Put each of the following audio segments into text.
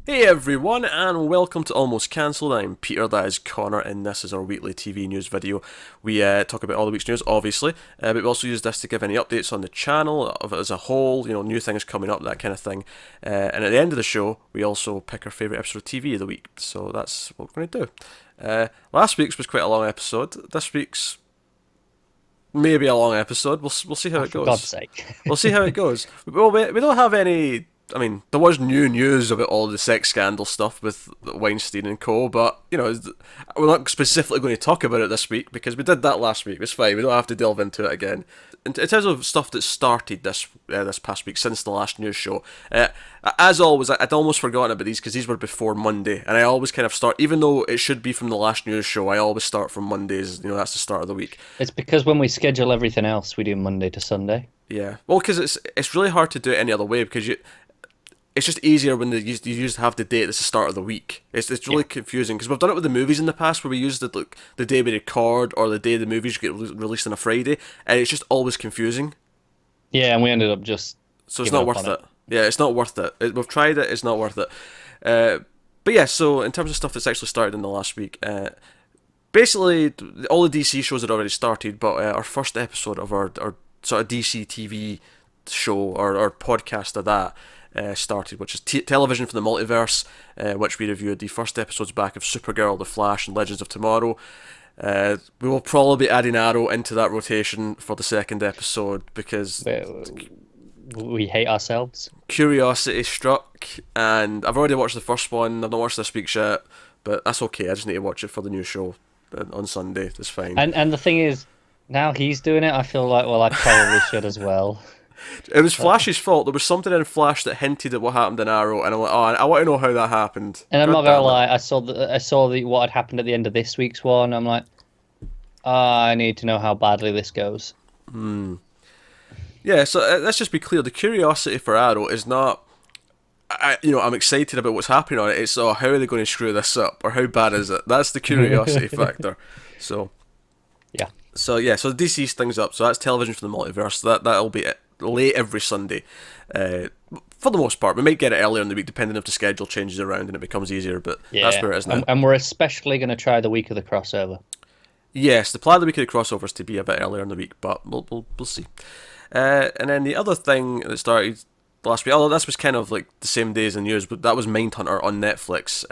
Hey everyone, and welcome to Almost Cancelled. I'm Peter, that is Connor, and this is our weekly TV news video. We talk about all the week's news, obviously, but we also use this to give any updates on the channel of it as a whole, new things coming up, that kind of thing. And at the end of the show, we also pick our favourite episode of TV of the week, so that's what we're going to do. Last week's was quite a long episode. This week's maybe a long episode. We'll see how it goes. For God's sake. We'll see how it goes. Well, we don't have any. I mean, there was new news about all the sex scandal stuff with Weinstein and co, but, we're not specifically going to talk about it this week because we did that last week. It's fine, we don't have to delve into it again. In terms of stuff that started this past week, since the last news show, as always, I'd almost forgotten about these because these were before Monday, and I always kind of start, even though it should be from the last news show, I always start from Mondays, that's the start of the week. It's because when we schedule everything else, we do Monday to Sunday. Yeah, well, because it's really hard to do it any other way because it's just easier when you used to have the date that's the start of the week. It's really confusing because we've done it with the movies in the past where we used the day we record or the day the movies get released on a Friday, and it's just always confusing. Yeah, and we ended up just so it's not worth it. Yeah, it's not worth it. We've tried it. It's not worth it. But yeah, so in terms of stuff that's actually started in the last week, basically all the DC shows had already started, but our first episode of our sort of DC TV show or podcast of that. Started, which is television for the multiverse, which we reviewed the first episodes back of Supergirl, The Flash, and Legends of Tomorrow. We will probably be adding Arrow into that rotation for the second episode because we hate ourselves. Curiosity struck, and I've already watched the first one. I've not watched this week's yet, but that's okay. I just need to watch it for the new show on Sunday. It's fine. And the thing is, now he's doing it, I feel like, well, I probably should as well. It was Flash's fault. There was something in Flash that hinted at what happened in Arrow, and I'm like, I want to know how that happened. And I'm not gonna lie, I saw what had happened at the end of this week's one. I'm like, I need to know how badly this goes. Yeah, so let's just be clear. The curiosity for Arrow is not, I'm excited about what's happening on it. It's, how are they going to screw this up, or how bad is it? That's the curiosity factor. So, yeah. So the DC's things up. So that's television for the multiverse. That'll be it. Late every Sunday, for the most part. We might get it earlier in the week depending if the schedule changes around and it becomes easier, but that's where it is now. And we're especially going to try the week of the crossover. Yes, the plan of the week of the crossover is to be a bit earlier in the week, but we'll see. And then the other thing that started last week, although this was kind of like the same day as the news, but that was Mindhunter on Netflix.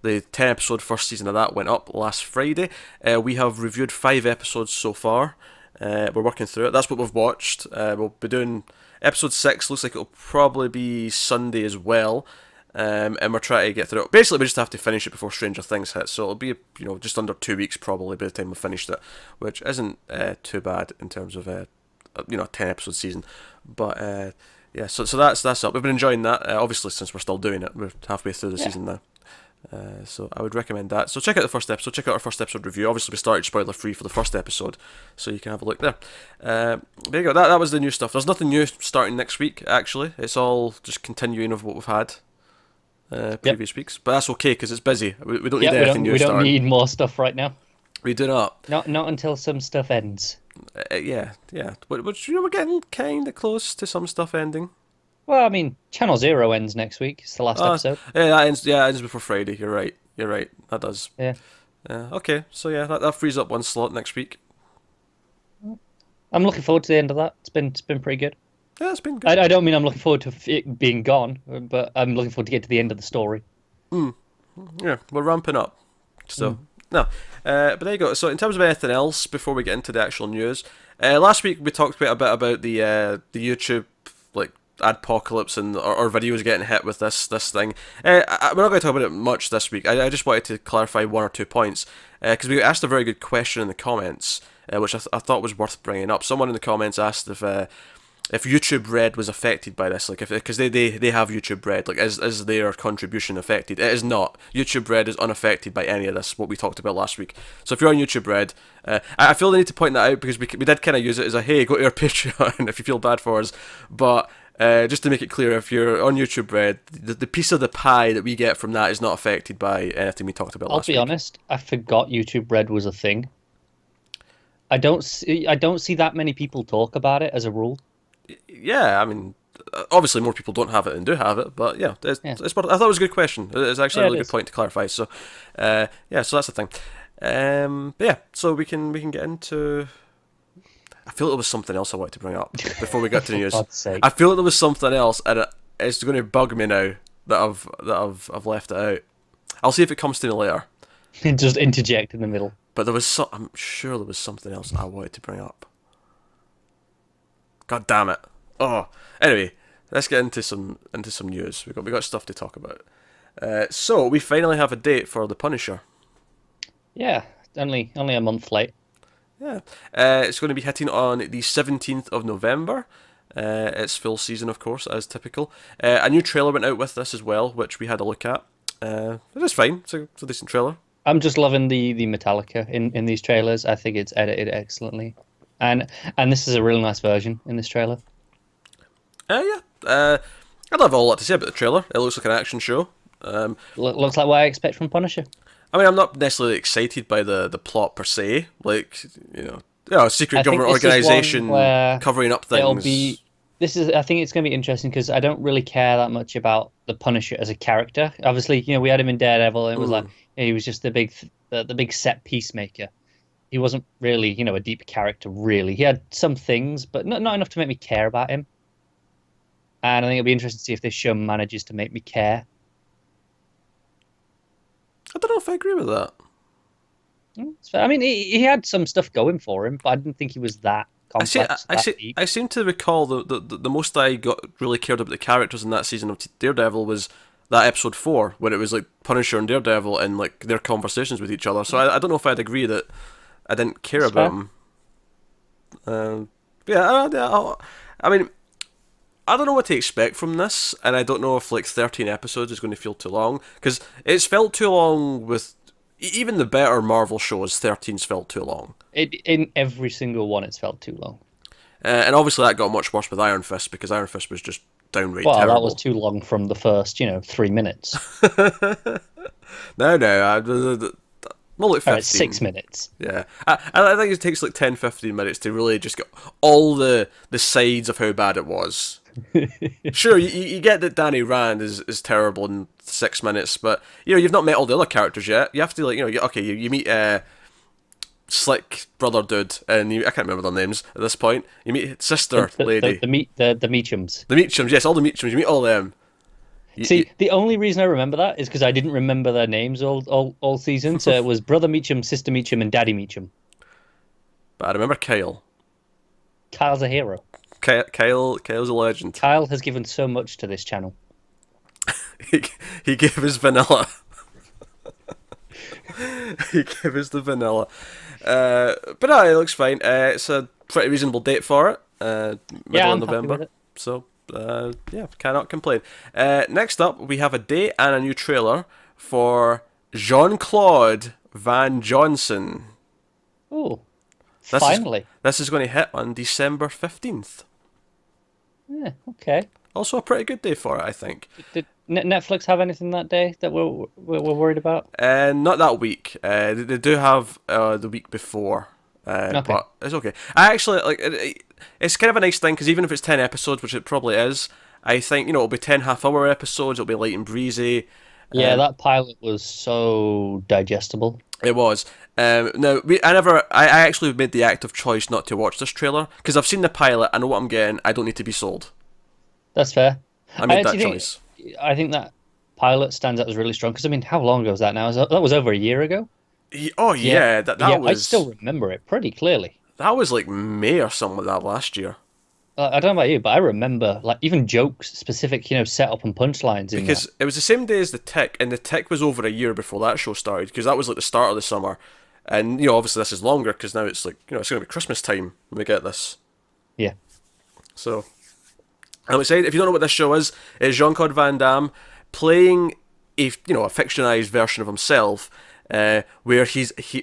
The 10-episode first season of that went up last Friday. We have reviewed 5 episodes so far. We're working through it. That's what we've watched. We'll be doing episode 6. Looks like it'll probably be Sunday as well. And we're trying to get through it. Basically, we just have to finish it before Stranger Things hits. So it'll be, just under 2 weeks probably by the time we've finished it, which isn't too bad in terms of a 10-episode season. But yeah, so that's up. We've been enjoying that. Obviously, since we're still doing it, we're halfway through the season now. So I would recommend that. So check out the first episode. Check out our first episode review. Obviously, we started spoiler free for the first episode, so you can have a look there. There you go. That was the new stuff. There's nothing new starting next week. Actually, it's all just continuing of what we've had previous weeks. But that's okay because it's busy. We don't need anything new. We don't need more stuff right now. We do not. Not until some stuff ends. Yeah. But we're getting kind of close to some stuff ending. Well, I mean, Channel Zero ends next week. It's the last episode. Yeah, that ends. Yeah, it ends before Friday. You're right. That does. Yeah. Okay. So yeah, that frees up one slot next week. I'm looking forward to the end of that. It's been pretty good. Yeah, it's been good. I don't mean I'm looking forward to it being gone, but I'm looking forward to get to the end of the story. Yeah, we're ramping up. So no, but there you go. So in terms of anything else before we get into the actual news, last week we talked quite a bit about the YouTube adpocalypse and our videos getting hit with this thing. We're not going to talk about it much this week. I just wanted to clarify 1 or 2 points because we asked a very good question in the comments, which I thought was worth bringing up. Someone in the comments asked if YouTube Red was affected by this, like because they have YouTube Red, like is their contribution affected? It is not. YouTube Red is unaffected by any of this, what we talked about last week. So if you're on YouTube Red, I feel the need to point that out because we did kind of use it as a, hey, go to our Patreon if you feel bad for us, but just to make it clear, if you're on YouTube Red, the piece of the pie that we get from that is not affected by anything we talked about last week. I'll be honest, I forgot YouTube Red was a thing. I don't see that many people talk about it as a rule. Yeah, I mean, obviously more people don't have it than do have it, but yeah, it's I thought it was a good question. It's actually a really good point to clarify. So, so that's the thing. But yeah, so we can get into. I feel there was something else I wanted to bring up before we got to the news. I feel there was something else, and it's going to bug me now that I've left it out. I'll see if it comes to me later. Just interject in the middle. But I'm sure there was something else I wanted to bring up. God damn it! Oh, anyway, let's get into some news. We got stuff to talk about. So we finally have a date for The Punisher. Yeah, only a month late. Yeah, it's going to be hitting on the 17th of November. It's full season, of course, as typical. A new trailer went out with this as well, which we had a look at. It is fine. It's a decent trailer. I'm just loving the Metallica in these trailers. I think it's edited excellently, and this is a really nice version in this trailer. Yeah. I don't have a lot to say about the trailer. It looks like an action show. Looks like what I expect from Punisher. I mean, I'm not necessarily excited by the plot per se. Like, a secret government organisation covering up things. I think it's going to be interesting because I don't really care that much about the Punisher as a character. Obviously, we had him in Daredevil, and it was like he was just the big set peacemaker. He wasn't really, a deep character. Really, he had some things, but not enough to make me care about him. And I think it'll be interesting to see if this show manages to make me care. I don't know if I agree with that. I mean, he had some stuff going for him, but I didn't think he was that complex. I seem to recall the most I got really cared about the characters in that season of Daredevil was that episode 4, where it was like Punisher and Daredevil and like their conversations with each other. So I don't know if I'd agree that I didn't care about him. I mean, I don't know what to expect from this, and I don't know if 13 episodes is going to feel too long, because it's felt too long with even the better Marvel shows. 13's felt too long. In every single one, it's felt too long. And obviously that got much worse with Iron Fist, because Iron Fist was just downright terrible. Well, that was too long from the first, 3 minutes. No, more like 15. 6 minutes. Yeah. I think it takes 10, 15 minutes to really just get all the sides of how bad it was. Sure, you get that Danny Rand is terrible in 6 minutes, but you've not met all the other characters yet. You have to you meet Slick brother dude, and I can't remember their names at this point. You meet sister lady, the Meachums. The Meachums, yes, all the Meachums. You meet all them. The only reason I remember that is because I didn't remember their names all season. So it was Brother Meachum, Sister Meachum, and Daddy Meachum. But I remember Kyle. Kyle's a hero. Kyle's a legend. Kyle has given so much to this channel. he gave us vanilla. He gave us the vanilla. But no, it looks fine. It's a pretty reasonable date for it. Middle of November. So, cannot complain. Next up, we have a date and a new trailer for Jean-Claude Van Johnson. Oh, finally. This is going to hit on December 15th. Yeah, okay. Also a pretty good day for it, I think. Did Netflix have anything that day that we're worried about? Not that week. They do have the week before. Okay. But it's okay. I actually it's kind of a nice thing, because even if it's 10 episodes, which it probably is, I think it'll be 10 half-hour episodes. It'll be light and breezy. Yeah, that pilot was so digestible. It was. Now, I actually made the active choice not to watch this trailer, because I've seen the pilot, I know what I'm getting, I don't need to be sold. That's fair. I made that choice. I think that pilot stands out as really strong, because, I mean, how long ago was that now? That was over a year ago? Oh, yeah. That was... I still remember it pretty clearly. That was like May or something like that last year. I don't know about you, but I remember even jokes, specific, setup and punchlines. Because it was the same day as The Tick, and The Tick was over a year before that show started, because that was the start of the summer. And, obviously this is longer, because now it's it's going to be Christmas time when we get this. Yeah. So, I'm excited. If you don't know what this show is, it's Jean-Claude Van Damme playing a fictionalized version of himself, where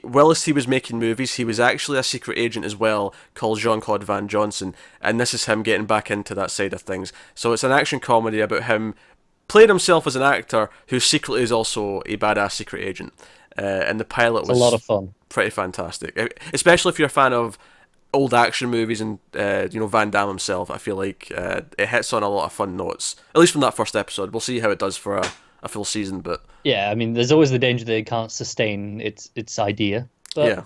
whilst he was making movies, he was actually a secret agent as well, called Jean-Claude Van Johnson, and this is him getting back into that side of things. So it's an action comedy about him playing himself as an actor who secretly is also a badass secret agent. And the pilot was a lot of fun. Pretty fantastic, especially if you're a fan of old action movies and Van Damme himself, I feel like it hits on a lot of fun notes. At least from that first episode. We'll see how it does for a full season, but yeah, I mean, there's always the danger that it can't sustain its idea. But yeah,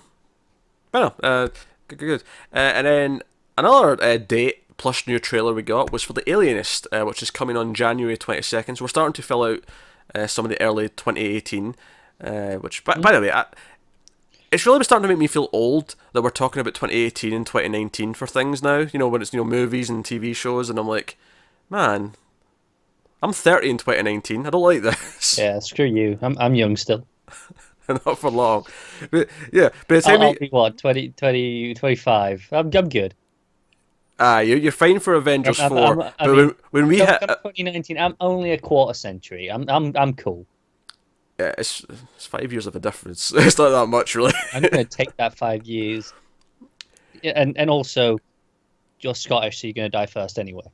but no, good. And then another date plus new trailer we got was for The Alienist, which is coming on January 22nd. So we're starting to fill out some of the early 2018, which by the way, it's really starting to make me feel old that we're talking about 2018 and 2019 for things now. When it's movies and TV shows, and I'm like, man, I'm 30 in 2019. I don't like this. Yeah, screw you. I'm young still. Not for long. But yeah, by the time I'll be what, 20, 25. I'm good. You're fine for Avengers 4. I mean, when we hit 2019, I'm only a quarter century. I'm cool. Yeah, it's 5 years of a difference. It's not that much, really. I'm going to take that 5 years. Yeah, and also, you're Scottish, so you're going to die first anyway.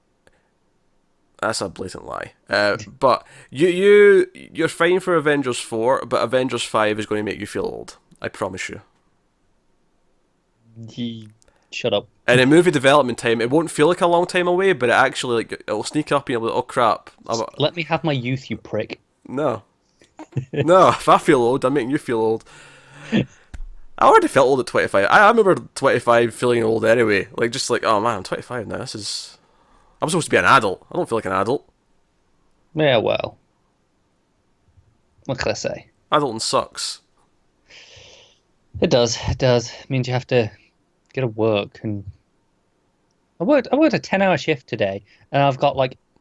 That's a blatant lie. But you're fine for Avengers 4, but Avengers 5 is going to make you feel old. I promise you. Shut up. And in movie development time, it won't feel like a long time away, but it actually it'll sneak up and you'll be like, oh crap. Let me have my youth, you prick. No. No, if I feel old, I'm making you feel old. I already felt old at 25. I remember 25 feeling old anyway. Just like, oh man, I'm 25 now. I'm supposed to be an adult. I don't feel like an adult. Yeah, well. What can I say? Adulting sucks. It does. It means you have to go to work. And I worked a 10-hour shift today, and I've got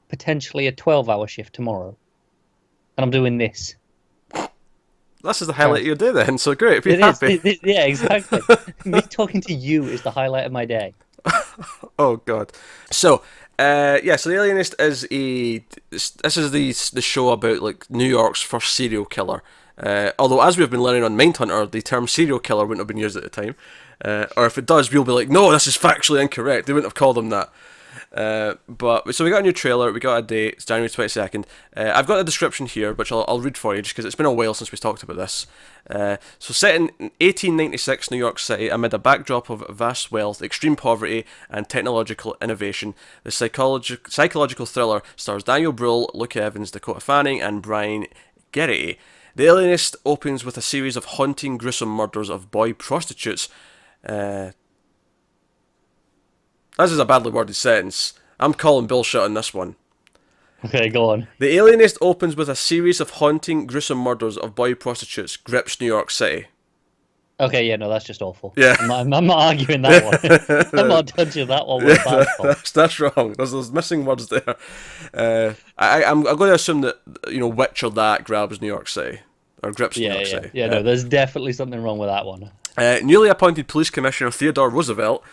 potentially a 12-hour shift tomorrow. And I'm doing this. This is the highlight of your day then, so great, be happy. Yeah, exactly. Me talking to you is the highlight of my day. Oh god. So, so The Alienist is the show about New York's first serial killer. Although, as we've been learning on Mindhunter, the term serial killer wouldn't have been used at the time. Or if it does, we'll be like, no, this is factually incorrect. They wouldn't have called him that. But so we got a new trailer, we got a date, it's January 22nd. I've got a description here, which I'll read for you just because it's been a while since we talked about this. So set in 1896 New York City, amid a backdrop of vast wealth, extreme poverty, and technological innovation, the psychological thriller stars Daniel Bruhl, Luke Evans, Dakota Fanning, and Brian Geraghty. The Alienist opens with a series of haunting, gruesome murders of boy prostitutes. This is a badly worded sentence. I'm calling bullshit on this one. Okay, go on. The Alienist opens with a series of haunting, gruesome murders of boy prostitutes grips New York City. Okay, yeah, no, that's just awful. Yeah. I'm not arguing that one. I'm not touching that one with that's wrong. There's missing words there. I'm going to assume that, which or that grabs New York City. Or grips New York City. Yeah, no, there's definitely something wrong with that one. Newly appointed police commissioner Theodore Roosevelt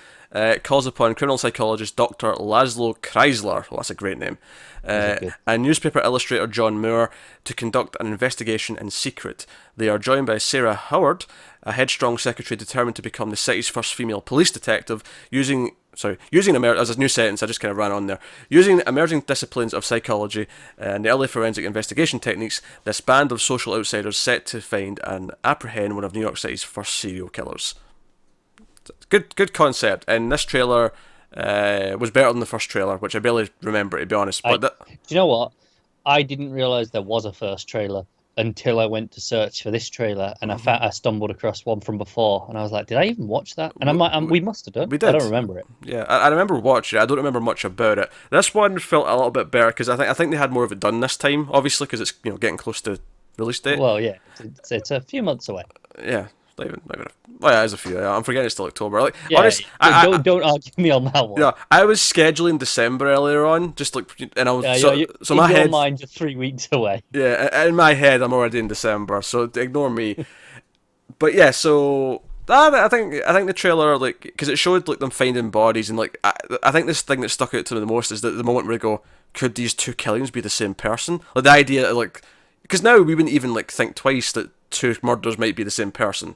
calls upon criminal psychologist Dr. Laszlo Kreisler, well, that's a great name, and newspaper illustrator John Moore to conduct an investigation in secret. They are joined by Sarah Howard, a headstrong secretary determined to become the city's first female police detective, using as a new sentence, I just kind of ran on there. Using emerging disciplines of psychology and the early forensic investigation techniques, this band of social outsiders set to find and apprehend one of New York City's first serial killers. Good concept, and this trailer was better than the first trailer, which I barely remember, to be honest. But do you know what? I didn't realise there was a first trailer until I went to search for this trailer, and I stumbled across one from before, and I was like, did I even watch that? And we must have done. We did. I don't remember it. Yeah, I remember watching it. I don't remember much about it. This one felt a little bit better, because I think they had more of it done this time, obviously, because it's getting close to release date. Well, yeah, it's a few months away. Yeah. Well, yeah, it is a few. I'm forgetting it's still October. Honestly, don't argue me on that one. Yeah, I was scheduling December earlier on, and I was so my head. Mind, you're 3 weeks away. Yeah, in my head, I'm already in December, so ignore me. But yeah, so I think the trailer, because it showed them finding bodies, and I think this thing that stuck out to me the most is that the moment where they go, could these two killings be the same person? The idea because now we wouldn't even think twice that two murders might be the same person.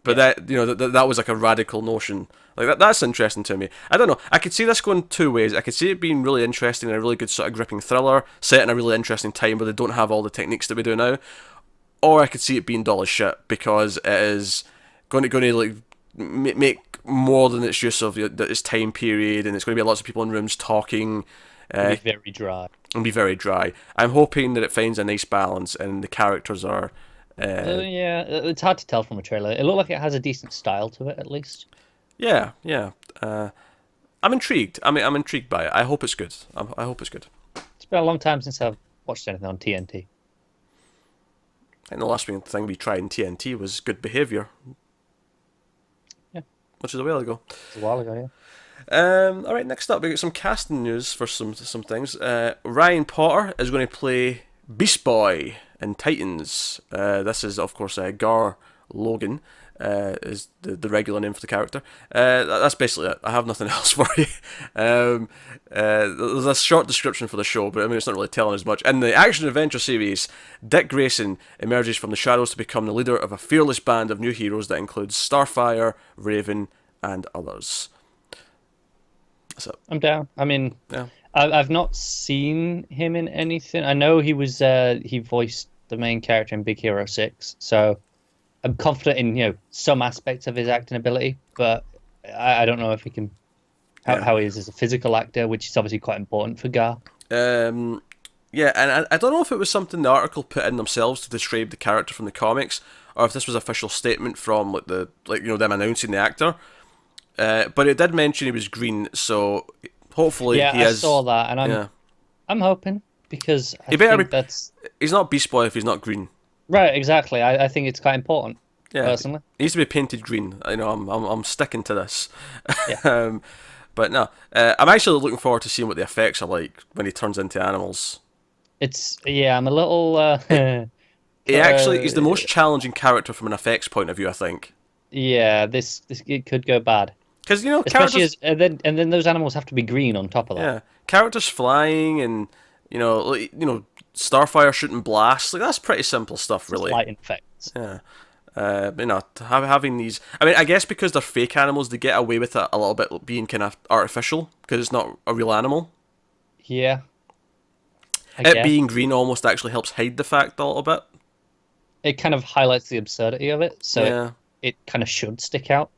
But that was a radical notion. That's interesting to me. I don't know. I could see this going two ways. I could see it being really interesting and a really good sort of gripping thriller set in a really interesting time where they don't have all the techniques that we do now. Or I could see it being dull as shit because it is going to make more than its use of its time period, and it's going to be lots of people in rooms talking. It'll be very dry. And be very dry. I'm hoping that it finds a nice balance, and the characters are. Yeah, it's hard to tell from a trailer. It looked like it has a decent style to it, at least. Yeah. I'm intrigued. I'm intrigued by it. I hope it's good. I hope it's good. It's been a long time since I've watched anything on TNT. I think the last thing we tried in TNT was Good Behavior. Yeah. Which is a while ago. It's a while ago, yeah. All right, next up, we got some casting news for some things. Ryan Potter is going to play Beast Boy in Titans. This is, of course, Gar Logan is the regular name for the character. That's basically it. I have nothing else for you. There's a short description for the show, but I mean, it's not really telling us much. In the action-adventure series, Dick Grayson emerges from the shadows to become the leader of a fearless band of new heroes that includes Starfire, Raven, and others. I'm down. I mean, yeah. I've not seen him in anything. I know he voiced the main character in Big Hero 6, so I'm confident in some aspects of his acting ability, but I don't know if he can how he is as a physical actor, which is obviously quite important for Gar. Yeah, and I don't know if it was something the article put in themselves to describe the character from the comics, or if this was an official statement from them announcing the actor. But it did mention he was green, so hopefully I saw that, and I'm hoping, because he's not Beast Boy if he's not green. Right, exactly. I think it's quite important. Yeah, personally, he needs to be painted green. I'm sticking to this. Yeah. But no, I'm actually looking forward to seeing what the effects are like when he turns into animals. I'm a little. He's the most challenging character from an effects point of view, I think. Yeah, this it could go bad. Because especially and then those animals have to be green on top of that. Yeah, characters flying and Starfire shooting blasts, that's pretty simple stuff, really. Light effects. Yeah, having these. I mean, I guess because they're fake animals, they get away with it a little bit being kind of artificial because it's not a real animal. Yeah. Being green almost actually helps hide the fact a little bit. It kind of highlights the absurdity of it, so it kind of should stick out.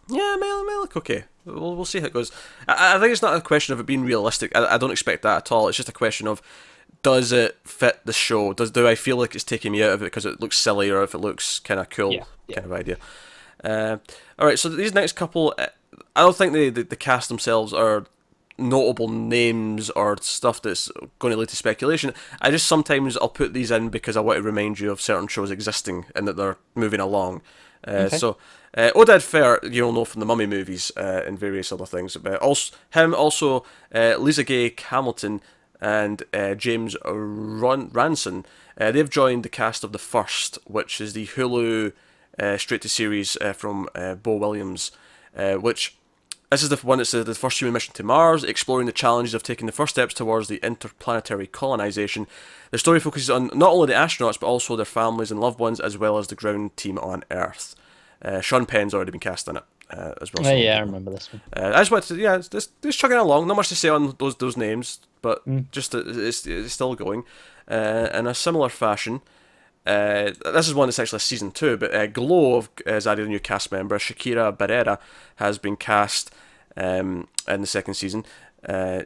Yeah, it may look okay. We'll see how it goes. I think it's not a question of it being realistic. I don't expect that at all. It's just a question of, does it fit the show? Do I feel like it's taking me out of it because it looks silly, or if it looks kind of cool, kind of idea. All right, so these next couple, I don't think the cast themselves are notable names or stuff that's going to lead to speculation. Sometimes I'll put these in because I want to remind you of certain shows existing and that they're moving along. Okay. So Oded Fehr, you'll know from the Mummy movies and various other things. But also Lisa Gay Hamilton and James Ranson. They've joined the cast of The First, which is the Hulu straight-to-series from Beau Williams, which... This is the one that's the first human mission to Mars, exploring the challenges of taking the first steps towards the interplanetary colonization. The story focuses on not only the astronauts, but also their families and loved ones, as well as the ground team on Earth. Sean Penn's already been cast in it as well. I remember this one. I just wanted to, just chugging along. Not much to say on those names, but just it's still going. In a similar fashion, this is one that's actually season 2, but Glow has added a new cast member. Shakira Barrera has been cast in the second season.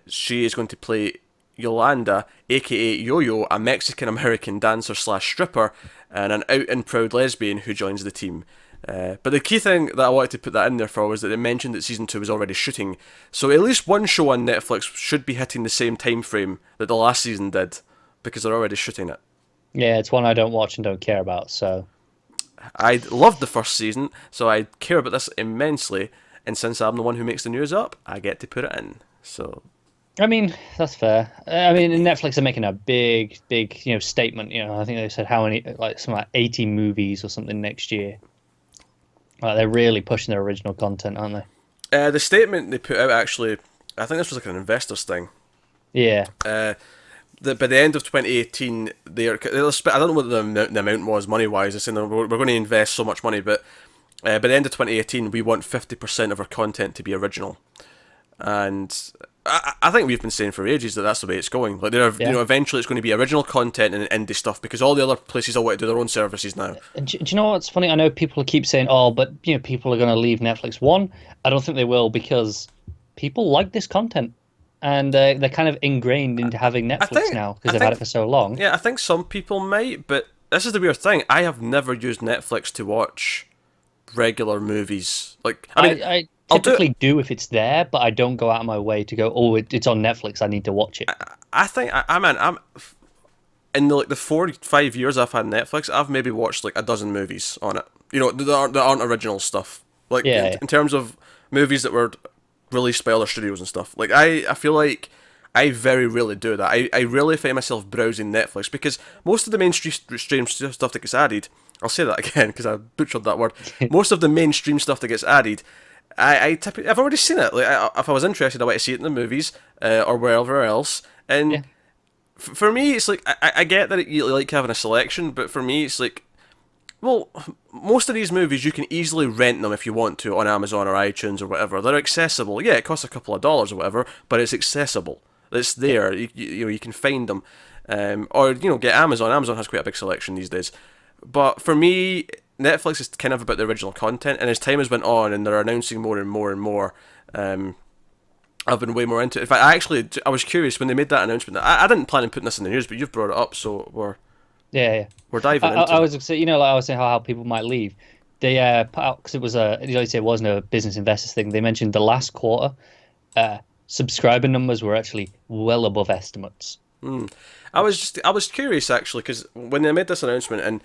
She is going to play Yolanda, aka Yo-Yo, a Mexican-American dancer/stripper, and an out and proud lesbian who joins the team. But the key thing that I wanted to put that in there for was that they mentioned that season 2 was already shooting. So at least one show on Netflix should be hitting the same time frame that the last season did, because they're already shooting it. Yeah, it's one I don't watch and don't care about, so... I loved the first season, so I care about this immensely, and since I'm the one who makes the news up, I get to put it in, so... I mean, that's fair. I mean, Netflix are making a big, statement, I think they said how many, something like 80 movies or something next year. They're really pushing their original content, aren't they? The statement they put out, actually, I think this was like an investors thing. Yeah. By the end of 2018, I don't know what the amount was money-wise. They're saying we're going to invest so much money, but by the end of 2018, we want 50% of our content to be original. And I think we've been saying for ages that that's the way it's going. Like, eventually it's going to be original content and indie stuff because all the other places all want to do their own services now. Do you know what's funny? I know people keep saying, "Oh, but people are going to leave Netflix." One, I don't think they will because people like this content, and they're kind of ingrained into having Netflix now because they've had it for so long. Yeah, I think some people might, but this is the weird thing. I have never used Netflix to watch regular movies. Like, I typically do if it's there, but I don't go out of my way to go, oh, it's on Netflix, I need to watch it. I think I'm in the 4-5 years I've had Netflix, I've maybe watched like a dozen movies on it. That aren't original stuff. Like, in terms of movies that were released by other studios and stuff. Like, I feel like I very rarely do that. I rarely find myself browsing Netflix because most of the mainstream stuff that gets added, I'll say that again because I butchered that word. Most of the mainstream stuff that gets added, I've already seen it. Like, if I was interested, I went to see it in the movies or wherever else. And for me, it's like I get that you like having a selection, but for me, it's like, well, most of these movies you can easily rent them if you want to on Amazon or iTunes or whatever. They're accessible. Yeah, it costs a couple of dollars or whatever, but it's accessible. It's there. You can find them, or get Amazon. Amazon has quite a big selection these days. But for me, Netflix is kind of about the original content, and as time has went on and they're announcing more and more and more, I've been way more into it. In fact, I was curious when they made that announcement. I didn't plan on putting this in the news, but you've brought it up, so we're diving into it. I was saying, like I was saying how people might leave. They put out, because it was it wasn't a business investors thing. They mentioned the last quarter, subscriber numbers were actually well above estimates. I was curious actually because when they made this announcement and.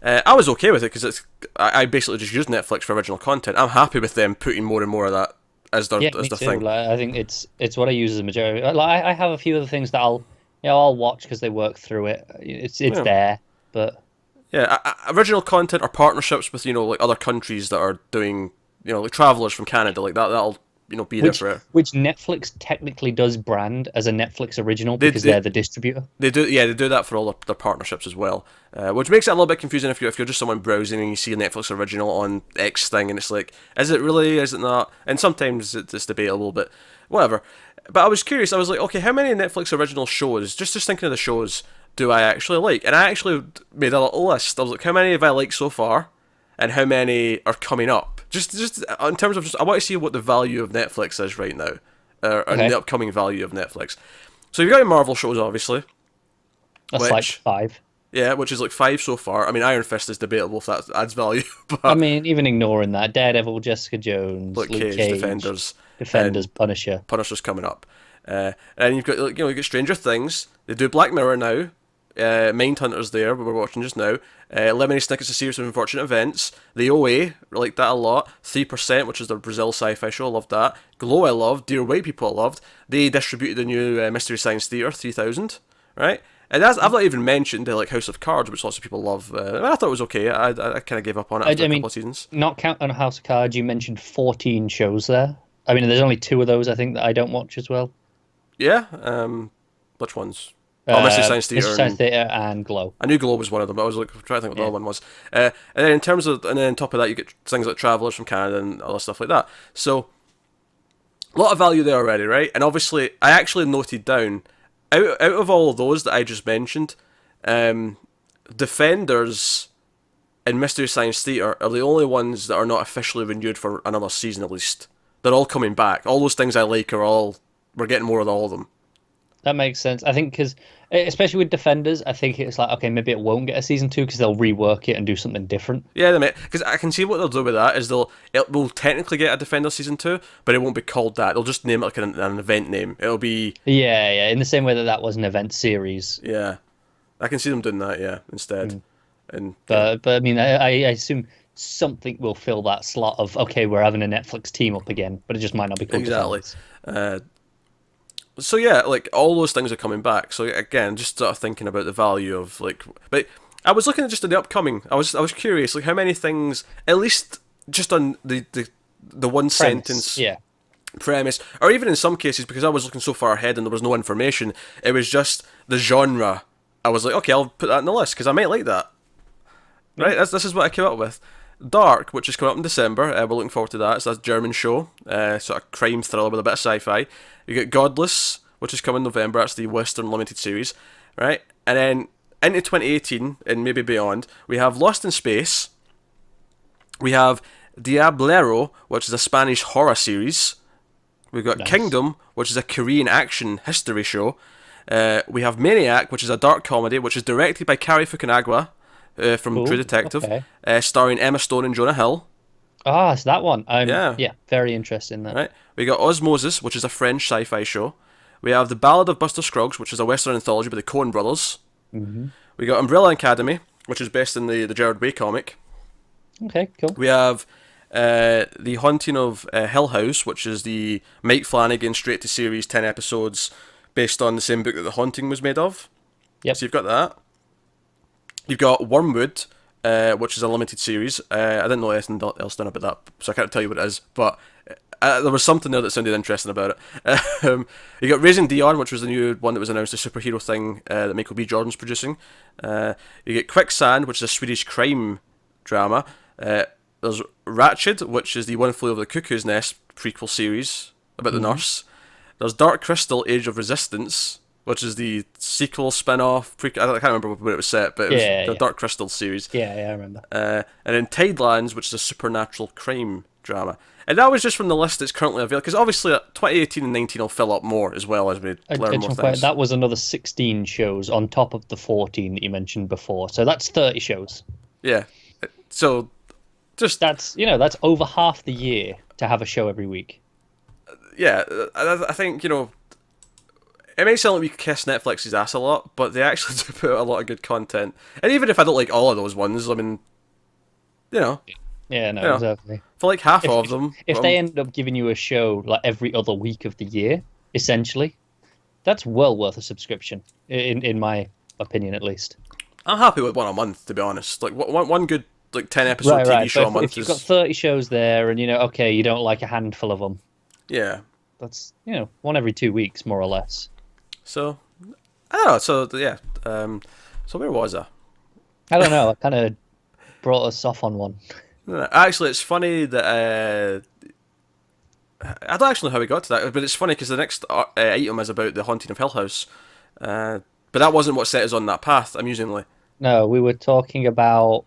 I was okay with it because I basically just use Netflix for original content. I'm happy with them putting more and more of that as their thing. Like, I think it's what I use as a majority. Like, I have a few other things that I'll watch because they work through it. It's there, but original content or partnerships with like other countries that are doing like Travelers from Canada, like that'll be there for it. Which Netflix technically does brand as a Netflix original because they're the distributor. They do that for all their partnerships as well, which makes it a little bit confusing if you're just someone browsing and you see a Netflix original on X thing and it's like, is it really? Is it not? And sometimes it's debatable, but whatever. But I was curious. I was like, okay, how many Netflix original shows? Just thinking of the shows, do I actually like? And I actually made a little list. I was like, how many have I liked so far, and how many are coming up? Just in terms of I want to see what the value of Netflix is right now, and the upcoming value of Netflix. So you've got Marvel shows, obviously. That's like 5. Yeah, which is like 5 so far. I mean, Iron Fist is debatable if that adds value. But I mean, even ignoring that, Daredevil, Jessica Jones, Luke Cage, Defenders, Punisher. Punisher's coming up. And you've got you got Stranger Things. They do Black Mirror now. Mindhunter's there, we're watching just now. Lemony Snicket's A Series of Unfortunate Events. The OA, like that a lot. 3%, which is the Brazil sci-fi show, I loved that. Glow, I loved. Dear White People, I loved. They distributed the new Mystery Science Theater 3000, right? And I've not even mentioned like House of Cards, which lots of people love. I thought it was okay. I kind of gave up on it after a couple of seasons. Not counting House of Cards, you mentioned 14 shows there. I mean, there's only 2 of those I think that I don't watch as well. Yeah. Which ones? Mystery Science Theater and Glow. I knew Glow was one of them, but I was like trying to think what the other one was. And then in terms of, and then on top of that, you get things like Travelers from Canada and other stuff like that. So a lot of value there already, right? And obviously, I actually noted down out of all of those that I just mentioned, Defenders and Mystery Science Theater are the only ones that are not officially renewed for another season at least. They're all coming back. All those things I like we're getting more of all of them. That makes sense. I think because, especially with Defenders, I think it's like, okay, maybe it won't get a season 2 because they'll rework it and do something different. Yeah, they may, because I can see what they'll do with that is it will technically get a Defender season 2, but it won't be called that. They'll just name it like an event name. It'll be in the same way that was an event series. Yeah, I can see them doing that. Instead, but I mean, I assume something will fill that slot of okay, we're having a Netflix team up again, but it just might not be called exactly. So yeah, like all those things are coming back. So again, just sort of thinking about the value of like, but I was looking at just at the upcoming. I was curious, like how many things, at least just on the one sentence premise, or even in some cases because I was looking so far ahead and there was no information. It was just the genre. I was like, okay, I'll put that in the list because I might like that. Right, this is what I came up with. Dark, which is coming up in December. We're looking forward to that. It's a German show, sort of crime thriller with a bit of sci-fi. You get Godless, which is coming in November. That's the Western limited series, right? And then into 2018 and maybe beyond, we have Lost in Space. We have Diablero, which is a Spanish horror series. We've got Nice. Kingdom, which is a Korean action history show. We have Maniac, which is a dark comedy, which is directed by Cary Fukunaga from Cool. True Detective, Okay. starring Emma Stone and Jonah Hill. Ah, it's that one. Yeah. Yeah, very interested in that. Right. We got Osmosis, which is a French sci-fi show. We have The Ballad of Buster Scruggs, which is a Western anthology by the Coen brothers. Mm-hmm. We got Umbrella Academy, which is based in the Gerard Way comic. Okay, cool. We have The Haunting of Hill House, which is the Mike Flanagan straight-to-series 10 episodes based on the same book that The Haunting was made of. Yep. So you've got that. You've got Wormwood, which is a limited series. I didn't know anything else done about that, so I can't tell you what it is, but there was something there that sounded interesting about it. You got Raising Dion, which was the new one that was announced, a superhero thing that Michael B. Jordan's producing. You get Quicksand, which is a Swedish crime drama. There's Ratched, which is the One Flew Over the Cuckoo's Nest prequel series about the nurse. There's Dark Crystal, Age of Resistance, which is the sequel, spin-off, I can't remember where it was set, but it was the Dark Crystal series. Yeah, I remember. And then Tidelands, which is a supernatural crime drama. And that was just from the list that's currently available, because obviously 2018 and 19 will fill up more as well as we learn more things. That was another 16 shows on top of the 14 that you mentioned before. So that's 30 shows. Yeah. So just that's over half the year to have a show every week. Yeah, I think, it may sound like we kiss Netflix's ass a lot, but they actually do put out a lot of good content. And even if I don't like all of those ones, I mean, Yeah, no, exactly. For like half of them. If they end up giving you a show like every other week of the year, essentially, that's well worth a subscription, in my opinion, at least. I'm happy with one a month, to be honest. Like one good 10 episode TV show a month. If you've got 30 shows there, and you don't like a handful of them. Yeah. That's one every 2 weeks, more or less. So, I don't know. So yeah. So where was I? I don't know. I kind of brought us off on one. Actually, it's funny that I don't actually know how we got to that, but it's funny because the next item is about the Haunting of Hill House, but that wasn't what set us on that path. Amusingly. No, we were talking about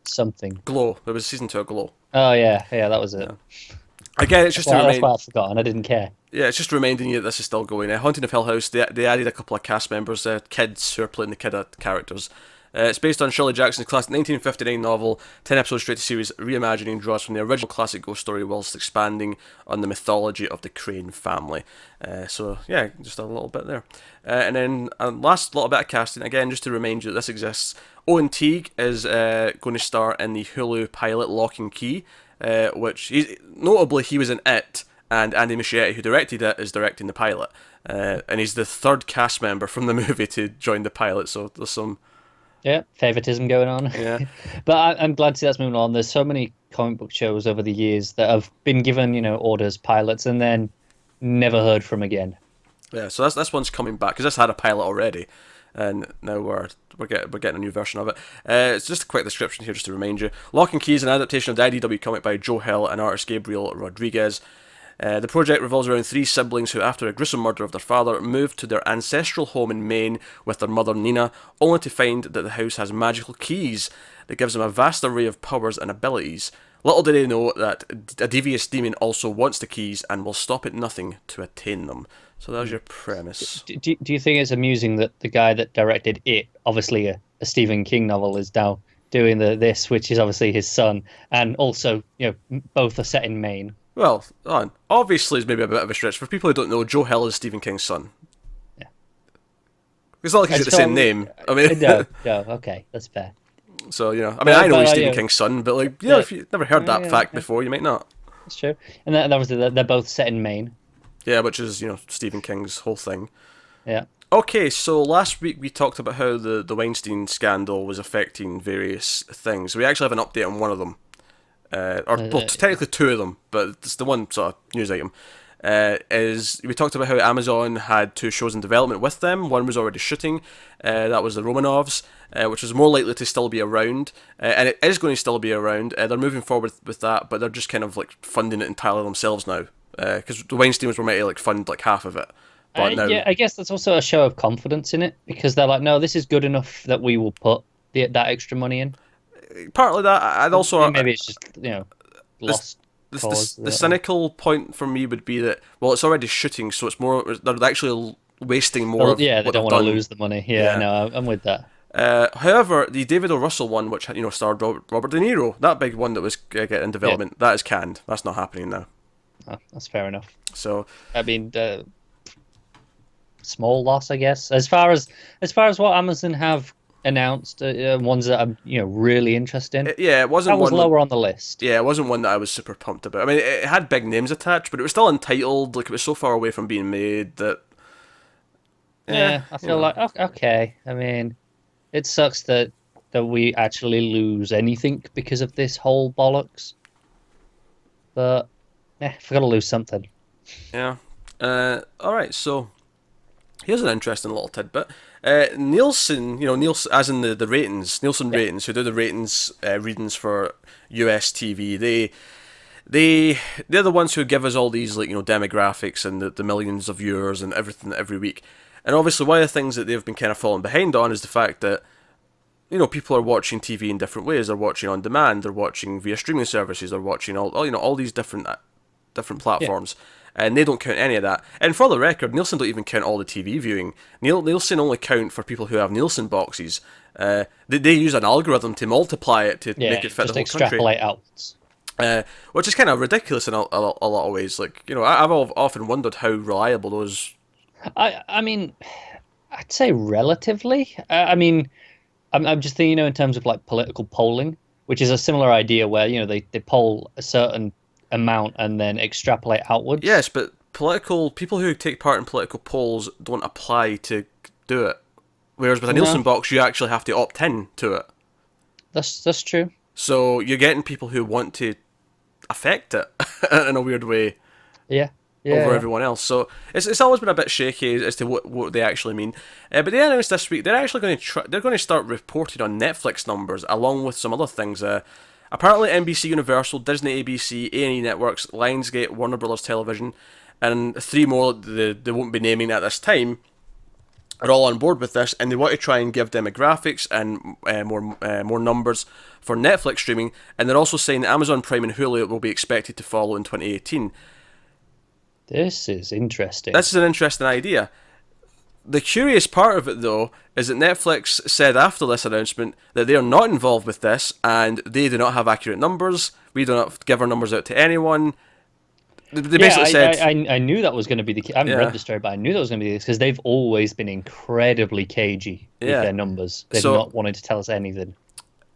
something. Glow. There was season 2 of Glow. Oh yeah, that was it. Yeah. Again, it's just that's why I've forgotten. I didn't care. Yeah, it's just reminding you that this is still going. Haunting of Hill House, they added a couple of cast members, kids who are playing the kid characters. It's based on Shirley Jackson's classic 1959 novel, 10 episodes straight to series, reimagining draws from the original classic ghost story whilst expanding on the mythology of the Crane family. So, yeah, just a little bit there. And then last little bit of casting, again, just to remind you that this exists. Owen Teague is going to star in the Hulu pilot Lock and Key, which, notably, he was in It, and Andy Muschietti, who directed it, is directing the pilot. And he's the third cast member from the movie to join the pilot, so there's some... Yeah, favoritism going on. Yeah. But I'm glad to see that's moving on. There's so many comic book shows over the years that have been given, orders, pilots, and then never heard from again. Yeah, so this one's coming back, because this had a pilot already, and now we're getting a new version of it. It's just a quick description here, just to remind you. Lock and Key is an adaptation of the IDW comic by Joe Hill and artist Gabriel Rodriguez. The project revolves around 3 siblings who, after a gruesome murder of their father, move to their ancestral home in Maine with their mother Nina, only to find that the house has magical keys that gives them a vast array of powers and abilities. Little do they know that a devious demon also wants the keys and will stop at nothing to attain them. So that's your premise. Do you think it's amusing that the guy that directed It, obviously a Stephen King novel, is now doing this, which is obviously his son, and also, both are set in Maine? Well, obviously it's maybe a bit of a stretch. For people who don't know, Joe Hill is Stephen King's son. Yeah. It's not like he's got the same name. I mean, no, okay, that's fair. So, I know he's Stephen King's son, but if you've never heard that fact before, you might not. That's true. And that obviously they're both set in Maine. Yeah, which is, Stephen King's whole thing. Yeah. Okay, so last week we talked about how the Weinstein scandal was affecting various things. We actually have an update on one of them. Technically 2 of them, but it's the one sort of news item. is we talked about how Amazon had 2 shows in development with them. One was already shooting, that was the Romanovs, which is more likely to still be around, and it is going to still be around. They're moving forward with that, but they're just kind of like funding it entirely themselves now, because the Weinsteins were meant to like fund like half of it. But now, yeah, I guess that's also a show of confidence in it, because they're like, no, this is good enough that we will put that extra money in. partly that, I'd also Maybe it's just lost. The cynical point for me would be that, well, it's already shooting, so it's more, they're actually wasting more of they what don't they've want to done. lose the money. Yeah, no, I'm with that. However, the David O. Russell one, which starred Robert De Niro, that big one that was getting in development, that is canned. That's not happening now. Oh, that's fair enough. So I mean, small loss, I guess. As far as what Amazon have announced, ones that I'm really interested in. It wasn't that was one lower on the list. Yeah, it wasn't one that I was super pumped about. I mean, it had big names attached, but it was still untitled. Like, it was so far away from being made that. Yeah, I feel like okay. I mean, it sucks that we actually lose anything because of this whole bollocks. But if we're gonna lose something. Yeah. All right. So here's an interesting little tidbit. Nielsen, Nielsen, as in the ratings, Nielsen ratings, who do the ratings readings for US TV, they're the ones who give us all these demographics and the millions of viewers and everything every week. And obviously, one of the things that they've been kind of falling behind on is the fact that people are watching TV in different ways. They're watching on demand. They're watching via streaming services. They're watching all these different platforms. Yeah. And they don't count any of that. And for the record, Nielsen don't even count all the TV viewing. Nielsen only count for people who have Nielsen boxes. They use an algorithm to multiply it to make it fit the whole extrapolate country. Out. Which is kind of ridiculous in a lot of ways. Like, I've often wondered how reliable those. I mean, I'd say relatively. I mean, I'm just thinking, in terms of like political polling, which is a similar idea where they poll a certain amount and then extrapolate outwards. Yes, but people who take part in political polls don't apply to do it. Whereas with a Nielsen box, you actually have to opt in to it. That's true. So you're getting people who want to affect it in a weird way. Yeah. Over everyone else. So it's always been a bit shaky as to what they actually mean. But they announced this week they're actually going to start reporting on Netflix numbers along with some other things. Apparently NBC Universal, Disney ABC, A&E Networks, Lionsgate, Warner Brothers Television, and 3 more they won't be naming at this time are all on board with this, and they want to try and give demographics and more numbers for Netflix streaming, and they're also saying that Amazon Prime and Hulu will be expected to follow in 2018. This is interesting. This is an interesting idea. The curious part of it, though, is that Netflix said after this announcement that they are not involved with this and they do not have accurate numbers. We do not give our numbers out to anyone. They basically said... I knew that was going to be the case. I haven't read the story, but I knew that was going to be the case because they've always been incredibly cagey with their numbers. They've not wanted to tell us anything.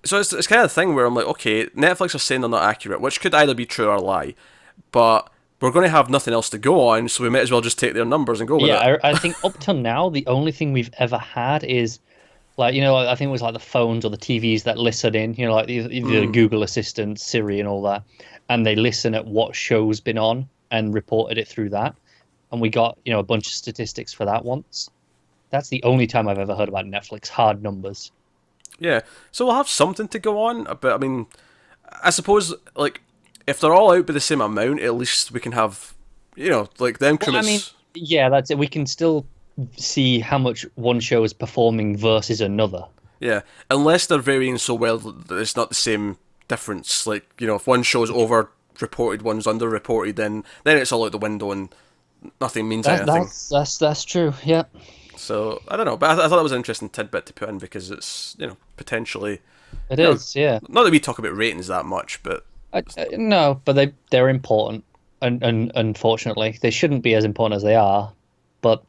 So it's kind of the thing where I'm like, okay, Netflix are saying they're not accurate, which could either be true or lie, but we're going to have nothing else to go on, so we might as well just take their numbers and go with it. Yeah, I think up till now, the only thing we've ever had is, like, I think it was like the phones or the TVs that listen in, like the Google Assistant, Siri and all that, and they listen at what show's been on and reported it through that. And we got, a bunch of statistics for that once. That's the only time I've ever heard about Netflix, hard numbers. Yeah, so we'll have something to go on, but I mean, I suppose, like, if they're all out by the same amount, at least we can have, like the increments. Well, I mean, yeah, that's it. We can still see how much one show is performing versus another. Yeah, unless they're varying so well that it's not the same difference. Like, if one show's over-reported, one's under-reported, then it's all out the window and nothing means anything. That's true, yeah. So, I don't know, but I thought that was an interesting tidbit to put in because it's, potentially... It is, yeah. Not that we talk about ratings that much, but... No, but they're important, and unfortunately, they shouldn't be as important as they are. But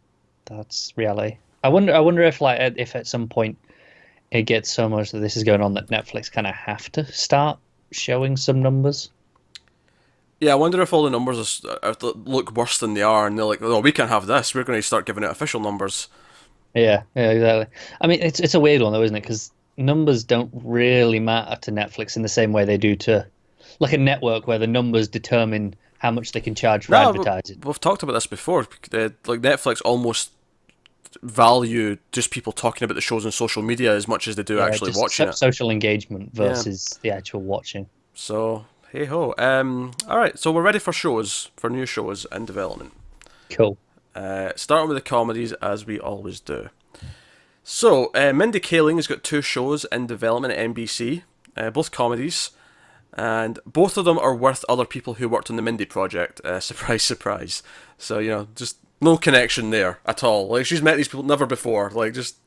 that's reality. I wonder if if at some point it gets so much that this is going on that Netflix kind of have to start showing some numbers. Yeah, I wonder if all the numbers look worse than they are, and they're like, "Oh, we can't have this. We're going to start giving out official numbers." Yeah, exactly. I mean, it's a weird one though, isn't it? Because numbers don't really matter to Netflix in the same way they do to. Like a network where the numbers determine how much they can charge for No, advertising. we've talked about this before. Like Netflix almost value just people talking about the shows on social media as much as they do actually just watching it. social engagement versus the actual watching. So hey ho. All right, so we're ready for new shows in development. Cool. Starting with the comedies as we always do. So Mindy Kaling has got 2 shows in development at NBC, both comedies, and both of them are with other people who worked on the Mindy Project. Surprise, surprise. So just no connection there at all. Like, she's met these people never before. Like, just.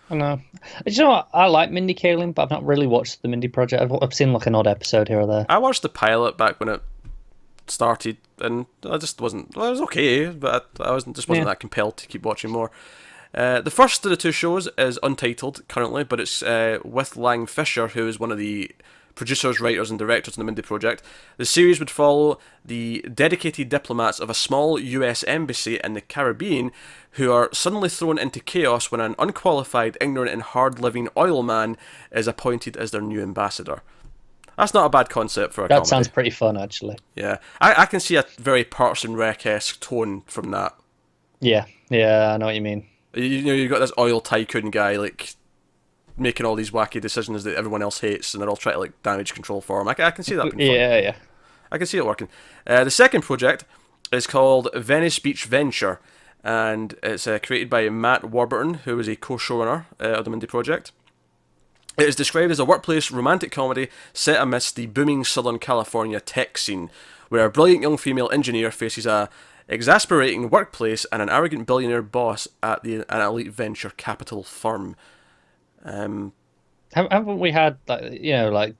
I know. You know what? I like Mindy Kaling, but I've not really watched the Mindy Project. I've seen like an odd episode here or there. I watched the pilot back when it started, and I just wasn't. Well, it was okay, but I wasn't that compelled to keep watching more. The first of the 2 shows is untitled currently, but it's with Lang Fisher, who is one of the producers, writers, and directors on the Mindy Project. The series would follow the dedicated diplomats of a small US embassy in the Caribbean who are suddenly thrown into chaos when an unqualified, ignorant, and hard-living oil man is appointed as their new ambassador. That's not a bad concept for a comedy. That sounds pretty fun, actually. Yeah. I can see a very Parks and Rec-esque tone from that. Yeah, I know what you mean. You got this oil tycoon guy, like, making all these wacky decisions that everyone else hates, and they're all trying to like damage control for him. I can see that being fun. Yeah. I can see it working. The second project is called Venice Beach Venture, and it's created by Matt Warburton, who is a co-showrunner of the Mindy Project. It is described as a workplace romantic comedy set amidst the booming Southern California tech scene, where a brilliant young female engineer faces a exasperating workplace and an arrogant billionaire boss at an elite venture capital firm. Haven't we had like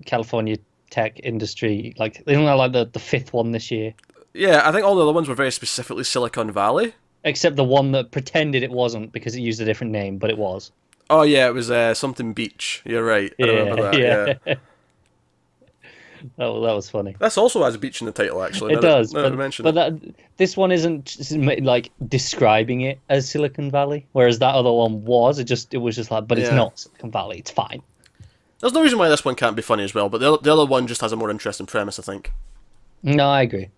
California tech industry, like isn't that like the 5th one this year? Yeah, I think all the other ones were very specifically Silicon Valley. Except the one that pretended it wasn't because it used a different name, but it was. Oh yeah, it was something beach. You're right. I remember that. Yeah. That was funny. This also has a beach in the title, actually. It does, but this one isn't like describing it as Silicon Valley, whereas that other one was. It was just like, but it's not Silicon Valley. It's fine. There's no reason why this one can't be funny as well, but the other one just has a more interesting premise, I think. No, I agree.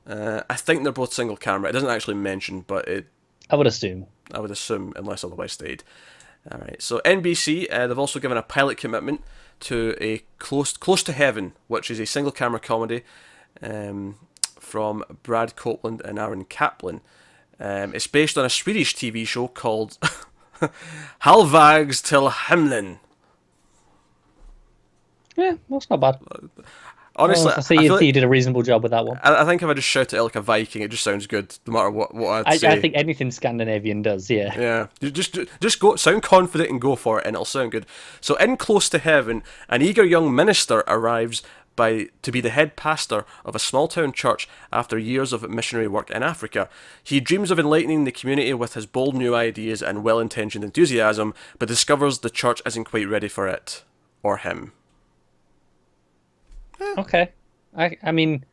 I think they're both single camera. It doesn't actually mention, but I would assume, unless otherwise stated. All right. So NBC, they've also given a pilot commitment to a Close to Heaven, which is a single camera comedy from Brad Copeland and Aaron Kaplan. It's based on a Swedish TV show called Halvvägs till Himlen. Yeah, that's not bad. Honestly, I think you did a reasonable job with that one. I think if I just shout it like a Viking, it just sounds good, no matter what I'd say. I think anything Scandinavian does, yeah. Yeah, just go, sound confident and go for it, and it'll sound good. So, in Close to Heaven, an eager young minister arrives to be the head pastor of a small-town church after years of missionary work in Africa. He dreams of enlightening the community with his bold new ideas and well-intentioned enthusiasm, but discovers the church isn't quite ready for it, or him. Okay. I mean,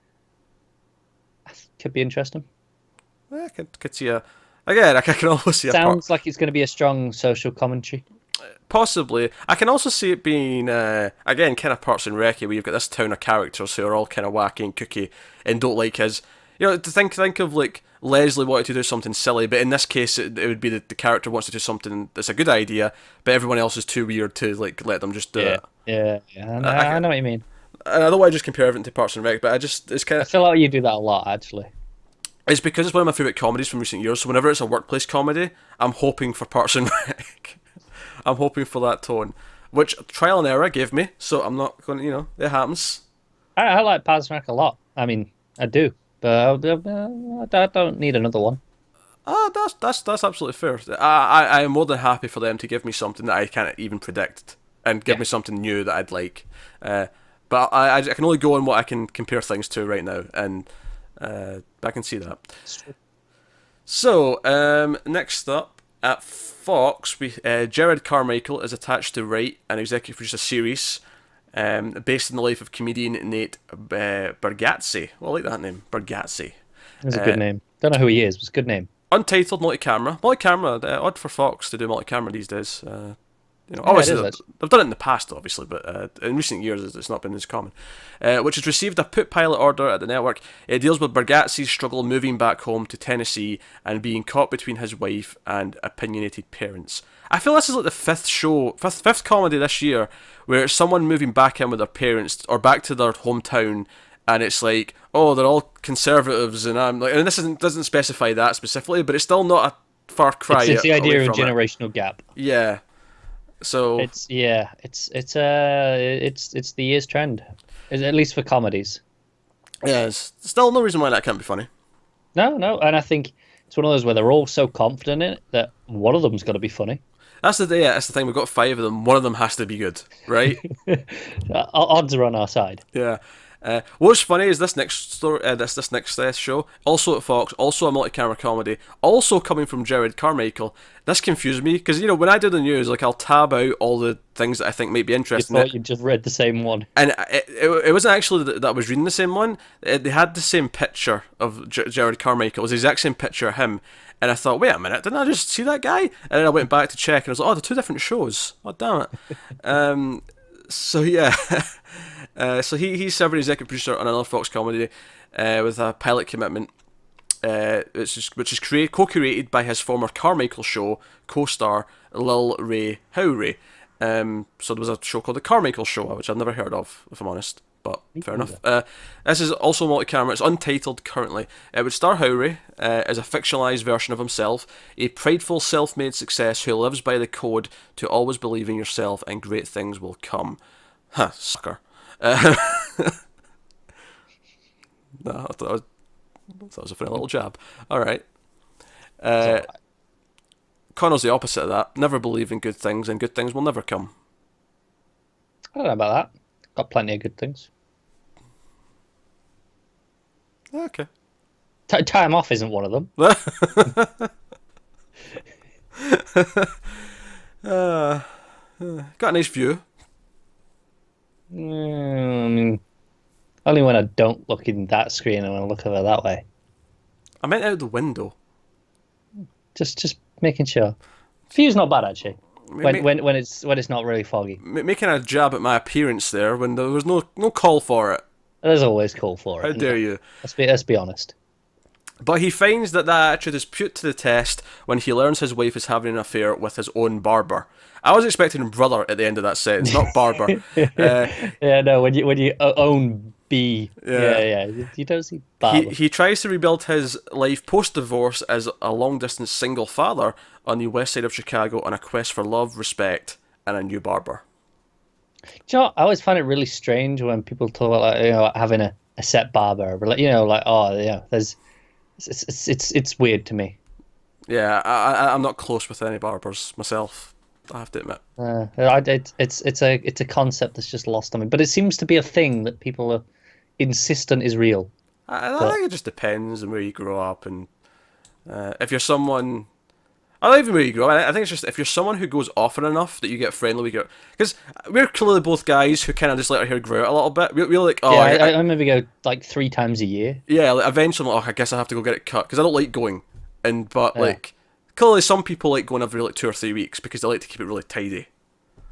could be interesting. I could see I can almost see Sounds like it's going to be a strong social commentary. Possibly. I can also see it being, again, kind of Parks and Rec, where you've got this town of characters who are all kind of wacky and kooky and don't like his... to think of, like, Leslie wanted to do something silly, but in this case, it would be that the character wants to do something that's a good idea, but everyone else is too weird to, like, let them just do it. Yeah. I know what you mean. And I don't want to just compare everything to Parks and Rec, but it's kind of... I feel like you do that a lot, actually. It's because it's one of my favourite comedies from recent years, so whenever it's a workplace comedy, I'm hoping for Parks and Rec. I'm hoping for that tone, which trial and error gave me, so I'm not going to, it happens. I like Parks and Rec a lot. I mean, I do, but I don't need another one. That's absolutely fair. I am more than happy for them to give me something that I can't even predict, and give me something new that I'd like. But I can only go on what I can compare things to right now, and I can see that. So, next up, at Fox, Jared Carmichael is attached to write and executive produce a series based in the life of comedian Nate Bargatze. Well, I like that name, Bargatze. That's a good name. Don't know who he is, but it's a good name. Untitled, multi-camera. Multi-camera, odd for Fox to do multi-camera these days. You know, Yeah, it obviously is, they've done it in the past, obviously, but in recent years it's not been as common. Which has received a put pilot order at the network. It deals with Bargatze's struggle moving back home to Tennessee and being caught between his wife and opinionated parents. I feel this is like the fifth comedy this year where it's someone moving back in with their parents or back to their hometown, and it's like, oh, they're all conservatives, and I'm like, and this doesn't specify that specifically, but it's still not a far cry. It's the idea away of from it. generational gap. Yeah. So It's the year's trend, at least for comedies. yeah, there's still no reason why that can't be funny. No, and I think it's one of those where they're all so confident in it that one of them's got to be funny. That's the thing. We've got 5 of them. One of them has to be good, right? Odds are on our side. Yeah. What's funny is this next story, this next show, also at Fox, also a multi-camera comedy, also coming from Jared Carmichael. This confused me because when I do the news, like I'll tab out all the things that I think might be You interesting. thought you just read the same one. And it wasn't actually that I was reading the same one. They had the same picture of Jared Carmichael. It was the exact same picture of him. And I thought, wait a minute, didn't I just see that guy? And then I went back to check, and I was like, oh, they're 2 different shows. Oh, damn it. So yeah. So he's serving as executive producer on another Fox comedy with a pilot commitment, which is co-created by his former Carmichael show co-star Lil Ray Howry. So there was a show called The Carmichael Show, which I've never heard of, if I'm honest. But fair enough. This is also multi-camera. It's untitled currently. It would star Howry as a fictionalised version of himself, a prideful self-made success who lives by the code to always believe in yourself and great things will come. Huh, sucker. No, I thought that was a funny little jab. Alright. Connor's the opposite of that. Never believe in good things, and good things will never come. I don't know about that. Got plenty of good things. Okay. Time off isn't one of them. Got a nice view. I mean, only when I don't look in that screen and I look at it that way. I meant out the window. Just making sure. View's not bad actually. When it's not really foggy. Making a jab at my appearance there when there was no call for it. There's always call for it. How dare you? Let's be honest. But he finds that attitude is put to the test when he learns his wife is having an affair with his own barber. I was expecting brother at the end of that sentence, not barber. Yeah, no. When you own B, yeah, you don't see barber. He tries to rebuild his life post-divorce as a long-distance single father on the west side of Chicago on a quest for love, respect, and a new barber. Do you know what? I always find it really strange when people talk about having a set barber, but there's. It's weird to me. Yeah, I'm not close with any barbers myself, I have to admit. It's a concept that's just lost on me, but it seems to be a thing that people are insistent is real. I think it just depends on where you grow up, and if you're someone. I don't even where you grow up. I think it's just if you're someone who goes often enough that you get friendly with your. Because we're clearly both guys who kind of just let our hair grow out a little bit. We're like, oh, yeah, I maybe go like 3 times a year. Yeah, like eventually, I'm like, I guess I have to go get it cut because I don't like going. Like, clearly some people like going every like 2 or 3 weeks because they like to keep it really tidy.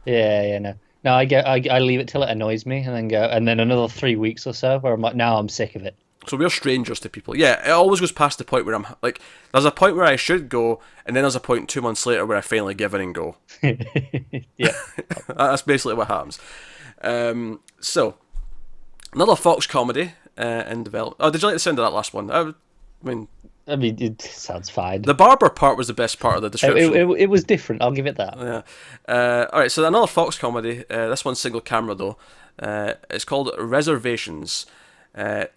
Yeah, no. No, I leave it till it annoys me and then go, and then another 3 weeks or so where I'm like, now I'm sick of it. So we're strangers to people. Yeah, it always goes past the point where I'm like, there's a point where I should go, and then there's a point 2 months later where I finally give in and go. Yeah. That's basically what happens. So, another Fox comedy in development. Oh, did you like the sound of that last one? I mean, it sounds fine. The barber part was the best part of the description. It was different, I'll give it that. Yeah. Alright, so another Fox comedy. This one's single camera, though. It's called Reservations.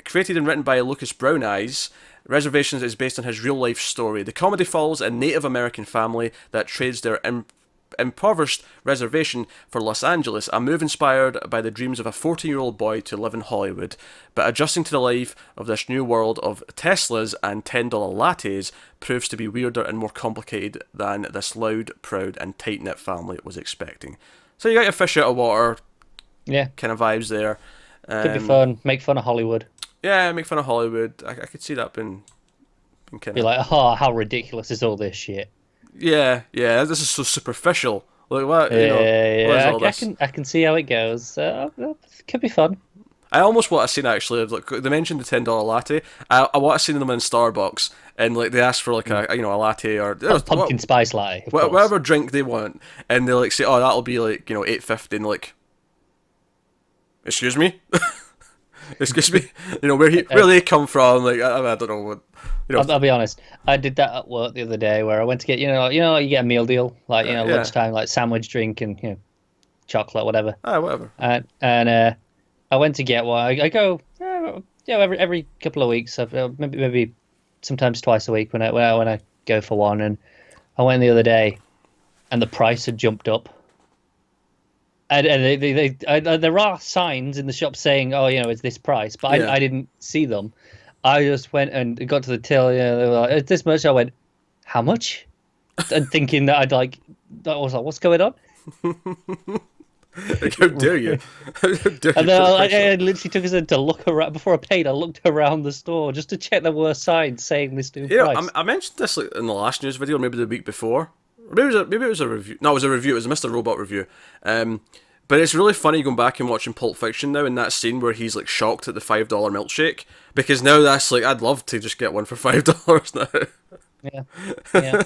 Created and written by Lucas Brown Eyes, Reservations is based on his real-life story. The comedy follows a Native American family that trades their impoverished reservation for Los Angeles, a move inspired by the dreams of a 14-year-old boy to live in Hollywood. But adjusting to the life of this new world of Teslas and $10 lattes proves to be weirder and more complicated than this loud, proud, and tight-knit family was expecting. So you got your fish out of water kind of vibes there. Could be fun. Make fun of Hollywood. Yeah, make fun of Hollywood. I could see that being kind of... Be like, oh, how ridiculous is all this shit? Yeah, this is so superficial. Like what? You know, what is Yeah, all this? I can see how it goes. Could be fun. I almost want to see actually. Like they mentioned the $10 latte. I want to see them in Starbucks and like they ask for like a latte or Pumpkin spice latte, of course. whatever drink they want, and they like say, oh, that'll be like $8.50, and like, excuse me, excuse me, where they come from? Like I don't know what. I'll be honest. I did that at work the other day, where I went to get you get a meal deal, like lunchtime, like sandwich, drink, and chocolate, whatever. Whatever. And I went to get one. I go every couple of weeks, maybe sometimes twice a week when I go for one. And I went the other day, and the price had jumped up. And there are signs in the shop saying, oh, it's this price, but I didn't see them. I just went and got to the till. They were like, it's this much. I went, how much? And thinking that I was like, what's going on? Like, how dare you? How dare and you? then I literally took us in to look around before I paid. I looked around the store just to check there were signs saying this new price. I mentioned this like in the last news video, or maybe the week before. Or maybe it was a review. No, it was a review. It was a Mr. Robot review. But it's really funny going back and watching Pulp Fiction now in that scene where he's like shocked at the $5 milkshake, because now that's like, I'd love to just get one for $5 now. Yeah.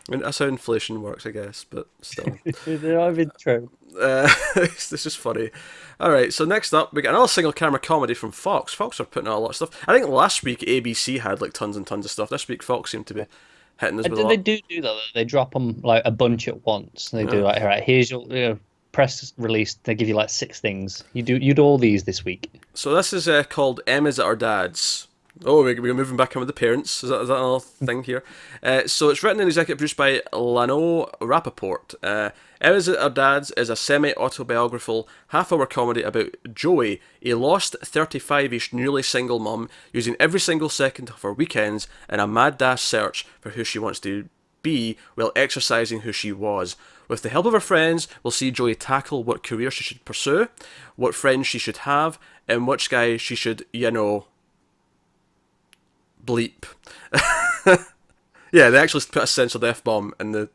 I mean, that's how inflation works, I guess, but still. I've been true. This is funny. Alright, so next up, we got another single camera comedy from Fox. Fox are putting out a lot of stuff. I think last week ABC had like tons and tons of stuff. This week Fox seemed to be hitting us with a lot. They do that. They drop them like a bunch at once. They do like, all right, here's your press release. They give you like 6 things. You do all these this week. So this is called Emma's at Our Dad's. Oh, we're moving back in with the parents. Is that another thing here? So it's written and executive produced by Lano Rappaport. Emma's at Our Dad's is a semi-autobiographical half-hour comedy about Joey, a lost 35-ish newly single mum using every single second of her weekends in a mad dash search for who she wants to be while exercising who she was. With the help of her friends, we'll see Joey tackle what career she should pursue, what friends she should have, and which guy she should, bleep. Yeah, they actually put a censored F-bomb in the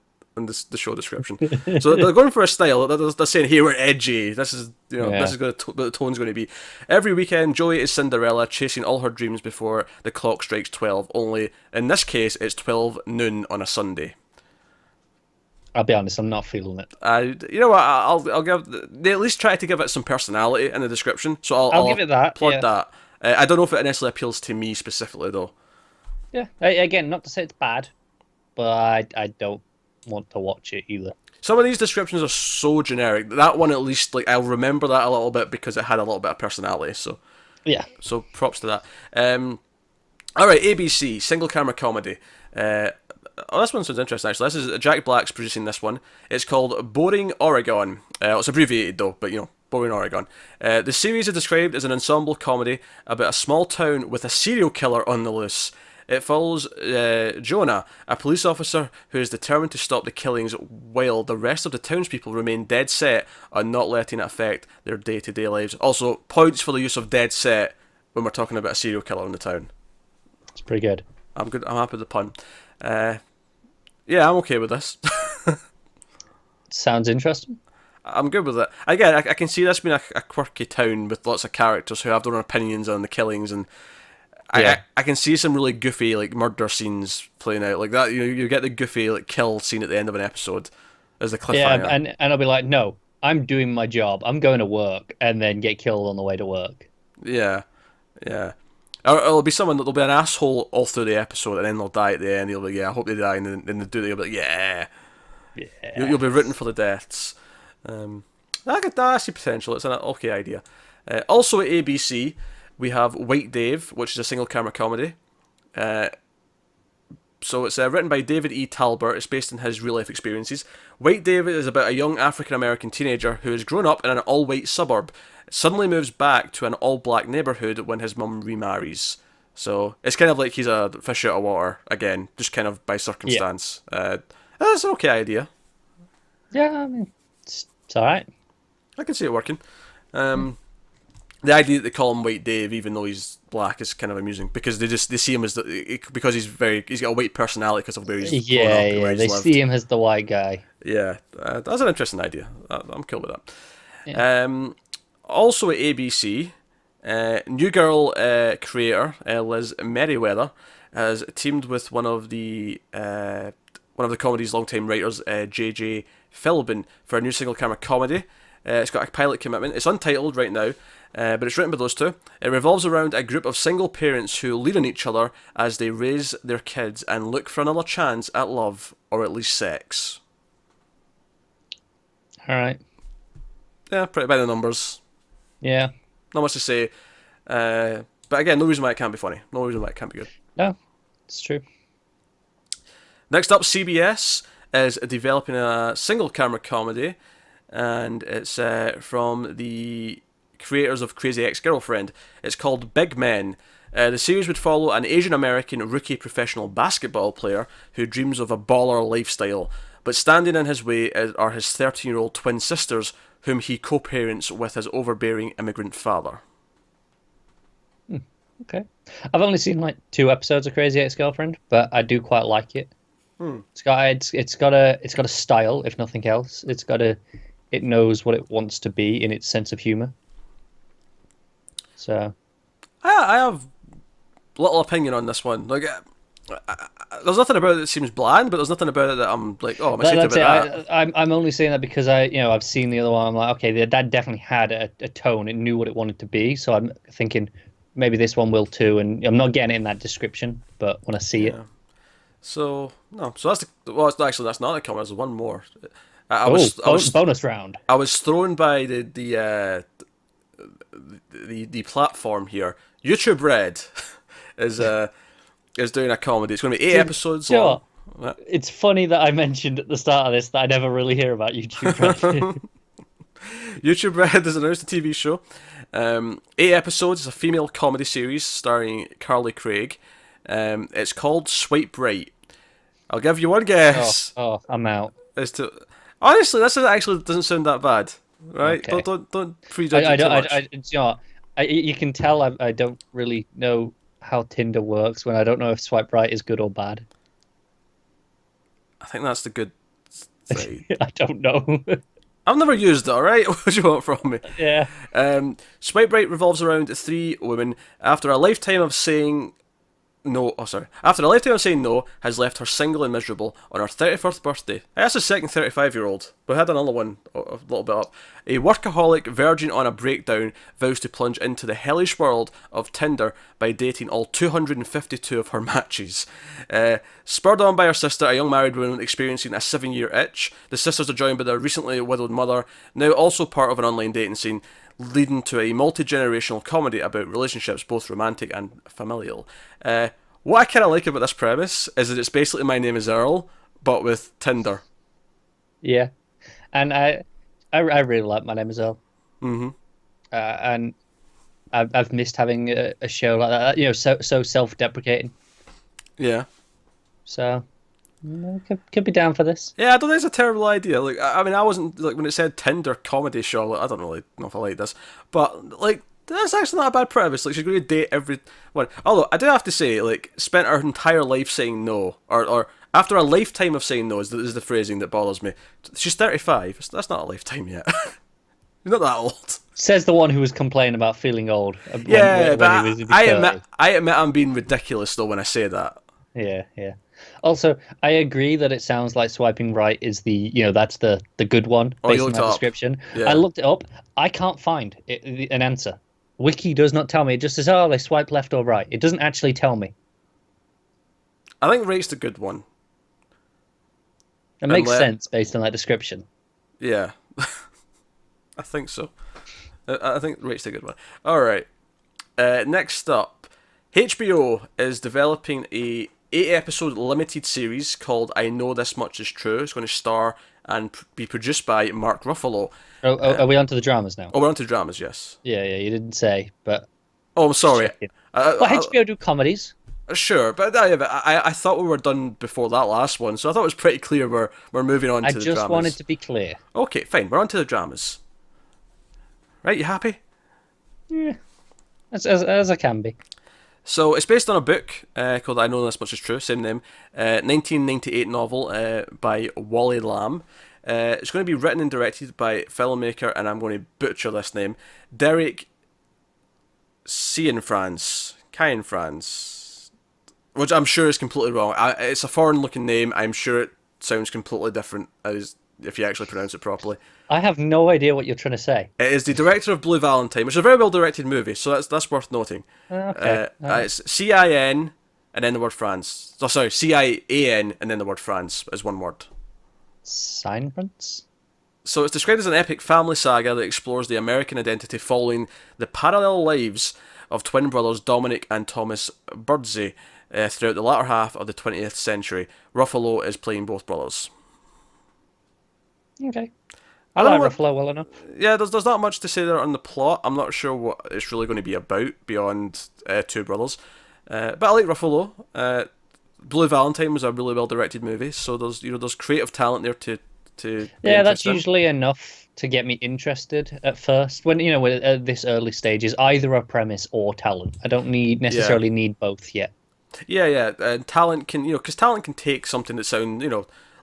show description. So they're going for a style. They're saying, here, we're edgy. This is this is what the tone's going to be. Every weekend, Joey is Cinderella, chasing all her dreams before the clock strikes 12. Only, in this case, it's 12 noon on a Sunday. I'll be honest, I'm not feeling it. You know what? I'll give. They at least try to give it some personality in the description, so I'll give it that. Applaud that. I don't know if it necessarily appeals to me specifically, though. Yeah. Again, not to say it's bad, but I don't want to watch it either. Some of these descriptions are so generic. That one, at least, like, I'll remember that a little bit because it had a little bit of personality. So yeah. So props to that. All right, ABC single camera comedy. This one sounds interesting, actually. This is Jack Black's producing this one. It's called Boring Oregon. It's abbreviated, though, but, Boring Oregon. The series is described as an ensemble comedy about a small town with a serial killer on the loose. It follows Jonah, a police officer who is determined to stop the killings while the rest of the townspeople remain dead set on not letting it affect their day-to-day lives. Also, points for the use of dead set when we're talking about a serial killer in the town. It's pretty good. I'm good. I'm happy with the pun. Yeah, I'm okay with this. Sounds interesting. I'm good with it. Again, I can see this being a quirky town with lots of characters who have their own opinions on the killings, and I can see some really goofy like murder scenes playing out like that. You get the goofy like kill scene at the end of an episode as the cliffhanger. Yeah, and I'll be like, no, I'm doing my job. I'm going to work, and then get killed on the way to work. Yeah. Or it'll be someone that'll be an asshole all through the episode, and then they'll die at the end. You'll be I hope they die, and then they do that. You'll be like, yeah. You'll be rooting for the deaths. I see potential. It's an okay idea. Also at ABC, we have White Dave, which is a single camera comedy. So it's written by David E. Talbert. It's based on his real life experiences. White Dave is about a young African American teenager who has grown up in an all white suburb. Suddenly moves back to an all black neighborhood when his mum remarries. So it's kind of like he's a fish out of water again, just kind of by circumstance. That's an okay idea. Yeah, I mean, it's alright. I can see it working. the idea that they call him White Dave, even though he's black, is kind of amusing because they see him as because he's got a white personality because of where he's grown up and where he's they lived. see him as the white guy. Yeah, that's an interesting idea. I'm cool with that. Yeah. Also at ABC, New Girl creator Liz Merriweather has teamed with one of the comedy's longtime writers, J.J. Philbin, for a new single camera comedy. It's got a pilot commitment. It's untitled right now, but it's written by those two. It revolves around a group of single parents who lean on each other as they raise their kids and look for another chance at love, or at least sex. All right. Yeah, pretty by the numbers. Yeah. Not much to say. But again, no reason why it can't be funny. No reason why it can't be good. No, it's true. Next up, CBS is developing a single camera comedy, and it's from the creators of Crazy Ex-Girlfriend. It's called Big Men. The series would follow an Asian American rookie professional basketball player who dreams of a baller lifestyle, but standing in his way are his 13-year-old twin sisters, whom he co-parents with his overbearing immigrant father. Okay. I've only seen like 2 episodes of Crazy Ex-Girlfriend, but I do quite like it. It's got a style, if nothing else. It knows what it wants to be in its sense of humor. So I have little opinion on this one. Like, there's nothing about it that seems bland, but there's nothing about it that I'm like, oh, I'm excited about that. I'm only saying that because I've seen the other one. I'm like, okay, that definitely had a tone. It knew what it wanted to be. So I'm thinking maybe this one will too. And I'm not getting it in that description, but when I see it. So that's that's not a comment. There's one more. Bonus round. I was thrown by the platform here. YouTube Red is doing a comedy. It's going to be 8 episodes long. It's funny that I mentioned at the start of this that I never really hear about YouTube Red. YouTube Red has announced a TV show. 8 episodes. It's a female comedy series starring Carly Craig. It's called Swipe Right. I'll give you one guess. Oh, I'm out. Honestly, this actually doesn't sound that bad, right? Okay. Don't prejudge it too much. You can tell I don't really know how Tinder works when I don't know if Swipe Right is good or bad. I think that's the good side. I don't know. I've never used it, alright? What do you want from me? Yeah. Swipe Right revolves around 3 women after a lifetime of saying no, has left her single and miserable on her 31st birthday. That's the second 35-year-old. We had another one a little bit up. A workaholic virgin on a breakdown vows to plunge into the hellish world of Tinder by dating all 252 of her matches. Spurred on by her sister, a young married woman experiencing a 7-year itch, the sisters are joined by their recently widowed mother, now also part of an online dating scene, leading to a multi-generational comedy about relationships, both romantic and familial. What I kind of like about this premise is that it's basically My Name is Earl, but with Tinder. Yeah, and I really like My Name is Earl. Mm-hmm. And I've missed having a show like that. So self-deprecating. Yeah. So could be down for this. Yeah, I don't think it's a terrible idea. Like, I mean, I wasn't like when it said Tinder comedy show. Like, I don't really know if I like this, but like that's actually not a bad premise. Like, she's going to date everyone. Although I do have to say, like, spent her entire life saying no, or after a lifetime of saying no is the phrasing that bothers me. She's 35. That's not a lifetime yet. You're not that old. Says the one who was complaining about feeling old. When he was in his I admit I'm being ridiculous though when I say that. Yeah. Also, I agree that it sounds like swiping right is that's the good one based on that description. Yeah. I looked it up. I can't find an answer. Wiki does not tell me. It just says, oh, they swipe left or right. It doesn't actually tell me. I think right's the good one. It makes sense based on that description. Yeah. I think so. I think right's the good one. All right. Next up, HBO is developing a 8-episode limited series called I Know This Much Is True. It's going to star and be produced by Mark Ruffalo. Are we on to the dramas now? Oh, we're on to dramas, yes. Yeah, you didn't say, but... Oh, I'm sorry. Well, HBO do comedies. Sure, but I thought we were done before that last one, so I thought it was pretty clear we're moving on to the dramas. I just wanted to be clear. Okay, fine, we're on to the dramas. Right, you happy? Yeah, as I can be. So it's based on a book called I Know This Much Is True, same name, 1998 novel by Wally Lamb. It's going to be written and directed by filmmaker, and I'm going to butcher this name, Derek Cianfrance, which I'm sure is completely wrong. It's a foreign-looking name. I'm sure it sounds completely different as if you actually pronounce it properly. I have no idea what you're trying to say. It is the director of Blue Valentine, which is a very well-directed movie, so that's worth noting. Okay. It's C-I-N and then the word France. Oh, sorry, C-I-A-N and then the word France as one word. Seinfeld? So it's described as an epic family saga that explores the American identity following the parallel lives of twin brothers Dominic and Thomas Birdsey throughout the latter half of the 20th century. Ruffalo is playing both brothers. Okay. I like Ruffalo well enough. Yeah, there's not much to say there on the plot. I'm not sure what it's really going to be about beyond two brothers. But I like Ruffalo. Blue Valentine was a really well directed movie, so there's creative talent there to yeah, that's usually enough to get me interested at first. When at this early stage is either a premise or talent. I don't necessarily need both yet. Yeah. And talent can because talent can take something that sounds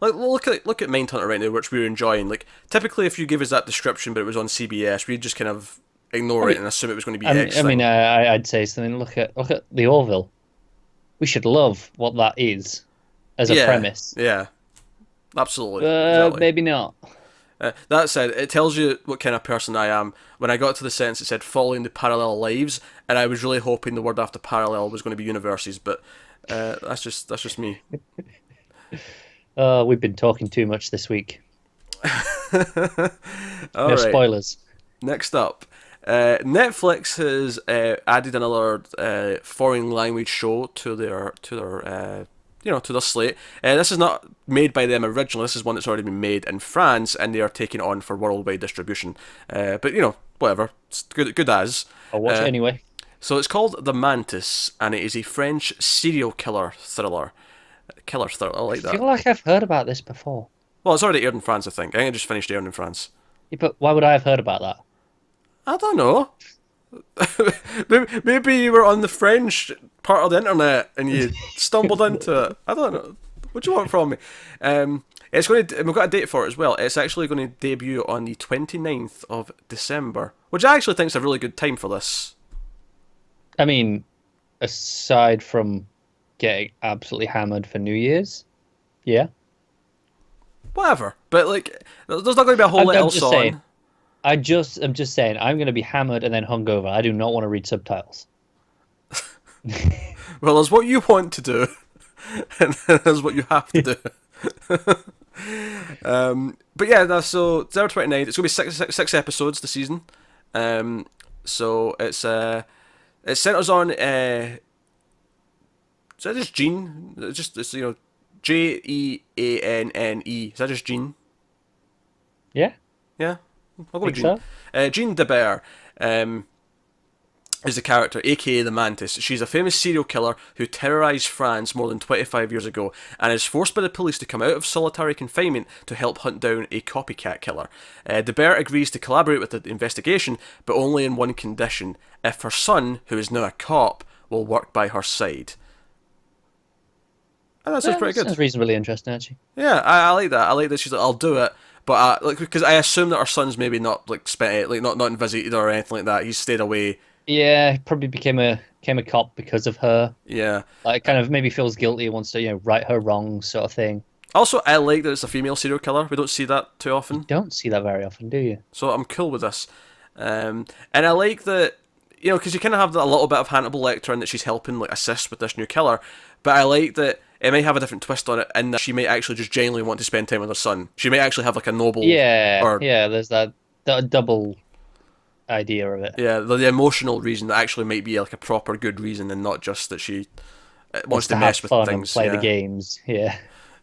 like look at Mindhunter right now, which we're enjoying. Like typically, if you give us that description, but it was on CBS, we'd just kind of ignore it and assume it was going to be X. I mean, I'd say something. Look at the Orville. We should love what that is as a premise. Yeah, absolutely. Exactly. Maybe not. That said, it tells you what kind of person I am. When I got to the sentence, it said following the parallel lives, and I was really hoping the word after parallel was going to be universes, but that's just me. We've been talking too much this week. No spoilers. Next up, Netflix has added another foreign language show to their slate. This is not made by them originally. This is one that's already been made in France, and they are taking it on for worldwide distribution. But whatever, it's good as. I'll watch it anyway. So it's called The Mantis, and it is a French serial killer thriller. I like that. I feel like I've heard about this before. Well, it's already aired in France, I think. I think it just finished airing in France. Yeah, but why would I have heard about that? I don't know. Maybe you were on the French part of the internet and you stumbled into it. I don't know. What do you want from me? We've got a date for it as well. It's actually going to debut on the 29th of December, which I actually think is a really good time for this. I mean, aside from getting absolutely hammered for New Year's, yeah. Whatever, but there's not going to be a whole lot else on. I'm just saying, I'm going to be hammered and then hungover. I do not want to read subtitles. Well, there's what you want to do, and there's what you have to do. But yeah, so December 29th. It's going to be six episodes this season. So it centers on. Is that just Jean? It's Jeanne. Is that just Jean? Yeah. Yeah. I'll go with Jean. So. Jean de Beer is the character, aka the Mantis. She's a famous serial killer who terrorised France more than 25 years ago and is forced by the police to come out of solitary confinement to help hunt down a copycat killer. De Beer agrees to collaborate with the investigation, but only in one condition: if her son, who is now a cop, will work by her side. And that sounds pretty good. Sounds reasonably interesting, actually. Yeah, I like that. I like that she's like, I'll do it. But because I assume that her son's maybe not spent not invisited or anything like that. He's stayed away. Yeah, probably became a cop because of her. Yeah, kind of maybe feels guilty, wants to right her wrongs, sort of thing. Also, I like that it's a female serial killer. We don't see that too often. You don't see that very often, do you? So I'm cool with this, and I like that because you kind of have a little bit of Hannibal Lecter in that she's helping assist with this new killer. But I like that it might have a different twist on it, in that she might actually just genuinely want to spend time with her son. She may actually have a noble... Yeah, there's that double idea of it. Yeah, the emotional reason that actually might be a proper good reason, and not just that she wants to mess with things. And play the games, yeah.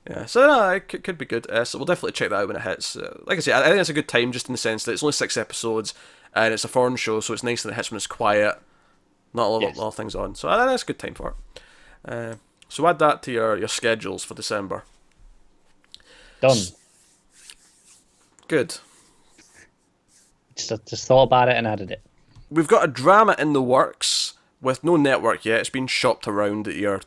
Yeah, so it could be good. So we'll definitely check that out when it hits. Like I say, I think it's a good time just in the sense that it's only 6 episodes, and it's a foreign show, so it's nice that it hits when it's quiet, not a lot of things on. So I think it's a good time for it. So add that to your schedules for December. Done. Good. Just thought about it and added it. we've got a drama in the works with no network yet. It's been shopped around at your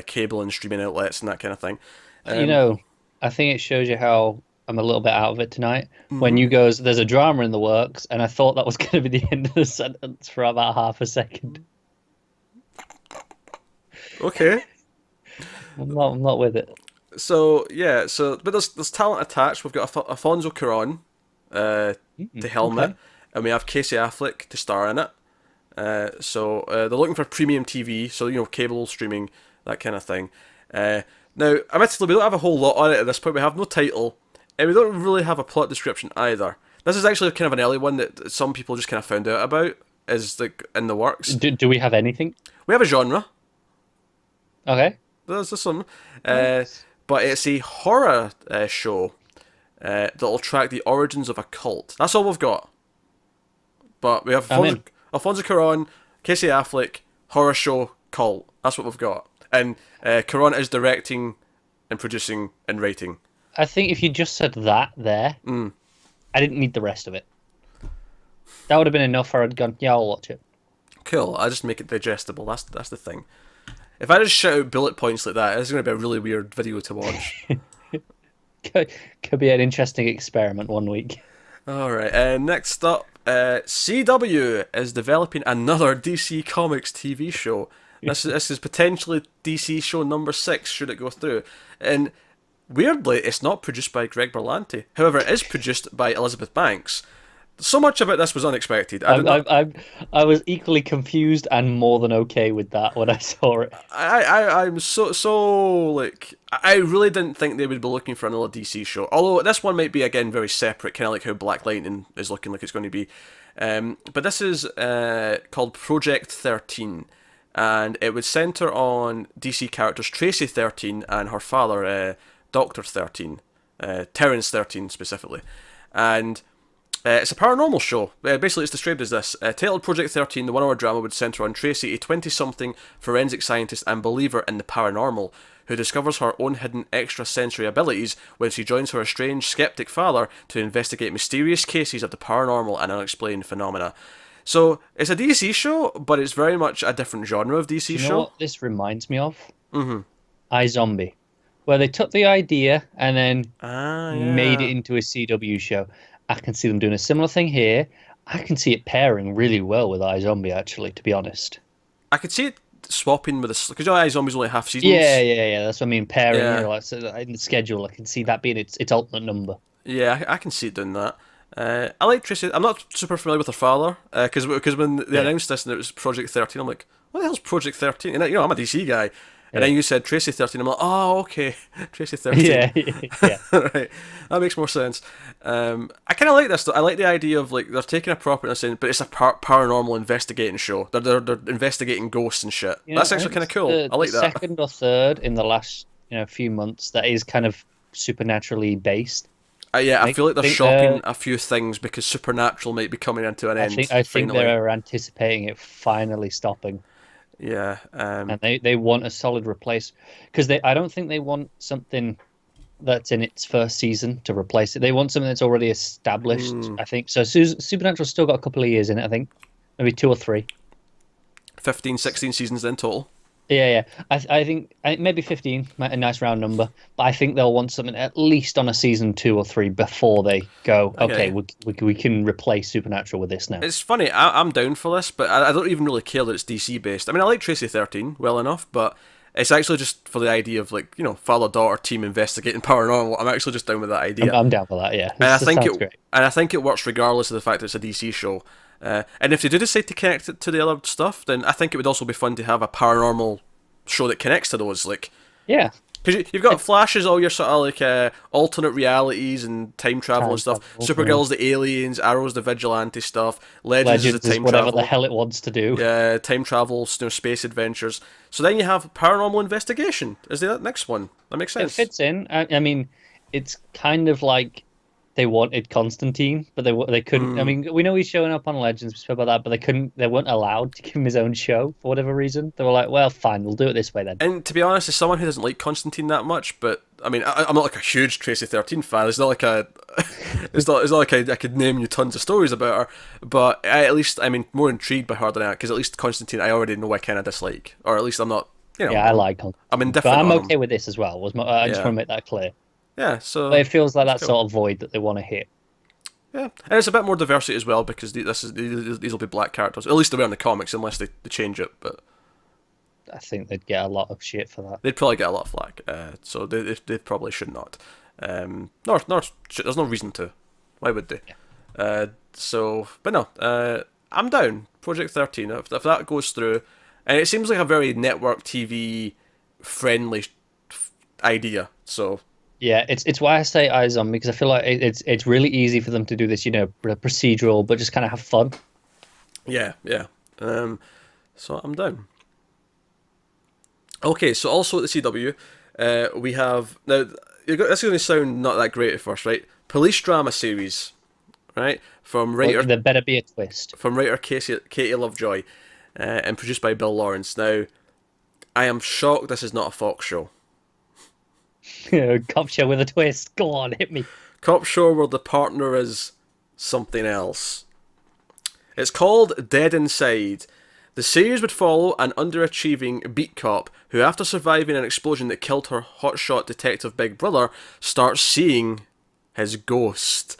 cable and streaming outlets and that kind of thing. I think it shows you how I'm a little bit out of it tonight. When you goes, there's a drama in the works, and I thought that was going to be the end of the sentence for about half a second. Okay. I'm not with it. So but there's talent attached. We've got Alfonso Cuarón to helmet, and we have Casey Affleck to star in it. So they're looking for premium TV, so cable streaming, that kind of thing. Now, admittedly, we don't have a whole lot on it at this point. We have no title, and we don't really have a plot description either. This is actually kind of an early one that some people just kind of found out about, is like in the works. Do we have anything? We have a genre. Okay. There's some, but it's a horror show that'll track the origins of a cult. That's all we've got. But we have Alfonso Cuarón, Casey Affleck, horror show, cult. That's what we've got. And Cuarón is directing and producing and writing. I think if you just said that there, I didn't need the rest of it. That would have been enough for I'd gone, yeah, I'll watch it. Cool. I just make it digestible. That's the thing. If I just shout out bullet points like that, it's going to be a really weird video to watch. Could be an interesting experiment one week. Alright, next up, CW is developing another DC Comics TV show. This is potentially DC show number 6, should it go through. And weirdly, it's not produced by Greg Berlanti. However, it is produced by Elizabeth Banks. So much about this was unexpected. I was equally confused and more than okay with that when I saw it. I'm so like, I really didn't think they would be looking for another DC show. Although this one might be again very separate, kind of like how Black Lightning is looking like it's going to be. But this is called Project 13, and it would center on DC characters Tracy 13 and her father Doctor 13, Terrence 13 specifically, and. It's a paranormal show. Basically, it's described as this. Titled Project 13, the one-hour drama would centre on Tracy, a 20-something forensic scientist and believer in the paranormal, who discovers her own hidden extrasensory abilities when she joins her estranged skeptic father to investigate mysterious cases of the paranormal and unexplained phenomena. So, it's a DC show, but it's very much a different genre of DC show. You know what this reminds me of? iZombie. Where they took the idea and then made it into a CW show. I can see them doing a similar thing here. I can see it pairing really well with iZombie, actually, to be honest. I could see it swapping with this, because iZombie's only half seasons. Yeah. That's what I mean, pairing. In the schedule, I can see that being its ultimate number. Yeah, I can see it doing that. I like Tracy. I'm not super familiar with her father, because when they announced this and it was Project 13, I'm like, what the hell's Project 13? And I'm a DC guy. And then you said Tracy 13, I'm like, oh, okay, Tracy 13. Yeah. Right, that makes more sense. I kind of like this, though. I like the idea of, like, they're taking a property and saying, but it's a paranormal investigating show. They're investigating ghosts and shit. That's actually kind of cool. I like that. Second or third in the last few months that is kind of supernaturally based. I feel like they're shocking a few things because Supernatural might be coming into an end. I think they're anticipating it finally stopping. Yeah, and they want a solid replace, because I don't think they want something that's in its first season to replace it. They want something that's already established. I think so. Supernatural's still got a couple of years in it. I think maybe 2 or 3. 15, 16 seasons in total. Yeah. I think maybe 15, a nice round number. But I think they'll want something at least on a season 2 or 3 before they go, okay, we can replace Supernatural with this now. It's funny, I'm down for this, but I don't even really care that it's DC based. I mean, I like Tracy 13 well enough, but it's actually just for the idea of, like, father-daughter team investigating paranormal. I'm actually just down with that idea. I'm down for that, yeah. And I think it works regardless of the fact that it's a DC show. And if they do decide to connect it to the other stuff, then I think it would also be fun to have a paranormal show that connects to those. Like, yeah, because you've got Flashes, all your sort of like alternate realities and time travel and stuff. Supergirl's the aliens, Arrow's the vigilante stuff. Legends is the time whatever travel. The hell it wants to do. Yeah, time travel, space adventures. So then you have paranormal investigation. Is the next one? That makes sense. It fits in. I mean, it's kind of like they wanted Constantine, but they couldn't. I mean, we know he's showing up on Legends, we spoke about that, but they weren't allowed to give him his own show for whatever reason. They were like, well, fine, we'll do it this way then. And to be honest, as someone who doesn't like Constantine that much, but I mean, I'm not like a huge Tracy 13 fan. It's not like it's not like I could name you tons of stories about her. But at least I'm more intrigued by her than that, because at least Constantine I already know I kind of dislike, or at least I'm not. Yeah, I like Constantine. I'm indifferent. But I'm on okay him. with this as well. I just want to make that clear. Yeah, so But it feels like that cool. sort of void that they want to hit. Yeah, and it's a bit more diversity as well, because these will be black characters. At least they were in the comics, unless they change it. But I think they'd get a lot of shit for that. they'd probably get a lot of flack. So they probably should not. There's no reason to. Why would they? Yeah. But no. I'm down. Project 13. If that goes through, and it seems like a very network TV friendly idea. So. Yeah, it's why I say iZombie, because I feel like it's really easy for them to do this, procedural, but just kind of have fun. Yeah. So I'm down. Okay, so also at the CW, we have now. This is going to sound not that great at first, right? Police drama series, right? From writer. Well, there better be a twist. From writer Katie Lovejoy, and produced by Bill Lawrence. Now, I am shocked this is not a Fox show. Cop show with a twist. Go on, hit me. Cop show where the partner is something else. It's called Dead Inside. The series would follow an underachieving beat cop who, after surviving an explosion that killed her hotshot detective big brother, starts seeing his ghost.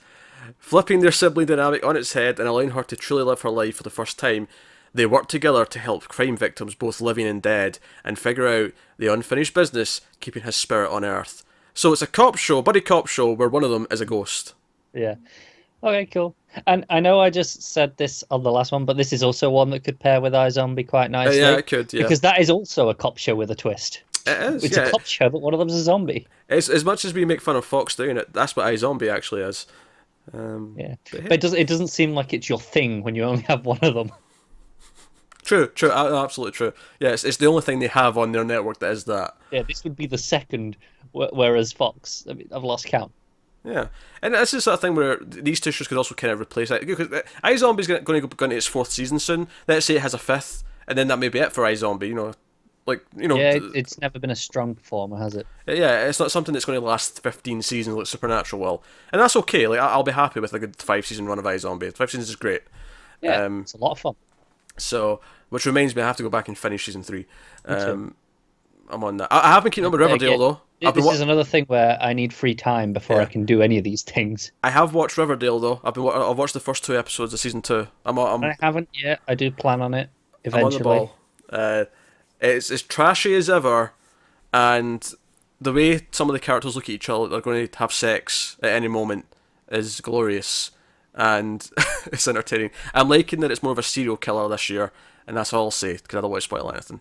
Flipping their sibling dynamic on its head and allowing her to truly live her life for the first time, they work together to help crime victims, both living and dead, and figure out the unfinished business keeping his spirit on Earth. So it's a buddy cop show, where one of them is a ghost. Yeah. Okay, cool. And I know I just said this on the last one, but this is also one that could pair with iZombie quite nicely. Yeah, it could, yeah. Because that is also a cop show with a twist. It is, It's a cop show, but one of them's a zombie. It's, as much as we make fun of Fox doing it, that's what iZombie actually is. Yeah. But it doesn't seem like it's your thing when you only have one of them. True, absolutely true. Yeah, it's the only thing they have on their network that is that. Yeah, this would be the second, whereas Fox, I've lost count. Yeah, and this is the sort of thing where these two shows could also kind of replace it. Because iZombie's going to go into its 4th season soon. Let's say it has a 5th, and then that may be it for iZombie. Yeah, it's never been a strong performer, has it? Yeah, it's not something that's going to last 15 seasons like Supernatural will, and that's okay. Like I'll be happy with a good 5-season run of iZombie. 5 seasons is great. Yeah, it's a lot of fun. So, which reminds me, I have to go back and finish season 3. I'm on that. I have been keeping up with Riverdale though. This is another thing where I need free time before I can do any of these things. I have watched Riverdale though. I've watched the first 2 episodes of season 2. I haven't yet. I do plan on it eventually. I'm on the ball. It's as trashy as ever, and the way some of the characters look at each other, they're going to have sex at any moment, is glorious, and it's entertaining. I'm liking that it's more of a serial killer this year, and that's all I'll say, because I don't want to spoil anything.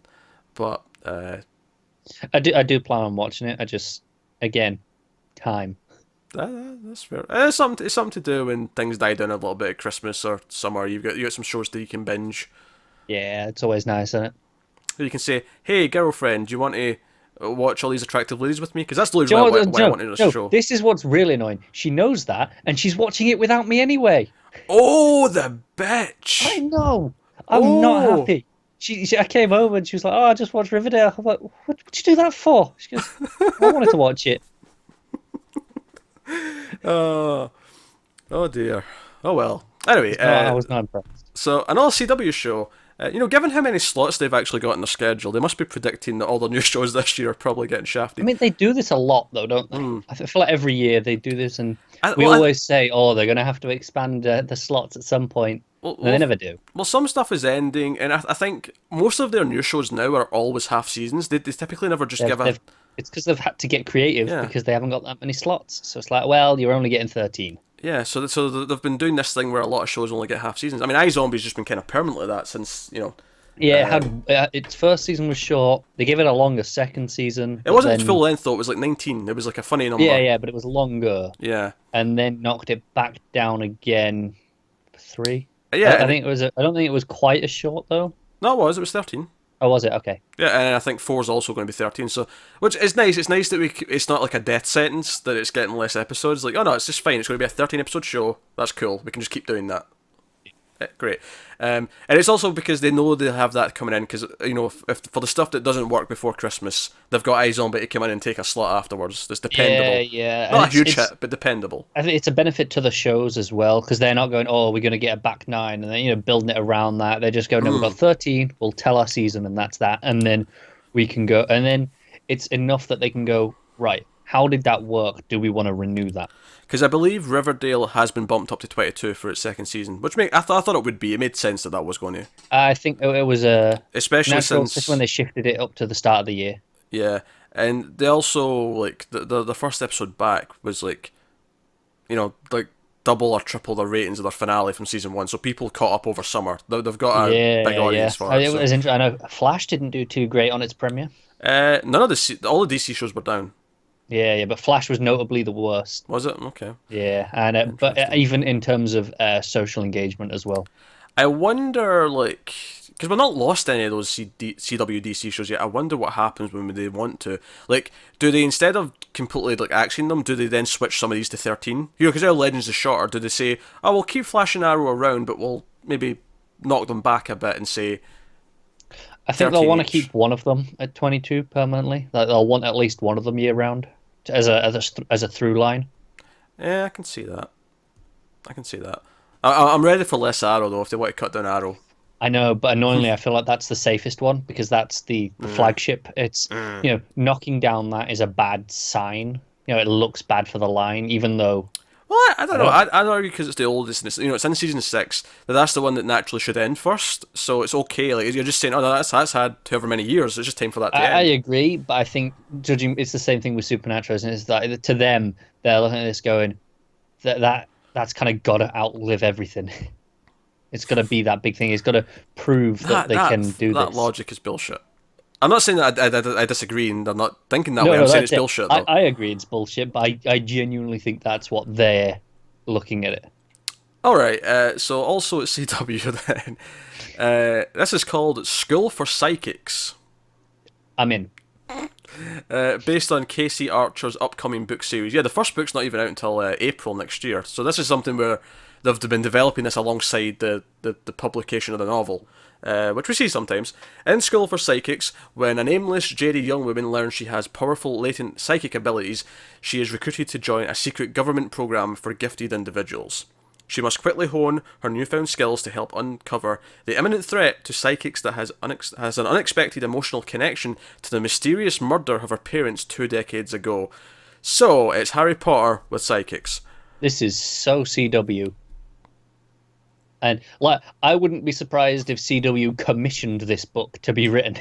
But I do plan on watching it. I just, again, time. That's fair. It's something to do when things die down a little bit at Christmas or summer. You got some shows that you can binge. Yeah, it's always nice, isn't it? You can say, "Hey, girlfriend, do you want to watch all these attractive ladies with me?" Because that's the reason why I wanted this show. This is what's really annoying. She knows that, and she's watching it without me anyway. Oh, the bitch! I know. I'm not happy. I came over and she was like, "Oh, I just watched Riverdale." I'm like, "What'd you do that for?" She goes, "I wanted to watch it." Oh dear. Oh well. Anyway, I was not impressed. So another CW show. Given how many slots they've actually got in their schedule, they must be predicting that all the new shows this year are probably getting shafted. I mean, they do this a lot, though, don't they? I feel like every year they do this, and we always say, "Oh, they're going to have to expand the slots at some point." And they never do. Well, some stuff is ending, and I think most of their new shows now are always half seasons. They typically never just give a... It's because they've had to get creative because they haven't got that many slots. So it's like, well, you're only getting 13. Yeah, so they've been doing this thing where a lot of shows only get half seasons. I mean, iZombie's just been kind of permanently that since, Yeah, its first season was short. They gave it a longer second season. It wasn't full length, though. It was like 19. It was like a funny number. Yeah, but it was longer. Yeah. And then knocked it back down again for 3. Yeah. I think it was. I don't think it was quite as short, though. No, it was. It was 13. Oh, was it? Okay. Yeah, and I think 4 is also going to be 13. So, which is nice. It's nice that it's not like a death sentence that it's getting less episodes. Like, oh no, it's just fine. It's going to be a 13-episode show. That's cool. We can just keep doing that. Great. And it's also because they know they'll have that coming in, because, if for the stuff that doesn't work before Christmas, they've got iZombie to come in and take a slot afterwards. That's dependable. Yeah. Not a huge hit, but dependable. I think it's a benefit to the shows as well, because they're not going, oh, we're going to get a back 9, and then, building it around that. They just go, no, we've got 13, we'll tell our season, and that's that. And then we can go, and then it's enough that they can go, right, how did that work? Do we want to renew that? Because I believe Riverdale has been bumped up to 22 for its second season, which I thought it would be. It made sense that was going to. I think it was especially natural, since when they shifted it up to the start of the year. Yeah, and they also, like, the first episode back was like double or triple the ratings of their finale from season 1, so people caught up over summer. They've got a big audience for it. It was interesting. I know Flash didn't do too great on its premiere. None of all the DC shows were down. Yeah, but Flash was notably the worst. Was it? Okay. Yeah, and but even in terms of social engagement as well. I wonder, like, because we've not lost any of those CW DC shows yet. I wonder what happens when they want to. Like, do they, instead of completely like axing them, do they then switch some of these to 13? Because our Legends is shorter. Do they say, oh, we'll keep Flash and Arrow around, but we'll maybe knock them back a bit and say, I think they'll want to keep one of them at 22 permanently. Like, they'll want at least one of them year round as a through line. Yeah, I can see that. I'm ready for less Arrow though. If they want to cut down Arrow, I know, but annoyingly, I feel like that's the safest one, because that's the flagship. It's knocking down that is a bad sign. It looks bad for the line, even though. Well, I don't know. I'd argue because it's the oldest, and it's in season 6. That's the one that naturally should end first. So it's okay. Like, you're just saying, oh, no, that's had however many years. It's just time for that to end. I agree, but I think judging, it's the same thing with Supernatural, isn't it? It's that to them, they're looking at this going, that's kind of got to outlive everything. It's got to be that big thing. It's got to prove that they can do this. That logic is bullshit. I'm not saying that I disagree, and I'm not thinking that way. I'm saying it's bullshit, though. I agree it's bullshit, but I genuinely think that's what they're looking at it. Alright, so also at CW then. This is called School for Psychics. I'm in. Based on Casey Archer's upcoming book series. Yeah, the first book's not even out until April next year, so this is something where they've been developing this alongside the publication of the novel, which we see sometimes. In School for Psychics, when a nameless, jaded young woman learns she has powerful, latent psychic abilities, she is recruited to join a secret government program for gifted individuals. She must quickly hone her newfound skills to help uncover the imminent threat to psychics that has an unexpected emotional connection to the mysterious murder of her parents 2 decades ago. So, it's Harry Potter with psychics. This is so CW. And like, I wouldn't be surprised if CW commissioned this book to be written.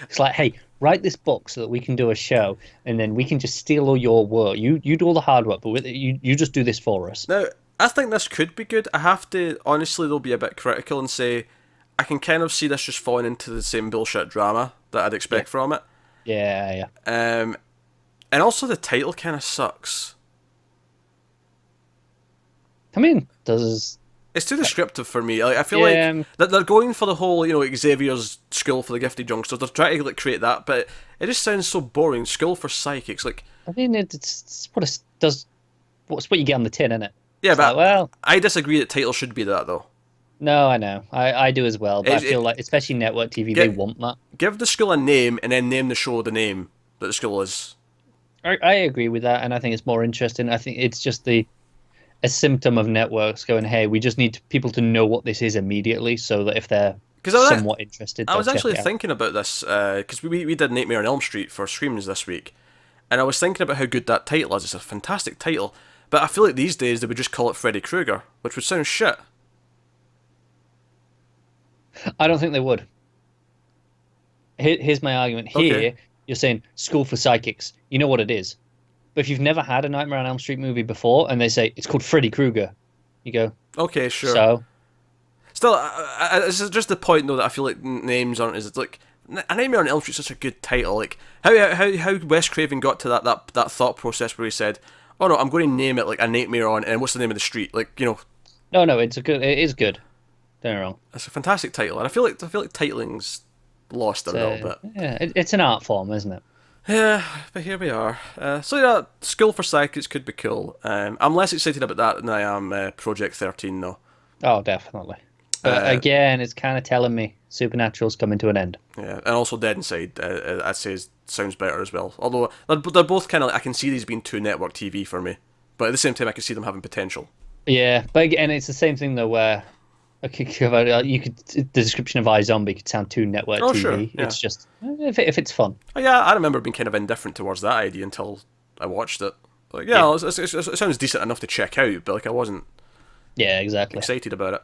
It's like, hey, write this book so that we can do a show, and then we can just steal all your work. You do all the hard work, but you just do this for us. Now, I think this could be good. I have to, honestly, though, be a bit critical and say I can kind of see this just falling into the same bullshit drama that I'd expect from it. Yeah. And also the title kind of sucks. I mean, it's too descriptive for me. Like, I feel like that they're going for the whole, Xavier's School for the Gifted Youngsters. They're trying to create that, but it just sounds so boring. School for Psychics, like. I mean, it's what it does. What's what you get on the tin, isn't it? Yeah, but I disagree that title should be that though. No, I know, I do as well. But I feel like, especially network TV, they want that. Give the school a name and then name the show the name that the school is. I agree with that, and I think it's more interesting. I think it's just a symptom of networks going, hey, we just need people to know what this is immediately, so that if they're somewhat interested. I was actually thinking about this, because we did Nightmare on Elm Street for Screams this week, and I was thinking about how good that title is. It's a fantastic title, but I feel like these days they would just call it Freddy Krueger, which would sound shit. I don't think they would. Here's my argument. Here, you're saying School for Psychics. You know what it is. But if you've never had a Nightmare on Elm Street movie before, and they say it's called Freddy Krueger, you go, okay, sure. So, still, this is just the point though that I feel like names aren't as like a Nightmare on Elm Street's such a good title. Like how Wes Craven got to that thought process where he said, "Oh no, I'm going to name it like A Nightmare on," and what's the name of the street? Like, No, it is good. Don't get me wrong. It's a fantastic title, and I feel like titling's lost a little bit. Yeah, it's an art form, isn't it? Yeah, but here we are. So yeah, School for Psychics could be cool. I'm less excited about that than I am Project 13 though. Oh, definitely. But again, it's kind of telling me Supernatural's coming to an end. Yeah, and also Dead Inside, I'd say sounds better as well. Although they're both kind of, I can see these being two network TV for me, but at the same time, I can see them having potential. Yeah, but again, it's the same thing though, where you could the description of iZombie could sound too network TV. Sure, yeah. It's just if it's fun. Oh, yeah, I remember being kind of indifferent towards that idea until I watched it. Like, yeah, it sounds decent enough to check out, but like I wasn't. Yeah, exactly. Excited about it.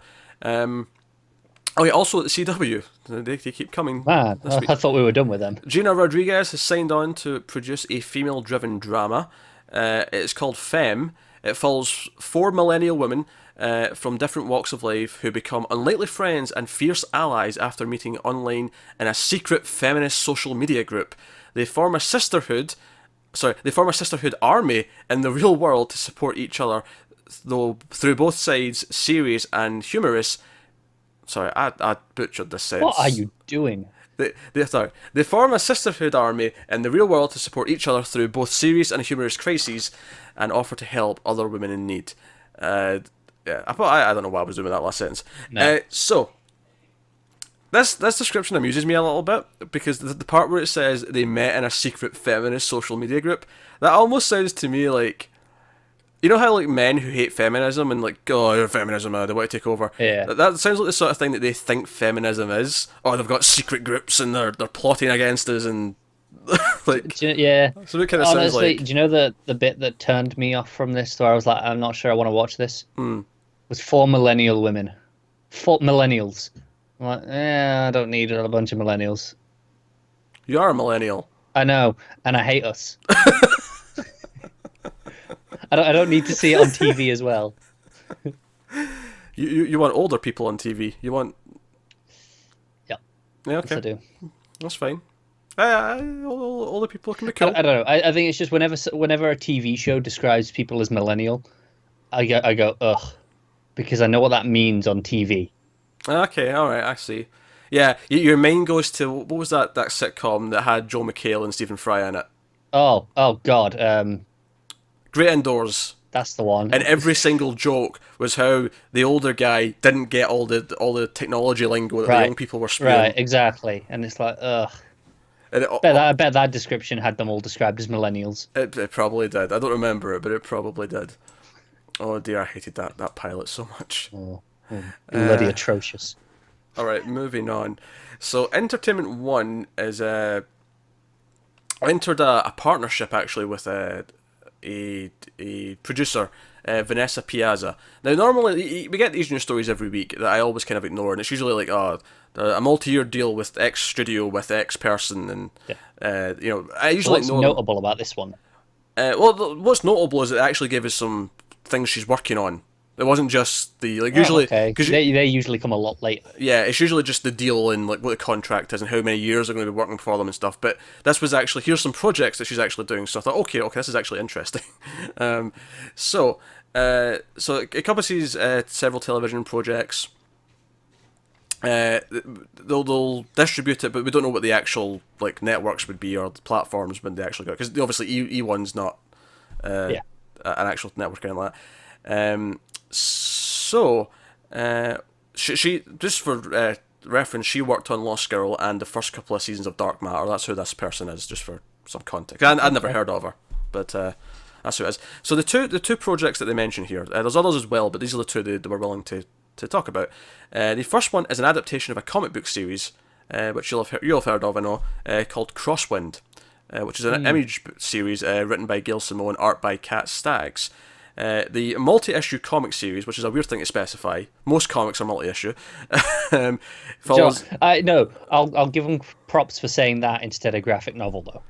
Oh yeah, also at the CW, they keep coming. Man, I thought we were done with them. Gina Rodriguez has signed on to produce a female-driven drama. It's called Femme. It follows 4 millennial women from different walks of life who become unlikely friends and fierce allies after meeting online in a secret feminist social media group. They form a sisterhood army in the real world to support each other, though through both sides, serious and humorous. Sorry, I butchered this sentence. What are you doing? They form a sisterhood army in the real world to support each other through both serious and humorous crises, and offer to help other women in need. Yeah, I don't know why I was doing that last sentence. No. So this description amuses me a little bit, because the part where it says they met in a secret feminist social media group, that almost sounds to me like, you know how like men who hate feminism and like, oh, feminism, they want to take over. Yeah. That sounds like the sort of thing that they think feminism is. Oh, they've got secret groups and they're plotting against us and like. Yeah. So it kind of sounds like. Do you know the bit that turned me off from this, where I was like, I'm not sure I want to watch this? Was 4 millennial women, 4 millennials. I'm like, I don't need a bunch of millennials. You are a millennial. I know, and I hate us. I don't need to see it on TV as well. You want older people on TV. You want. Yep. Yeah. Okay. Yes, I do. That's fine. Older people can be cool. I don't know. I think it's just whenever a TV show describes people as millennial, I go ugh, because I know what that means on TV. Okay, all right, I see. Yeah, your mind goes to, what was that sitcom that had Joel McHale and Stephen Fry in it? Oh God. Great Indoors. That's the one. And every single joke was how the older guy didn't get all the technology lingo that the young people were spewing. Right, exactly. And it's like, ugh. And I bet that description had them all described as millennials. It probably did. I don't remember it, but it probably did. Oh dear, I hated that pilot so much. Bloody atrocious. Alright, moving on. So Entertainment One is entered a partnership actually with a producer, Vanessa Piazza. Now normally we get these news stories every week that I always kind of ignore, and it's usually like, a multi-year deal with X studio with X person, and I usually What's know notable about this one? Well, what's notable is it actually gave us some things she's working on. It wasn't just the usually because they usually come a lot later. Yeah, it's usually just the deal and like what the contract is and how many years they're going to be working for them and stuff. But this was actually, here's some projects that she's actually doing. So I thought, okay, this is actually interesting. So it encompasses several television projects. They'll distribute it, but we don't know what the actual like networks would be or the platforms when they actually go, because obviously E1's not an actual network or anything like that. She just for reference, she worked on Lost Girl and the first couple of seasons of Dark Matter. That's who this person is, just for some context. I'd never heard of her, but that's who it is. So the two projects that they mention here, there's others as well, but these are the two they were willing to talk about. The first one is an adaptation of a comic book series, which you'll have heard of, I know, called Crosswind, which is an image series written by Gail Simone, art by Kat Staggs. The multi-issue comic series, which is a weird thing to specify. Most comics are multi-issue. Follows. No, I'll give them props for saying that instead of graphic novel, though.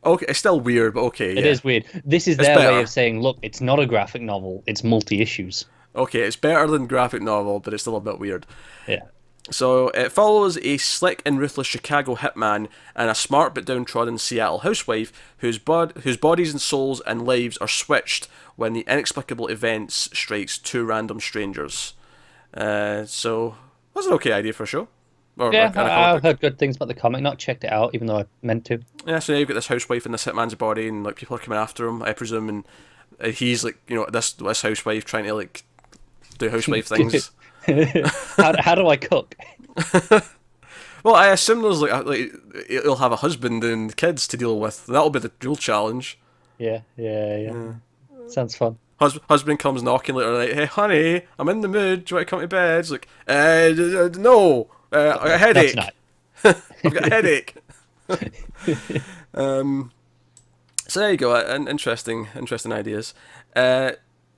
Okay, it's still weird, but okay. It is weird. This is their way of saying, look, it's not a graphic novel; it's multi-issues. Okay, it's better than graphic novel, but it's still a bit weird. Yeah. So it follows a slick and ruthless Chicago hitman and a smart but downtrodden Seattle housewife whose bodies and souls and lives are switched when the inexplicable events strikes two random strangers. So that's an okay idea for a show. I've heard good things about the comic. Not checked it out, even though I meant to. Yeah, so now you've got this housewife in this hitman's body, and like people are coming after him, I presume, and he's like, this housewife trying to like do housewife things. How do I cook? Well, I assume there's like he'll have a husband and kids to deal with. That'll be the real challenge. Yeah. Sounds fun. Husband comes knocking later, like, "Hey, honey, I'm in the mood. Do you want to come to bed?" It's like, no, I got a headache. I've got a headache. So there you go. Interesting ideas.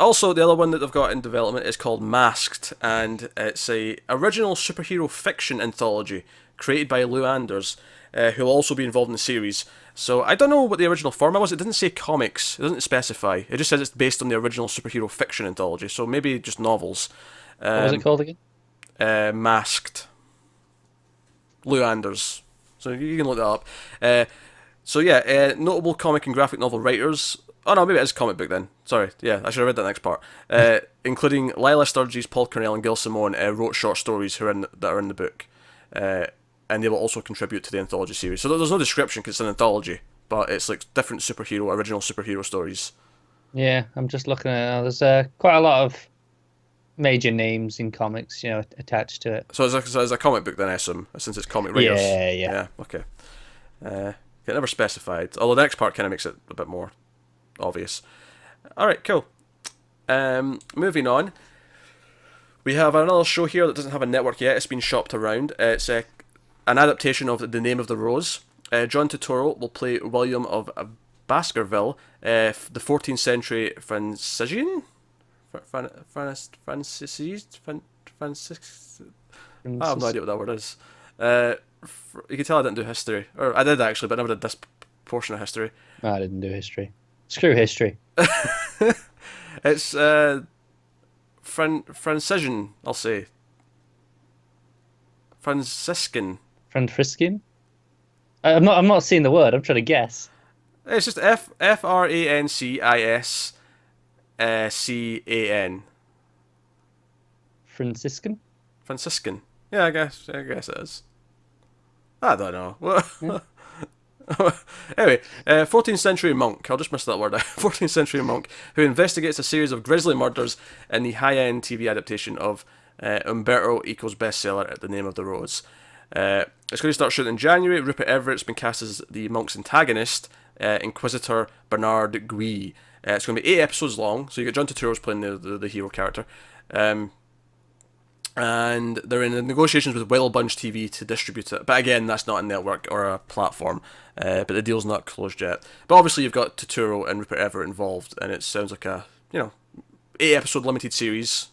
Also, the other one that they've got in development is called Masked, and it's a original superhero fiction anthology created by Lou Anders, who will also be involved in the series. So I don't know what the original format was. It didn't say comics. It doesn't specify. It just says it's based on the original superhero fiction anthology. So maybe just novels. What was it called again? Masked. Lou Anders. So you can look that up. So yeah, notable comic and graphic novel writers. Oh no, maybe it is comic book then. Sorry, yeah, I should have read that next part. Including Lila Sturgis, Paul Cornell, and Gail Simone wrote short stories that are in the book. And they will also contribute to the anthology series. So there's no description because it's an anthology, but it's like different original superhero stories. Yeah, I'm just looking at it. There's quite a lot of major names in comics, attached to it. So it's a comic book then, I assume, since it's comic writers. Yeah. Okay. It never specified. Although the next part kind of makes it a bit more obvious. All right, cool. Moving on. We have another show here that doesn't have a network yet. It's been shopped around. It's an adaptation of The Name of the Rose. John Turturro will play William of Baskerville, the 14th century Franciscan? I have no idea what that word is. You can tell I didn't do history. Or I did actually, but I never did this portion of history. I didn't do history. Screw history. It's Franciscan, I'll say. Franciscan. Franciscan? I'm not seeing the word. I'm trying to guess. It's just Franciscan. Franciscan? Franciscan. Yeah, I guess it is. I don't know. Anyway, 14th century monk. I'll just miss that word. 14th century monk who investigates a series of grisly murders in the high-end TV adaptation of Umberto Eco's bestseller The Name of the Rose. It's going to start shooting in January. Rupert Everett's been cast as the monk's antagonist, Inquisitor Bernard Gui. It's going to be 8 episodes long, so you got John Turturro's playing the hero character. And they're in negotiations with Wellbunge TV to distribute it. But again, that's not a network or a platform. But the deal's not closed yet. But obviously you've got Turturro and Rupert Everett involved, and it sounds like a 8-episode limited series.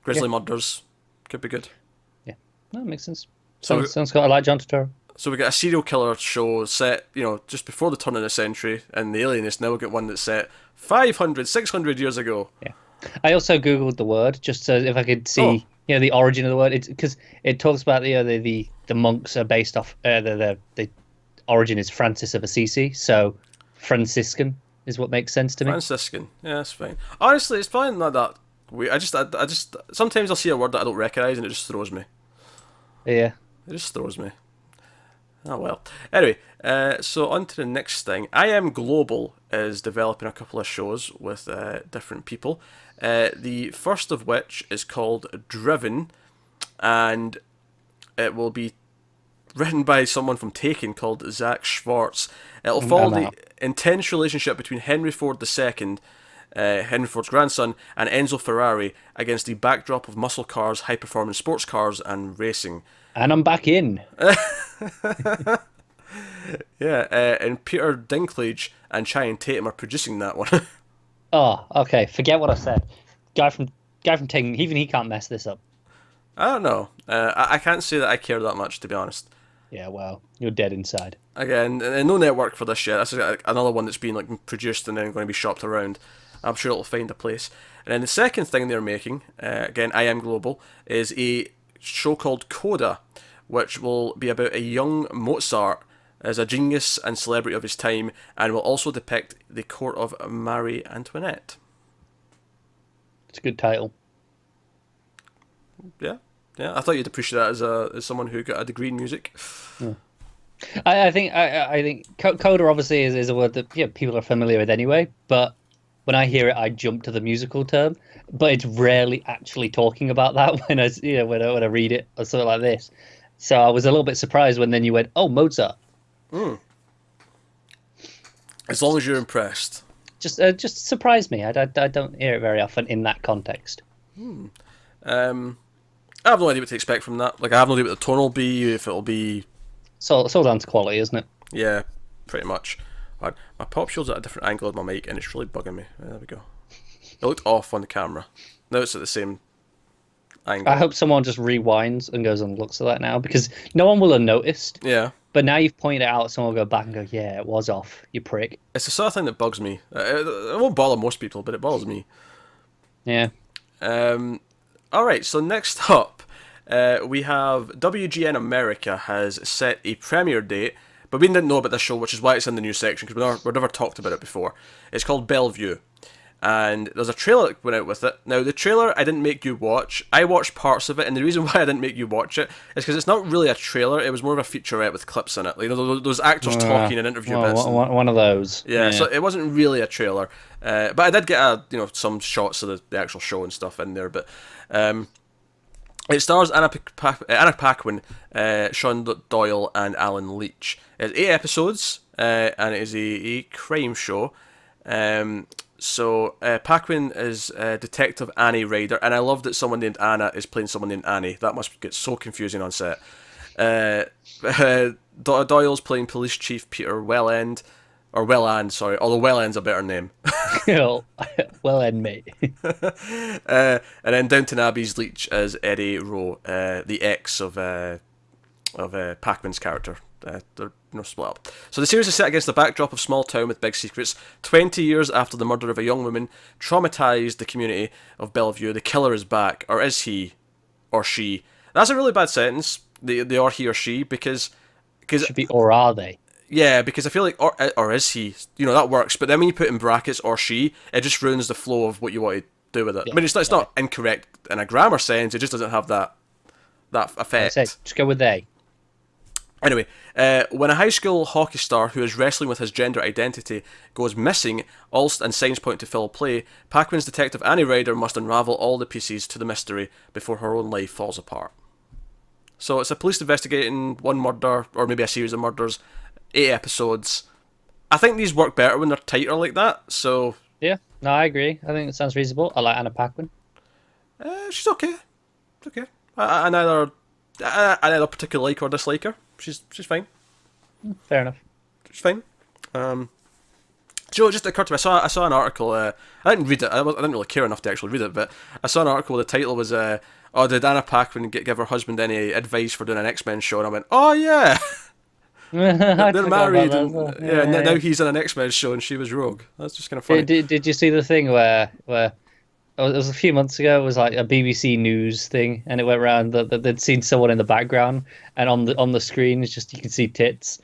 Grisly murders. Could be good. Yeah, that makes sense. Sounds got a like John Turturro. So we got a serial killer show set, just before the turn of the century, and the Alienist. Now we get one that's set 500, 600 years ago. Yeah. I also googled the word just so if I could see, the origin of the word. It's because it talks about the monks are based off the origin is Francis of Assisi, so Franciscan is what makes sense to me. Franciscan, yeah, that's fine. Honestly, it's probably not that weird. I just sometimes I'll see a word that I don't recognise and it just throws me. Yeah, it just throws me. Oh well. Anyway, so on to the next thing. I Am Global is developing a couple of shows with different people. The first of which is called Driven, and it will be written by someone from Taken called Zach Schwartz. It'll follow the intense relationship between Henry Ford II, Henry Ford's grandson, and Enzo Ferrari against the backdrop of muscle cars, high-performance sports cars, and racing. And I'm back in. Yeah, and Peter Dinklage and Channing Tatum are producing that one. Oh, okay. Forget what I said. Guy from Taken, even he can't mess this up. I don't know. I can't say that I care that much, to be honest. Yeah, well, you're dead inside. Again, no network for this yet. This is another one that's being produced and then going to be shopped around. I'm sure it'll find a place. And then the second thing they're making, again, I Am Global, is a show called Coda, which will be about a young Mozart as a genius and celebrity of his time, and will also depict the court of Marie Antoinette. It's a good title. Yeah. I thought you'd appreciate that as someone who got a degree in music. Yeah. I think Coda obviously is a word that people are familiar with anyway, but when I hear it, I jump to the musical term, but it's rarely actually talking about that when I read it or something like this. So I was a little bit surprised when then you went, "Oh, Mozart." As long as you're impressed. Just surprised me. I don't hear it very often in that context. I have no idea what to expect from that. Like, I have no idea what the tone will be, if it'll be... So it's all down to quality, isn't it? Yeah, pretty much. My pop shield's at a different angle of my mic, and it's really bugging me. There we go. It looked off on the camera. Now it's at the same angle. I hope someone just rewinds and goes and looks at that now, because no one will have noticed. Yeah. But now you've pointed it out, someone will go back and go, yeah, it was off, you prick. It's the sort of thing that bugs me. It won't bother most people, but it bothers me. Yeah. Alright, so next up, we have WGN America has set a premiere date, but we didn't know about this show, which is why it's in the news section, because we've never talked about it before. It's called Bellevue, and there's a trailer that went out with it. Now, the trailer I didn't make you watch. I watched parts of it, and the reason why I didn't make you watch it is because it's not really a trailer, it was more of a featurette with clips in it. Like, those actors talking and interview bits. One of those. Yeah, so it wasn't really a trailer. But I did get some shots of the actual show and stuff in there, but... it stars Anna Paquin, Sean Doyle, and Alan Leach. It's 8 episodes, and it is a crime show. So Paquin is Detective Annie Ryder, and I love that someone named Anna is playing someone named Annie. That must get so confusing on set. Doyle's playing Police Chief Peter Welland, or Welland, sorry, although Welland's a better name. Welland, mate. And then Downton Abbey's Leach as Eddie Rowe, the ex of Pac-Man's character. They're split up. So the series is set against the backdrop of small town with big secrets. 20 years after the murder of a young woman traumatized the community of Bellevue, the killer is back, or is he, or she? That's a really bad sentence. The or he or she, because it should be or are they? Yeah, because I feel like or is he? That works. But then when you put in brackets or she, it just ruins the flow of what you want to do with it. Yeah, I mean, it's not incorrect in a grammar sense. It just doesn't have that effect. Just go with they. Anyway, when a high school hockey star who is wrestling with his gender identity goes missing, all and signs point to foul play, Paquin's detective Annie Ryder must unravel all the pieces to the mystery before her own life falls apart. So it's a police investigating one murder, or maybe a series of murders, 8 episodes. I think these work better when they're tighter like that, so... Yeah, no, I agree. I think it sounds reasonable. I like Anna Paquin. She's okay. It's okay. I neither particularly like or dislike her. She's fine. Fair enough. She's fine. Joe, it just occurred to me, I saw an article, I didn't read it, I didn't really care enough to actually read it, but I saw an article, the title was, did Anna Paquin give her husband any advice for doing an X-Men show? And I went, oh yeah! They're married, and now he's in an X-Men show and she was Rogue. That's just kind of funny. Did you see the thing where it was a few months ago, it was like a BBC News thing, and it went around that they'd seen someone in the background, and on the screen it's just you can see tits,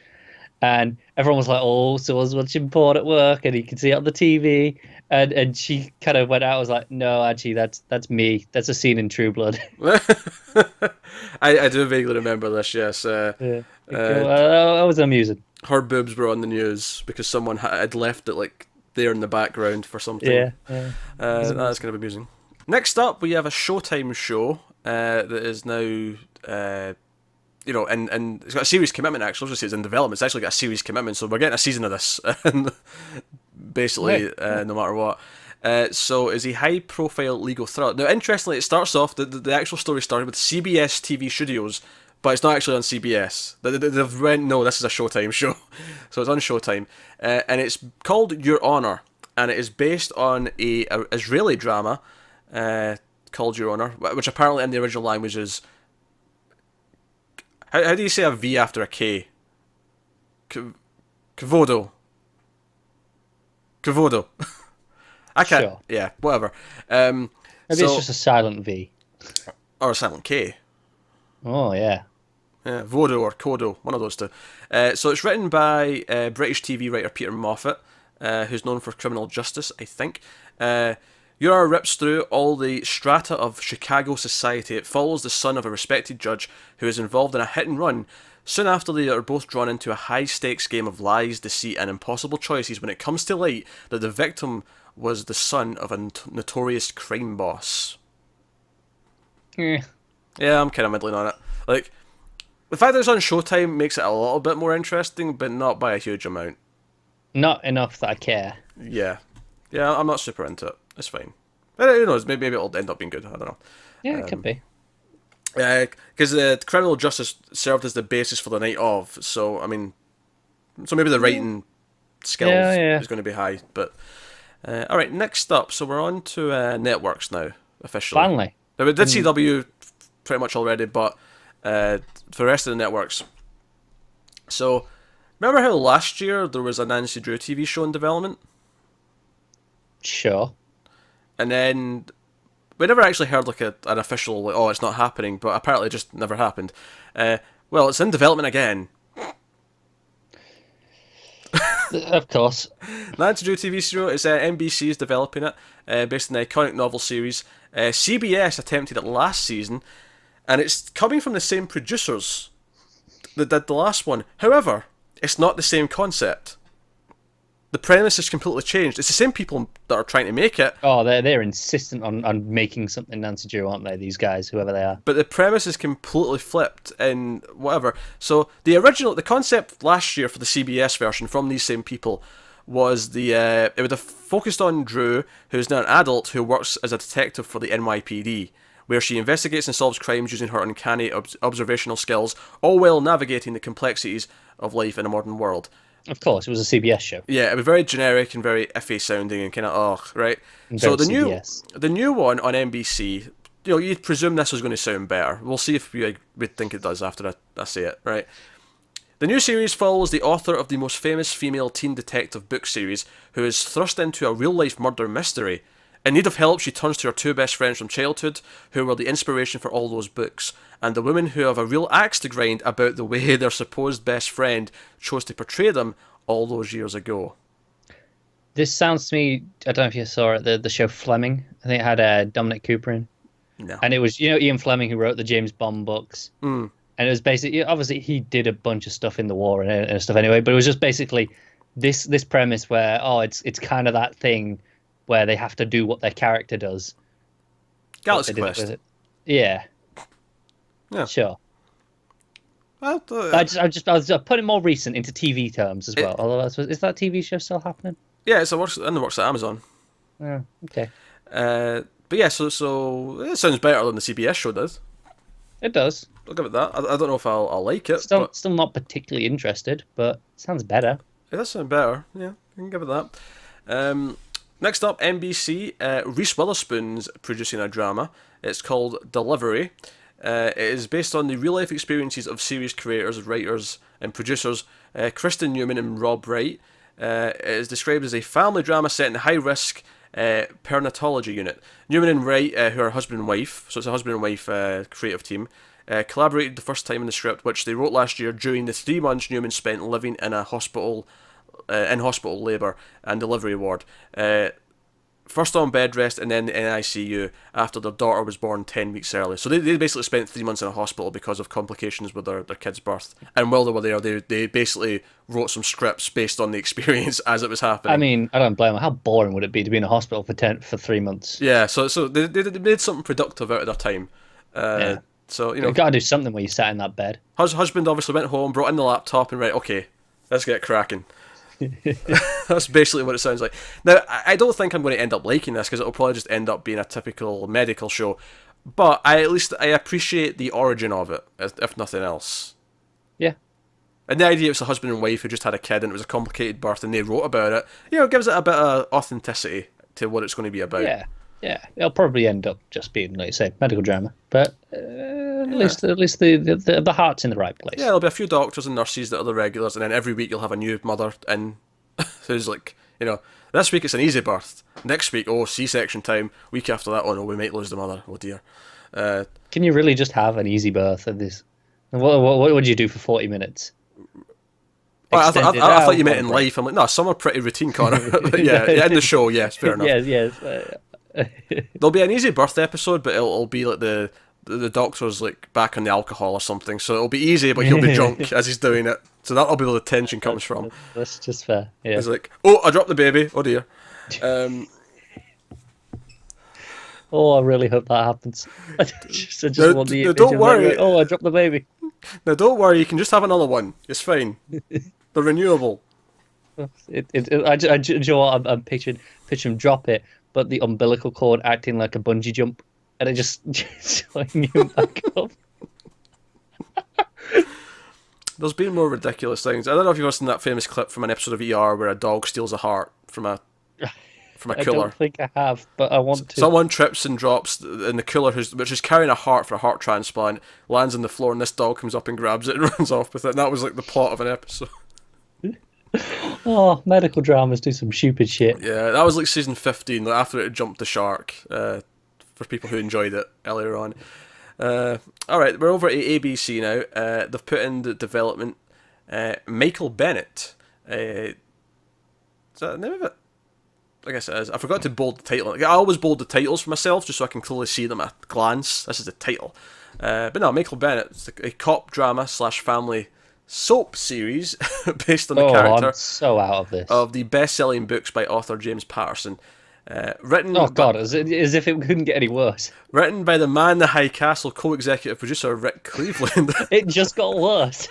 and everyone was like, oh, someone's watching porn at work, and you can see it on the TV, and she kind of went out and was like, no, actually that's me, that's a scene in True Blood. I do vaguely remember this, yes. That was amusing. Her boobs were on the news because someone had left it like there in the background for something. Yeah. That's kind of amusing. Next up, we have a Showtime show that is now, and it's got a series commitment. Actually, it's in development. It's actually got a series commitment, so we're getting a season of this, basically, no matter what. So is a high-profile legal thriller. Now, interestingly, it starts off, the actual story started with CBS TV Studios, but it's not actually on CBS. They've went, no, this is a Showtime show. So it's on Showtime. And it's called Your Honor, and it is based on a Israeli drama called Your Honor, which apparently in the original language is... How do you say a V after a K? Kvodo. I can't... Sure. Yeah, whatever. Maybe it's just a silent V. Or a silent K. Oh, yeah. Yeah, Vodo or Kodo, one of those two. So it's written by British TV writer Peter Moffat, who's known for Criminal Justice, I think. Yura rips through all the strata of Chicago society. It follows the son of a respected judge who is involved in a hit-and-run Soon after, they are both drawn into a high-stakes game of lies, deceit, and impossible choices when it comes to light that the victim was the son of a notorious crime boss. Yeah. Yeah, I'm kind of middling on it. Like, the fact that it's on Showtime makes it a little bit more interesting, but not by a huge amount. Not enough that I care. Yeah. Yeah, I'm not super into it. It's fine. But who knows, maybe it'll end up being good. I don't know. Yeah, it could be. Because criminal justice served as the basis for the night of, so, I mean, so maybe the writing skills is going to be high. But, alright, next up, so we're on to networks now, officially. Finally. Now, we did CW pretty much already, but for the rest of the networks. So, remember how last year there was a Nancy Drew TV show in development? Sure. And then we never actually heard like an official, like, oh, it's not happening, but apparently it just never happened. Well, it's in development again. Of course. Nancy Drew TV show, it's NBC is developing it, based on the iconic novel series. CBS attempted it last season, and it's coming from the same producers that did the last one. However, it's not the same concept. The premise has completely changed. It's the same people that are trying to make it. Oh, they're insistent on making something Nancy Drew, aren't they? These guys, whoever they are. But the premise is completely flipped and whatever. So the concept last year for the CBS version from these same people was it would have focused on Drew, who is now an adult who works as a detective for the NYPD, where she investigates and solves crimes using her uncanny observational skills, all while navigating the complexities of life in a modern world. Of course, it was a CBS show. Yeah, it was very generic and very iffy sounding and kind of right. So the new one on NBC, you'd presume this was going to sound better. We'll see if we think it does after I say it, right? The new series follows the author of the most famous female teen detective book series, who is thrust into a real-life murder mystery. In need of help, she turns to her two best friends from childhood, who were the inspiration for all those books, and the women who have a real axe to grind about the way their supposed best friend chose to portray them all those years ago. This sounds to me, I don't know if you saw it, the show Fleming. I think it had Dominic Cooper in. No. And it was, Ian Fleming who wrote the James Bond books. Mm. And it was basically, obviously he did a bunch of stuff in the war and stuff anyway, but it was just basically this premise where, it's kind of that thing where they have to do what their character does. Galaxy Quest. Yeah. Yeah. Sure. Well, I was putting more recent into TV terms as well. Although is that TV show still happening? Yeah, it's in the works at Amazon. Oh, okay. But yeah, so it sounds better than the CBS show does. It does. I'll give it that. I don't know if I'll like it. Still not particularly interested, but it sounds better. It does sound better. Yeah, I can give it that. Next up, NBC. Reese Witherspoon's producing a drama. It's called Delivery. It is based on the real-life experiences of series creators, writers, and producers Kristen Newman and Rob Wright. It is described as a family drama set in a high-risk pernatology unit. Newman and Wright, who are husband and wife, so it's a husband and wife creative team, collaborated the first time in the script, which they wrote last year during the 3 months Newman spent living in a hospital, in hospital labour and delivery ward. First on bed rest and then in ICU after their daughter was born 10 weeks early. So they basically spent 3 months in a hospital because of complications with their kid's birth. And while they were there, they basically wrote some scripts based on the experience as it was happening. I mean, I don't blame them. How boring would it be to be in a hospital for 3 months? Yeah, so they made something productive out of their time. Yeah. So, You've got to do something where you sat in that bed. Husband obviously went home, brought in the laptop and okay, let's get cracking. That's basically what it sounds like. Now, I don't think I'm going to end up liking this because it'll probably just end up being a typical medical show, but I appreciate the origin of it, if nothing else. Yeah. And the idea it's a husband and wife who just had a kid and it was a complicated birth and they wrote about it, gives it a bit of authenticity to what it's going to be about. Yeah. It'll probably end up just being, like you say, medical drama, but at least the heart's in the right place. Yeah, there'll be a few doctors and nurses that are the regulars, and then every week you'll have a new mother in who's like, this week it's an easy birth. Next week, C-section time. Week after that, we might lose the mother. Oh dear. Can you really just have an easy birth of this? What would you do for 40 minutes? I thought you meant in life. I'm like, no, some are pretty routine, Connor. yeah, in the show, yes, fair enough. Yes. There'll be an easy birth episode, but it'll be like the the doctor's like back on the alcohol or something, so it'll be easy, but he'll be drunk as he's doing it. So that'll be where the tension comes from. That's just fair. Yeah. He's like, oh, I dropped the baby. Oh dear. Oh, I really hope that happens. I just want the don't worry. Like, oh, I dropped the baby. Now, don't worry. You can just have another one. It's fine. They're renewable. Do you know what? I'm picturing him drop it, but the umbilical cord acting like a bungee jump, and it just swinging him back up. There's been more ridiculous things. I don't know if you've seen that famous clip from an episode of ER where a dog steals a heart from a cooler. I don't think I have, but I want to. Someone trips and drops in the cooler, which is carrying a heart for a heart transplant, lands on the floor, and this dog comes up and grabs it and runs off with it. And that was like the plot of an episode. Oh, medical dramas do some stupid shit. Yeah, that was like season 15, like after it had jumped the shark, for people who enjoyed it earlier on. Alright, we're over at ABC now. They've put in the development Michael Bennett. Is that the name of it? I guess it is. I forgot to bold the title. I always bold the titles for myself just so I can clearly see them at a glance. This is the title. But no, Michael Bennett. It's a cop drama / family soap series based on the character I'm so out of this. Of the best-selling books by author James Patterson. Written as if it couldn't get any worse. Written by the man in the high castle, co-executive producer Rick Cleveland. It just got worse.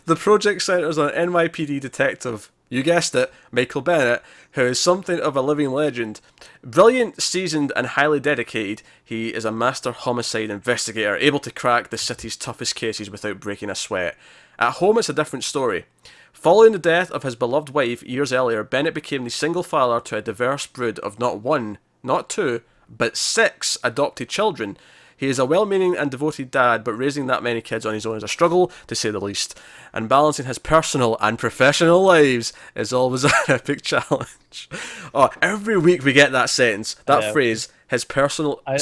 The project centers on an NYPD detective, you guessed it, Michael Bennett, who is something of a living legend. Brilliant, seasoned, and highly dedicated, he is a master homicide investigator, able to crack the city's toughest cases without breaking a sweat. At home, it's a different story. Following the death of his beloved wife years earlier, Bennett became the single father to a diverse brood of not one, not two, but 6 adopted children. He is a well-meaning and devoted dad, but raising that many kids on his own is a struggle, to say the least. And balancing his personal and professional lives is always an epic challenge. Oh, every week we get that sentence, that phrase, his personal... I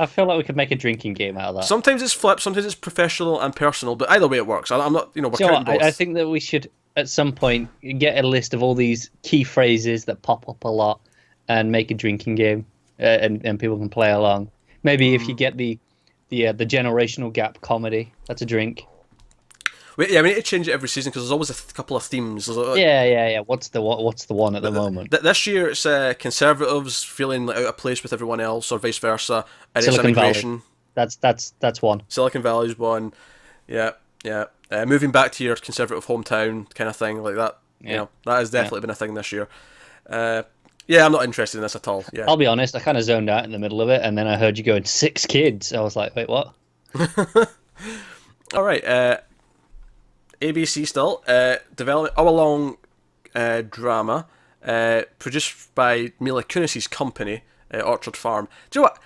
feel like we could make a drinking game out of that. Sometimes it's flipped, sometimes it's professional and personal, but either way it works. I'm not, we're counting both. I think that we should, at some point, get a list of all these key phrases that pop up a lot and make a drinking game, and people can play along. Maybe if you get the generational gap comedy, that's a drink. We need to change it every season because there's always a couple of themes. Yeah. What's the one at the moment? This year it's conservatives feeling out of place with everyone else, or vice versa, and Silicon it's immigration. Valley. That's one. Silicon Valley's one. Yeah. Moving back to your conservative hometown kind of thing like that. Yeah. That has definitely been a thing this year. Yeah, I'm not interested in this at all. Yeah. I'll be honest, I kind of zoned out in the middle of it, and then I heard you going 6 kids. I was like, wait, what? All right. ABC still. Development hour-long drama produced by Mila Kunis's company, Orchard Farm. Do you know what?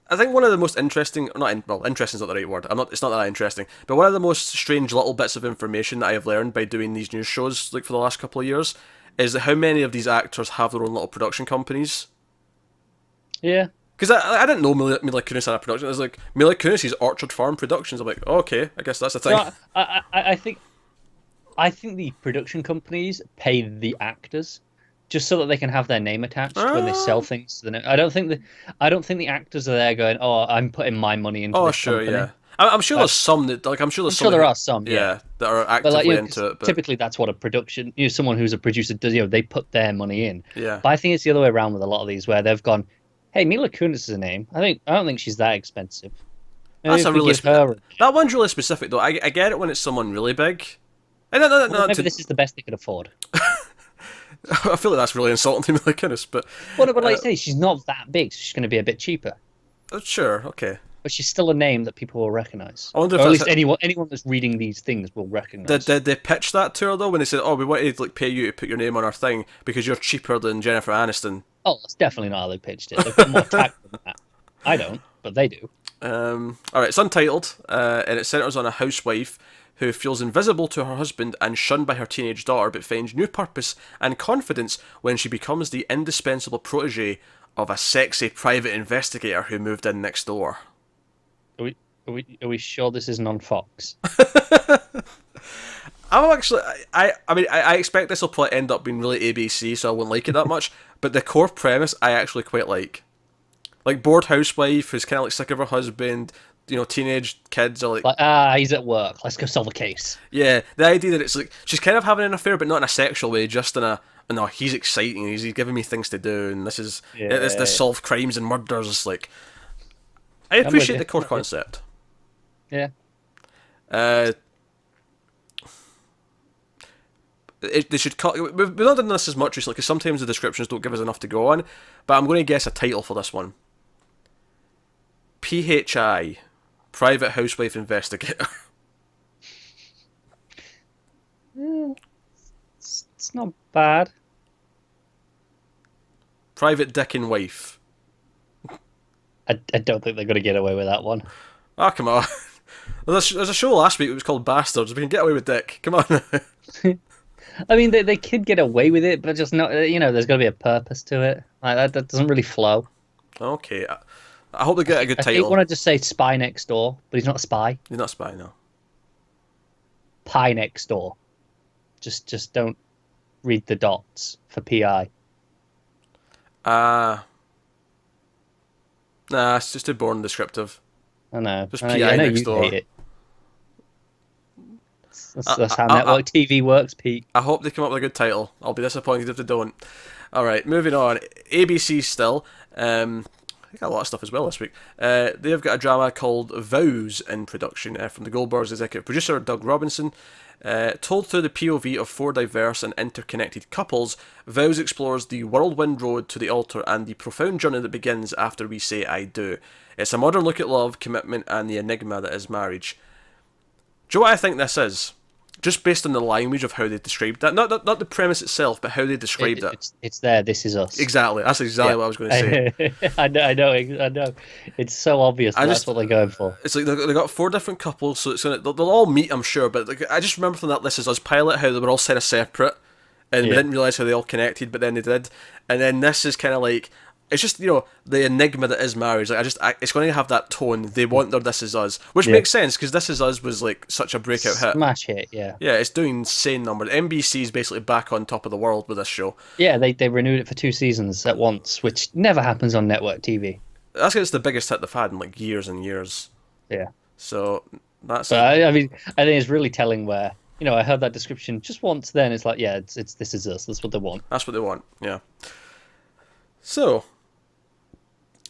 I think one of the most interesting, interesting is not the right word. It's not that interesting, but one of the most strange little bits of information that I have learned by doing these news shows, like for the last couple of years, is how many of these actors have their own little production companies. Yeah. Because I didn't know Mila Kunis had a production. It was like, Mila Kunis's Orchard Farm Productions. I'm like, oh, okay, I guess that's the thing. So I think the production companies pay the actors just so that they can have their name attached when they sell things to the name. I don't think the actors are there going, oh, I'm putting my money into this company. Yeah. I'm sure there's some that, like, I'm sure there are some, yeah, that are actively into it. But typically, that's what a production, someone who's a producer does. They put their money in. Yeah. But I think it's the other way around with a lot of these, where they've gone, hey, Mila Kunis is a name. I don't think she's that expensive. That's a really that one's really specific though. I get it when it's someone really big. Maybe this is the best they could afford. I feel like that's really insulting to Mila Kunis, but like you say, she's not that big, so she's going to be a bit cheaper. Sure, okay. But she's still a name that people will recognise. I wonder if at least anyone that's reading these things will recognise. Did they pitch that to her though when they said, "Oh, we wanted to pay you to put your name on our thing because you're cheaper than Jennifer Aniston"? Oh, that's definitely not how they pitched it. They've got more tact than that. I don't, but they do. All right, it's untitled, and it centres on a housewife who feels invisible to her husband and shunned by her teenage daughter, but finds new purpose and confidence when she becomes the indispensable protege of a sexy private investigator who moved in next door. Are we sure this isn't on Fox? I'm actually, I expect this will probably end up being really ABC, so I won't like it that much. But the core premise I actually quite like. Like, bored housewife who's kind of like sick of her husband, teenage kids are like, he's at work. Let's go solve a case. yeah, the idea that it's like she's kind of having an affair, but not in a sexual way, just in a no, he's exciting. He's giving me things to do, and this solve crimes and murders. It's like I appreciate the core concept. Yeah. They should cut. We've not done this as much recently because sometimes the descriptions don't give us enough to go on. But I'm going to guess a title for this one. PHI, Private Housewife Investigator. It's not bad. Private Dick and Wife. I don't think they're going to get away with that one. Oh, come on. There's a show last week that was called Bastards. We can get away with Dick. Come on. I mean, they could get away with it, but just not. There's got to be a purpose to it. Like that doesn't really flow. Okay. I hope they get a good title. I want to just say Spy Next Door, but he's not a spy. He's not a spy, no. Pie Next Door. Just don't read the dots for PI. Nah, it's just too boring descriptive. I know. Just I PI know Next you Door. hate it. That's how network TV works, Pete. I hope they come up with a good title. I'll be disappointed if they don't. Alright, moving on. ABC still. I got a lot of stuff as well this week. They've got a drama called Vows in production from the Goldbergs' executive producer, Doug Robinson. Told through the POV of 4 diverse and interconnected couples, Vows explores the whirlwind road to the altar and the profound journey that begins after we say I do. It's a modern look at love, commitment, and the enigma that is marriage. Do you know what I think this is? Just based on the language of how they described that. Not the premise itself, but how they described it. It's there, This Is Us. Exactly. That's exactly what I was going to say. I know. It's so obvious that's what they're going for. It's like they got 4 different couples, so they'll all meet, I'm sure, but like, I just remember from that This Is Us pilot how they were all kind of separate, and we didn't realise how they all connected, but then they did. And then this is kind of like, it's just, the enigma that is marriage. Like it's going to have that tone. They want their This Is Us, which makes sense because This Is Us was like such a breakout hit. Smash hit, yeah. Yeah, it's doing insane numbers. NBC's basically back on top of the world with this show. Yeah, they renewed it for 2 seasons at once, which never happens on network TV. That's it's the biggest hit they've had in like years and years. Yeah. So that's. But I mean, I think it's really telling where I heard that description just once. Then it's like, yeah, it's This Is Us. That's what they want. That's what they want. Yeah. So.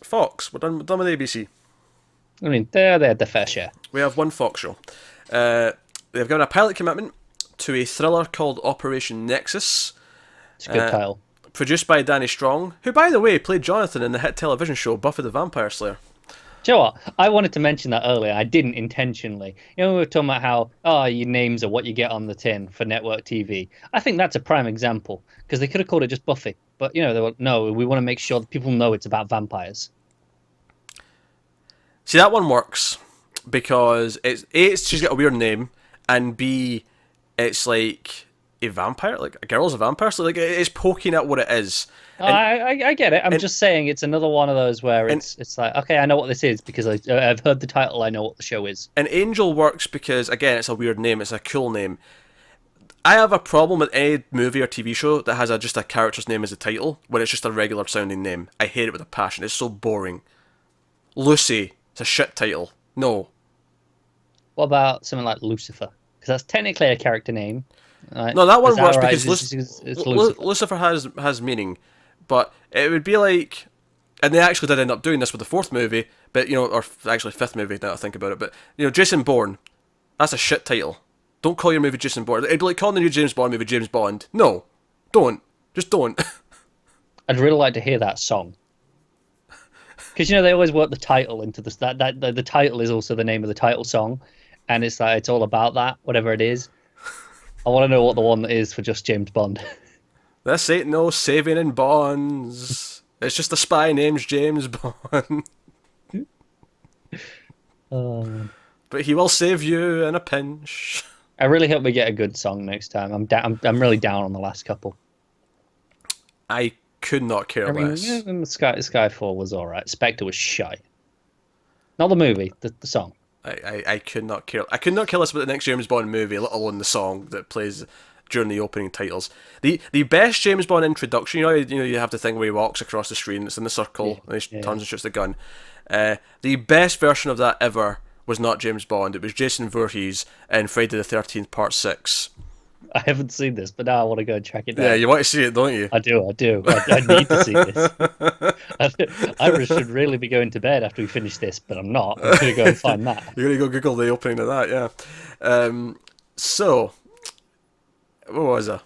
Fox, we're done with ABC. I mean, they had their fair share. We have one Fox show. They've given a pilot commitment to a thriller called Operation Nexus. It's a good title. Produced by Danny Strong, who, by the way, played Jonathan in the hit television show Buffy the Vampire Slayer. Do you know what? I wanted to mention that earlier. I didn't intentionally. We were talking about how, your names are what you get on the tin for network TV. I think that's a prime example, because they could have called it just Buffy. But, they were, no, we want to make sure that people know it's about vampires. See, that one works, because she's got a weird name, and B, it's like a vampire, like a girl's a vampire, so like it's poking at what it is. And, I get it. I'm just saying it's another one of those where it's like, okay, I know what this is because I've heard the title, I know what the show is. And Angel works because, again, it's a weird name, it's a cool name. I have a problem with any movie or TV show that has just a character's name as a title, when it's just a regular sounding name. I hate it with a passion. It's so boring. Lucy, it's a shit title. No. What about something like Lucifer? Because that's technically a character name. Right? No, that one works because Lucifer. Lucifer has meaning. But it would be like, and they actually did end up doing this with the 4th movie, but or actually 5th movie now I think about it. But Jason Bourne, that's a shit title. Don't call your movie Jason Bourne. It'd be like calling the new James Bond movie James Bond. No, don't. Just don't. I'd really like to hear that song. Because they always work the title into this. The title is also the name of the title song, and it's like it's all about that, whatever it is. I want to know what the one is for just James Bond. This ain't no saving in bonds. It's just a spy named James Bond. But he will save you in a pinch. I really hope we get a good song next time. I'm really down on the last couple. I could not care less. Skyfall was alright. Spectre was shite. Not the movie, the song. I could not care. I could not care less about the next James Bond movie, let alone the song that plays during the opening titles. The best James Bond introduction, you have the thing where he walks across the screen, it's in the circle, and he turns and shoots the gun. The best version of that ever was not James Bond. It was Jason Voorhees in Friday the 13th Part 6. I haven't seen this, but now I want to go and track it down. Yeah, you want to see it, don't you? I do. I need to see this. I should really be going to bed after we finish this, but I'm not. I'm going to go and find that. You're going to go Google the opening of that, yeah. So, what was it?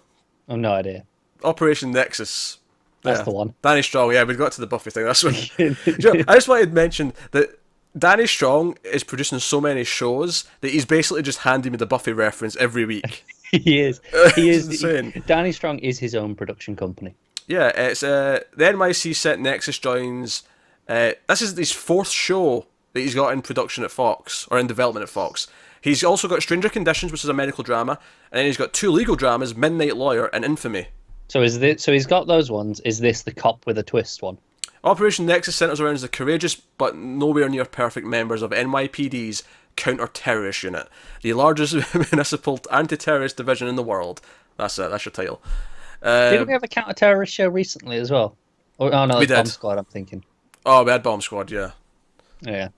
I've no idea. Operation Nexus. That's the one. Danny Strong, yeah, we got to the Buffy thing. That's what. I just wanted to mention that Danny Strong is producing so many shows that he's basically just handing me the Buffy reference every week. He is. Insane. Danny Strong is his own production company. Yeah, it's the NYC set Nexus joins. This is his 4th show that he's got in production at Fox, or in development at Fox. He's also got Stranger Conditions, which is a medical drama, and then he's got 2 legal dramas, Midnight Lawyer and Infamy. So he's got those ones. Is this the cop with a twist one? Operation Nexus centers around the courageous but nowhere near perfect members of NYPD's Counter-Terrorist Unit, the largest municipal anti-terrorist division in the world. That's it. That's your title. Didn't we have a counter-terrorist show recently as well? Oh no, it's Bomb Squad. I'm thinking. Oh, we had Bomb Squad. Yeah. Yeah.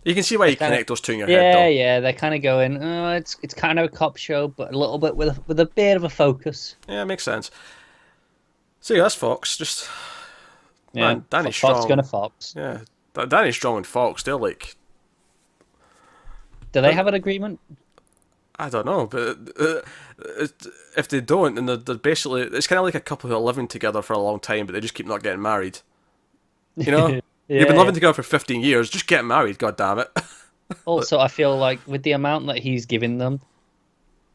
You can see why you connect those two in your head, though. Yeah. They're kind of going. Oh, it's kind of a cop show, but a little bit with a bit of a focus. Yeah, it makes sense. So yeah, that's Fox. Just man, Danny Fox Strong. Gonna Fox. Yeah, Danny Strong and Fox. They're like. Do they have an agreement? I don't know, but if they don't, then they're basically, it's kind of like a couple who are living together for a long time, but they just keep not getting married. You know, you've been living together for 15 years, just get married, god damn it. Also, I feel like with the amount that he's giving them,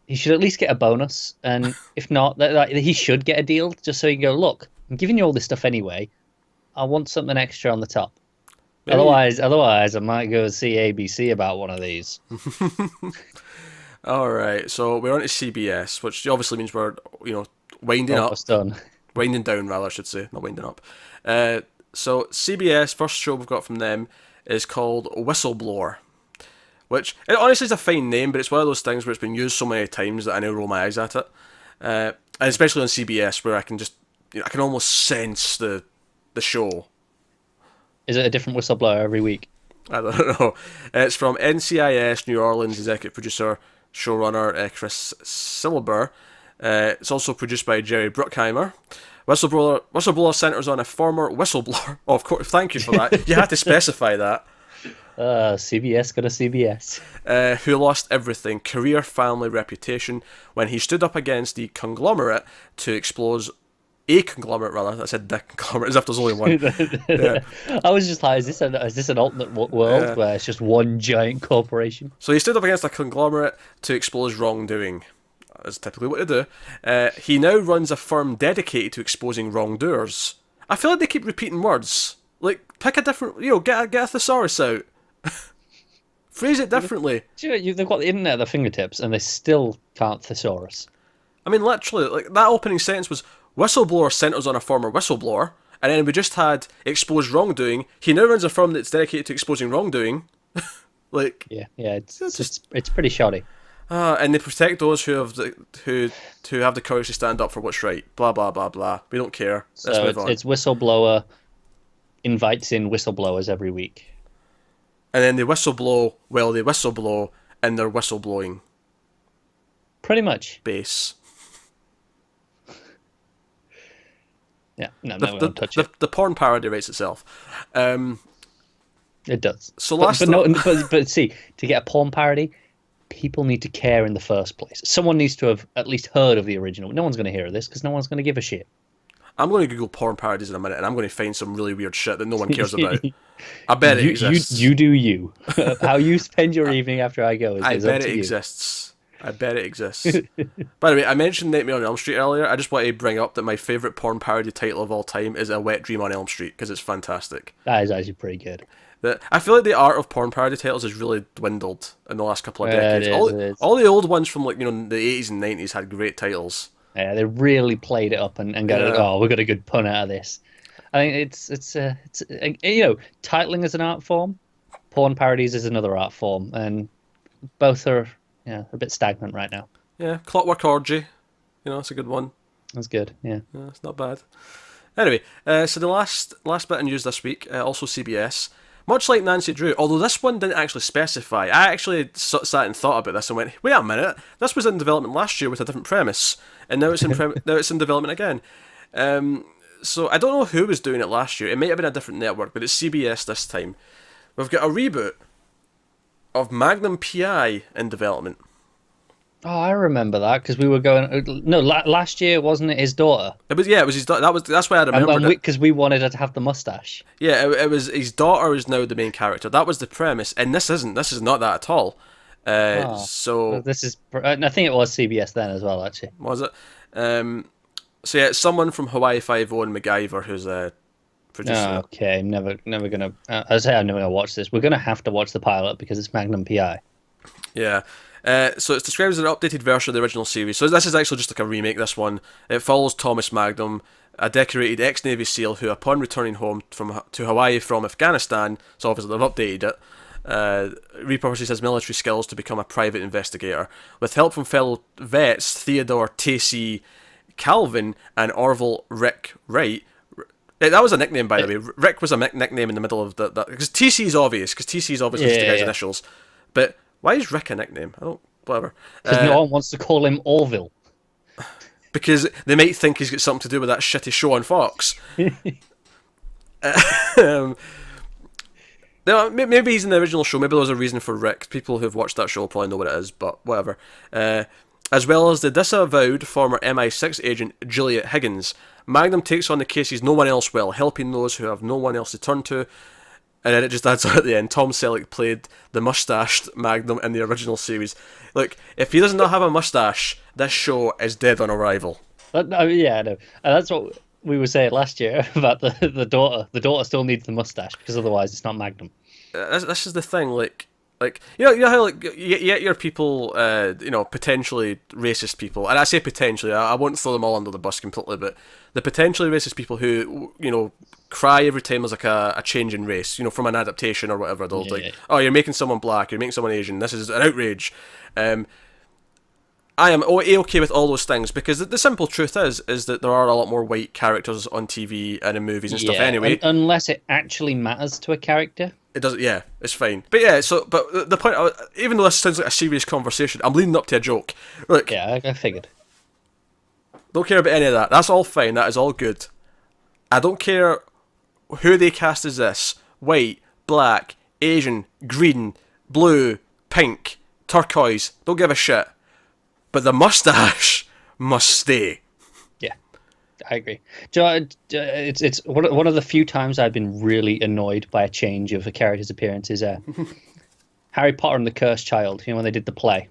he should at least get a bonus, and if not, he should get a deal, just so he can go, look, I'm giving you all this stuff anyway. I want something extra on the top. Maybe. Otherwise, I might go see ABC about one of these. All right, so we're on to CBS, which obviously means we're winding Almost up, done. Winding down rather, I should say, not winding up. So CBS, first show we've got from them is called Whistleblower, which it honestly is a fine name, but it's one of those things where it's been used so many times that I now roll my eyes at it, and especially on CBS where I can just I can almost sense the show. Is it a different whistleblower every week? I don't know. It's from NCIS New Orleans executive producer, showrunner Chris Silber. It's also produced by Jerry Bruckheimer. Whistleblower centers on a former whistleblower. Oh, of course, thank you for that. You had to specify that. CBS got a CBS. Who lost everything, career, family, reputation, when he stood up against the conglomerate to expose a conglomerate, rather. I said the conglomerate, as if there's only one. Yeah. I was just like, is this an alternate world where it's just one giant corporation? So he stood up against a conglomerate to expose wrongdoing. That's typically what they do. He now runs a firm dedicated to exposing wrongdoers. I feel like they keep repeating words. Like, pick a different, get a thesaurus out. Phrase it differently. They've got the internet at their fingertips and they still can't thesaurus. I mean, literally, like that opening sentence was, whistleblower centers on a former whistleblower, and then we just had exposed wrongdoing. He now runs a firm that's dedicated to exposing wrongdoing. Like, yeah, it's pretty shoddy. And they protect those who have the courage to stand up for what's right. Blah blah blah blah. We don't care. Let's move on. It's whistleblower invites in whistleblowers every week, and then they whistleblow. Well, they whistleblow in their whistleblowing. Pretty much. Base. Yeah, no, we won't touch it. The porn parody writes itself. It does. So but see, to get a porn parody, people need to care in the first place. Someone needs to have at least heard of the original. No one's going to hear of this because no one's going to give a shit. I'm going to Google porn parodies in a minute, and I'm going to find some really weird shit that no one cares about. I bet it exists. You do you. How you spend your evening after I go is I bet up to it you. exists. I bet it exists. By the way, I mentioned Nightmare on Elm Street earlier. I just want to bring up that my favourite porn parody title of all time is A Wet Dream on Elm Street, because it's fantastic. That is actually pretty good. I feel like the art of porn parody titles has really dwindled in the last couple of decades. It is. All the old ones from the 80s and 90s had great titles. Yeah, they really played it up and got we got a good pun out of this. I think it's titling is an art form, porn parodies is another art form, and both are a bit stagnant right now. Yeah, Clockwork Orgy, it's a good one. That's good. Yeah, it's not bad. Anyway, so the last bit of news this week, also CBS. much like Nancy Drew, although this one didn't actually specify. I actually sat and thought about this and went, wait a minute, this was in development last year with a different premise, and now it's in now it's in development again. So I don't know who was doing it last year. It might have been a different network, but it's CBS this time. We've got a reboot of Magnum PI in development. Oh, I remember that because we were going. No, last year wasn't it his daughter? It was his daughter. That's why I remembered it. Because we wanted her to have the mustache. Yeah, it was his daughter is now the main character. That was the premise, and this isn't. This is not that at all. So well, this is. I think it was CBS then as well. Actually, was it? So yeah, it's someone from Hawaii Five-O and MacGyver who's producing. Oh, okay, never gonna. I say I'm never gonna watch this. We're gonna have to watch the pilot because it's Magnum PI. Yeah. So it's described as an updated version of the original series. So this is actually just like a remake, this one. It follows Thomas Magnum, a decorated ex-Navy SEAL who, upon returning home to Hawaii from Afghanistan, so obviously they've updated it, repurposes his military skills to become a private investigator. With help from fellow vets Theodore Tacey Calvin and Orville Rick Wright. That was a nickname, by the way. Rick was a nickname in the middle of that. Because TC is obvious, because TC is obviously just the guy's initials. But why is Rick a nickname? I don't. Whatever. Because no one wants to call him Orville. Because they might think he's got something to do with that shitty show on Fox. No, maybe he's in the original show. Maybe there was a reason for Rick. People who've watched that show probably know what it is, but whatever. As well as the disavowed former MI6 agent Juliet Higgins, Magnum takes on the cases no one else will, helping those who have no one else to turn to. And then it just adds on at the end, Tom Selleck played the mustached Magnum in the original series. Look, if he does not have a mustache, this show is dead on arrival. Yeah, I know. And that's what we were saying last year about the daughter. The daughter still needs the mustache, because otherwise it's not Magnum. This is the thing, like you know how like you get your people, potentially racist people, and I say potentially, I won't throw them all under the bus completely, but the potentially racist people who cry every time there's like a change in race, from an adaptation or whatever. They'll oh, you're making someone black, you're making someone Asian, this is an outrage. I am okay with all those things, because the simple truth is that there are a lot more white characters on TV and in movies and stuff anyway. Unless it actually matters to a character. It doesn't. Yeah, it's fine. But yeah, but the point, even though this sounds like a serious conversation, I'm leading up to a joke. Look, yeah, I figured. Don't care about any of that. That's all fine. That is all good. I don't care who they cast as this: white, black, Asian, green, blue, pink, turquoise. Don't give a shit. But the mustache must stay. Yeah, I agree. It's one of the few times I've been really annoyed by a change of a character's appearance is Harry Potter and the Cursed Child. When they did the play.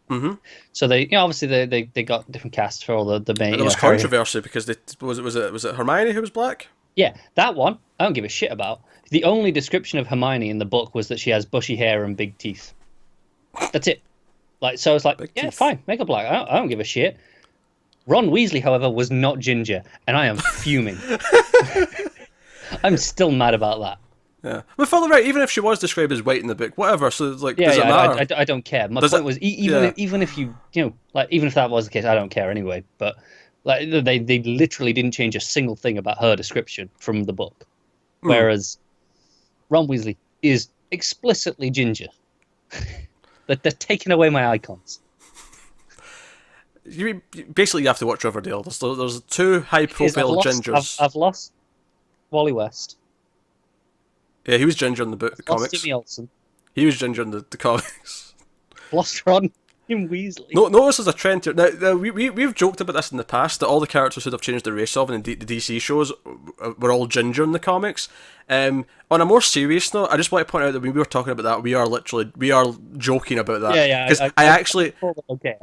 Mm-hmm. So they, obviously they got different casts for all the main. There was controversy because was it Hermione who was black? Yeah, that one I don't give a shit about. The only description of Hermione in the book was that she has bushy hair and big teeth. That's it. So it's like, yeah, fine, make her black. I don't give a shit. Ron Weasley, however, was not ginger, and I am fuming. I'm still mad about that. Yeah, but for the right, even if she was described as white in the book, whatever. So does it matter? I don't care. My point was even if you even if that was the case, I don't care anyway. But they literally didn't change a single thing about her description from the book, whereas Ron Weasley is explicitly ginger. They're taking away my icons. You have to watch Riverdale. There's two high-profile gingers. I've lost Wally West. Yeah, he was ginger in the comics. Jimmy Olsen. He was ginger in the comics. Lost Ron Weasley. No, notice there's a trend here. Now we've joked about this in the past, that all the characters who have changed the race of in the DC shows were all ginger in the comics. On a more serious note, I just want to point out that when we were talking about that, we are joking about that. Yeah. Because I actually okay.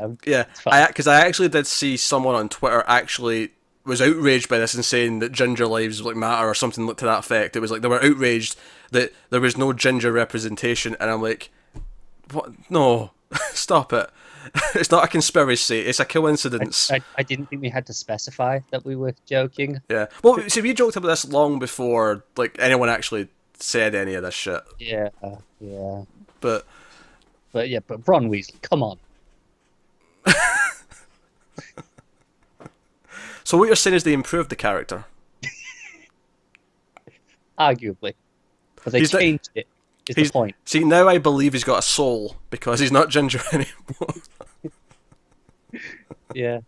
Did see someone on Twitter actually was outraged by this and saying that ginger lives matter or something to that effect. It was like they were outraged that there was no ginger representation, and I'm like, what? No, stop it. It's not a conspiracy, it's a coincidence. I didn't think we had to specify that we were joking. Yeah. Well, see, we joked about this long before anyone actually said any of this shit. Yeah. But Ron Weasley, come on. So what you're saying is they improved the character? Arguably. But they changed it. Is the point? See, now I believe he's got a soul because he's not ginger anymore. Yeah.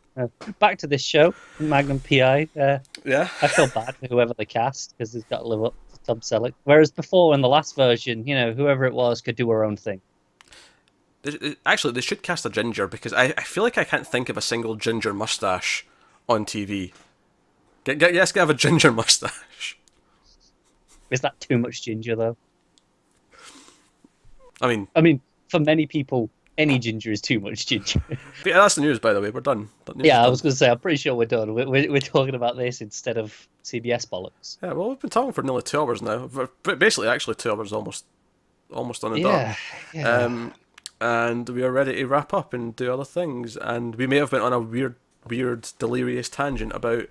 Back to this show, Magnum PI. Yeah. I feel bad for whoever they cast because he's got to live up to Tom Selleck. Whereas before, in the last version, whoever it was could do her own thing. Actually, they should cast a ginger because I feel like I can't think of a single ginger mustache on TV. Yes, have a ginger mustache. Is that too much ginger, though? I mean, for many people, any ginger is too much ginger. Yeah, that's the news, by the way. We're done. I was going to say, I'm pretty sure we're done. We're talking about this instead of CBS bollocks. Yeah, well, we've been talking for nearly 2 hours now. Basically, actually, 2 hours almost on the dot. Yeah. And we are ready to wrap up and do other things. And we may have been on a weird, delirious tangent about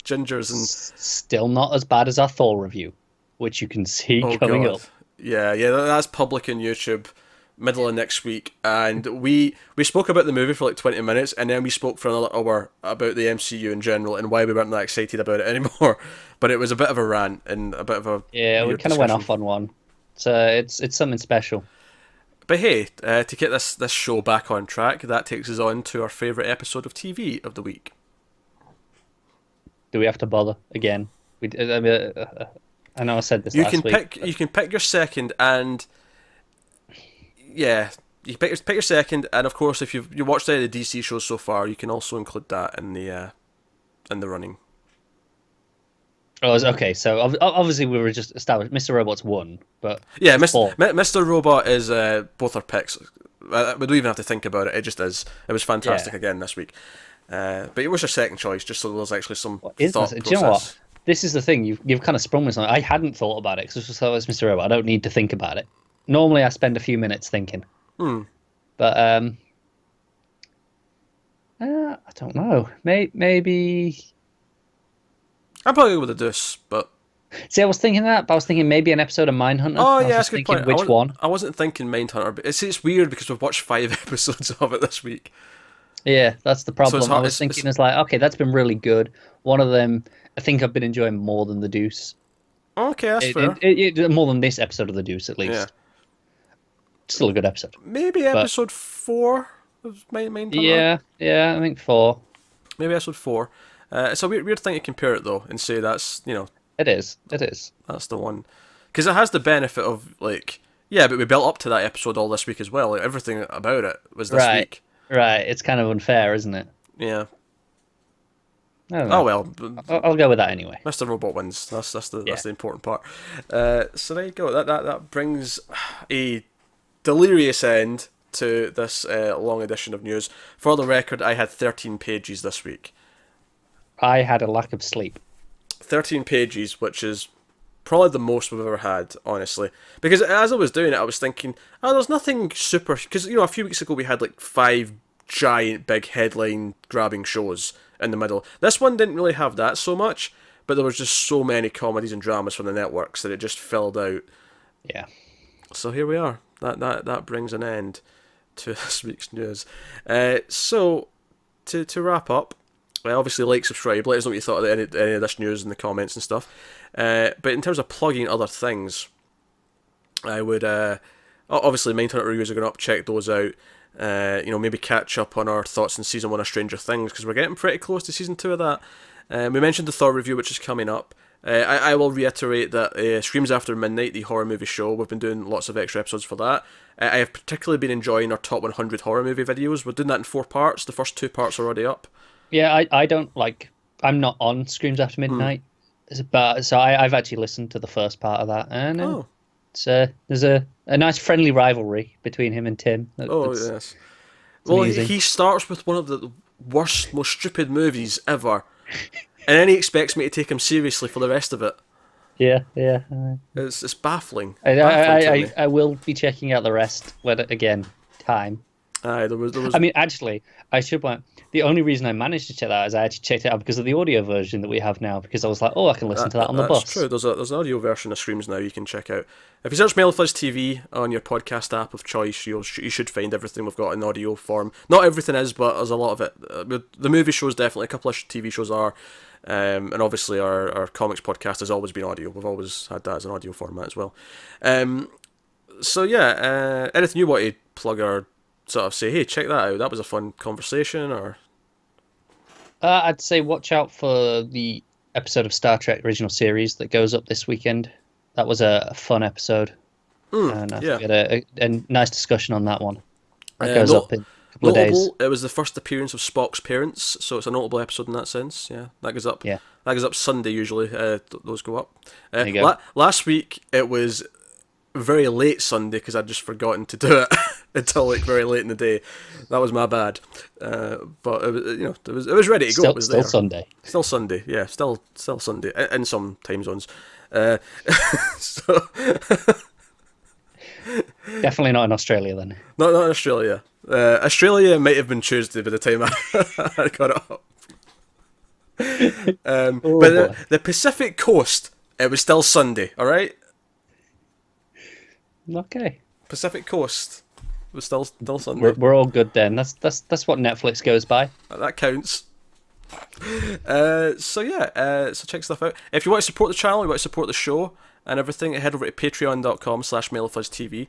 gingers and... Still not as bad as our Thor review, which you can see coming up. Yeah, that's public on YouTube, middle of next week. And we spoke about the movie for like 20 minutes, and then we spoke for another hour about the MCU in general and why we weren't that excited about it anymore. But it was a bit of a rant and a bit of a... Yeah, we kind of went off on one. So it's something special. But hey, to get this show back on track, that takes us on to our favourite episode of TV of the week. Do we have to bother again? I know I said this last week. You can pick your second, and yeah, you pick your second, and of course, if you watched any of the DC shows so far, you can also include that in the running. Oh, okay. So obviously we were just established. Mr. Robot's won, but yeah, Mr. Robot is both our picks. We don't even have to think about it. It just is. It was fantastic again this week. But it was your second choice, just so there's actually some thought process. Do you know what? This is the thing. You've kind of sprung me something. I hadn't thought about it because it was Mr. Robot. I don't need to think about it. Normally, I spend a few minutes thinking. But I don't know. Maybe. I'm probably with the Deuce, but... See, I was thinking that, but I was thinking maybe an episode of Mindhunter. Oh, yeah, that's a good point. Which one? I wasn't thinking Mindhunter, but it's weird because we've watched 5 episodes of it this week. Yeah, that's the problem. So I was thinking, it's like, okay, that's been really good. One of them, I think I've been enjoying more than The Deuce. Okay, that's fair. More than this episode of The Deuce, at least. Yeah. Still a good episode. Maybe episode 4 of Mindhunter? Yeah, I think 4. Maybe episode 4. It's a weird thing to compare it, though, and say that's, It is. That's the one. Because it has the benefit of, like... Yeah, but we built up to that episode all this week as well. Like, everything about it was this week. Right, it's kind of unfair, isn't it? Yeah. I don't know. Oh, well. I'll go with that anyway. Mr. Robot wins. That's the important part. So there you go. That brings a delirious end to this long edition of news. For the record, I had 13 pages this week. I had a lack of sleep. 13 pages, which is probably the most we've ever had, honestly. Because as I was doing it, I was thinking, there's nothing super... Because, a few weeks ago we had like 5 giant, big headline-grabbing shows in the middle. This one didn't really have that so much, but there was just so many comedies and dramas from the networks that it just filled out. Yeah. So here we are. That brings an end to this week's news. So, to wrap up, obviously like, subscribe, let us know what you thought of any of this news in the comments and stuff. But in terms of plugging other things, I would obviously Mindhunter reviews are going up, check those out. Maybe catch up on our thoughts on season 1 of Stranger Things, because we're getting pretty close to season 2 of that. We mentioned the Thor review, which is coming up. I will reiterate that Screams After Midnight, the horror movie show, we've been doing lots of extra episodes for that. I have particularly been enjoying our top 100 horror movie videos. We're doing that in 4 parts. The first 2 parts are already up. Yeah, I don't like... I'm not on Screams After Midnight, but so I've actually listened to the first part of that, and there's a nice friendly rivalry between him and Tim. Yes. Well, he starts with one of the worst, most stupid movies ever, and then he expects me to take him seriously for the rest of it. Yeah. It's baffling. I will be checking out the rest when again time. There was. I mean, actually, I should point. The only reason I managed to check that is I actually checked it out because of the audio version that we have now. Because I was like, I can listen to that on the bus. That's true. There's an audio version of Screams now you can check out. If you search Melfuzz TV on your podcast app of choice, you should find everything we've got in audio form. Not everything is, but there's a lot of it. The movie shows definitely. A couple of TV shows are. And obviously our comics podcast has always been audio. We've always had that as an audio format as well. So yeah, anything you want to plug or sort of say, hey, check that out, that was a fun conversation, or... I'd say watch out for the episode of Star Trek Original Series that goes up this weekend. That was a fun episode. And I think we had a nice discussion on that one. That goes up in a couple of days. It was the first appearance of Spock's parents, so it's a notable episode in that sense. Yeah, that goes up. Yeah. That goes up Sunday usually. Those go up. There you go. Last week it was very late Sunday because I'd just forgotten to do it until like very late in the day. That was my bad. But it was, it was ready to go. It was still there. Sunday. Still Sunday. Yeah, still Sunday in some time zones. So. Definitely not in Australia then. Not in Australia. Australia might have been Tuesday by the time I got it up. But the Pacific Coast, it was still Sunday. All right. Okay. Pacific Coast was still Sunday. We're all good then. That's what Netflix goes by. That counts. So check stuff out. If you want to support the channel, you want to support the show and everything, head over to patreon.com/MailofUsTV.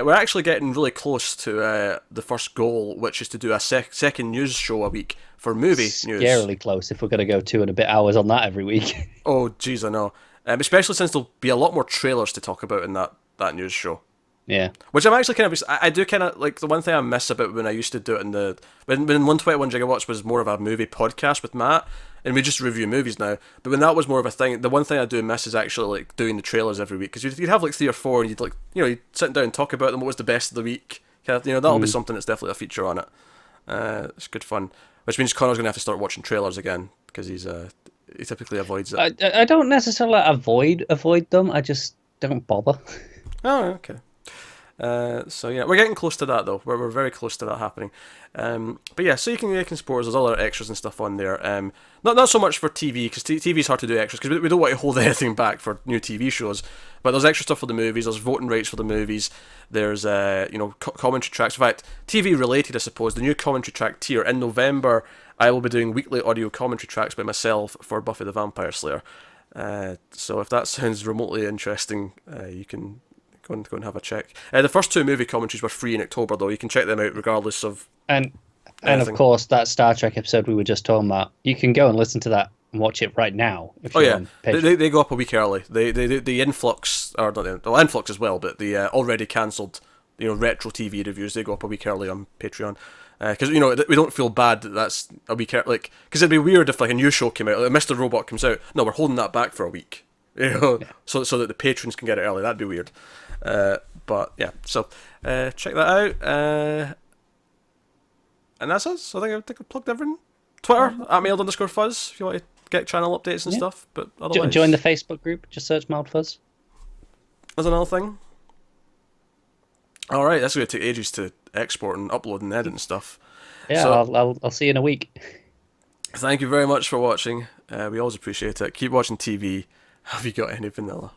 We're actually getting really close to the first goal, which is to do a second news show a week for movie news. Scarily close if we're going to go 2 and a bit hours on that every week. Oh, geez, I know. Especially since there'll be a lot more trailers to talk about in that news show. Yeah. Which I'm actually kind of... I do kind of... Like, the one thing I miss about when I used to do it in the... When 121 Gigawatts was more of a movie podcast with Matt, and we just review movies now, but when that was more of a thing, the one thing I do miss is actually, like, doing the trailers every week, because you'd have, like, 3 or 4, and you'd, like... You'd sit down and talk about them, what was the best of the week. That'll be something that's definitely a feature on it. It's good fun. Which means Connor's going to have to start watching trailers again, because he typically avoids it. I don't necessarily avoid them, I just don't bother. Oh, okay. So yeah, we're getting close to that though. We're very close to that happening. But yeah, so you can support us. There's other extras and stuff on there. Not so much for TV, because TV is hard to do extras because we don't want to hold anything back for new TV shows. But there's extra stuff for the movies. There's voting rights for the movies. There's commentary tracks. In fact, TV related, I suppose. The new commentary track tier in November. I will be doing weekly audio commentary tracks by myself for Buffy the Vampire Slayer. So if that sounds remotely interesting, you can go and have a check. The first 2 movie commentaries were free in October, though. You can check them out regardless of And of course, that Star Trek episode we were just talking about, you can go and listen to that and watch it right now. If you're on Patreon. They go up a week early. The influx, or not the influx as well, but the already cancelled, retro TV reviews, they go up a week early on Patreon. Because we don't feel bad that's a week early, like, because it'd be weird if like a new show came out, like Mr. Robot comes out. No, we're holding that back for a week, so that the patrons can get it early. That'd be weird. But yeah, so check that out. And that's us. I think I've plugged everything. Twitter @mailed_fuzz if you want to get channel updates and stuff. But otherwise, join the Facebook group. Just search Mild Fuzz. That's another thing. All right, that's going to take ages to export and upload and edit and stuff. Yeah, so, I'll see you in a week. Thank you very much for watching. We always appreciate it. Keep watching TV. Have you got any vanilla?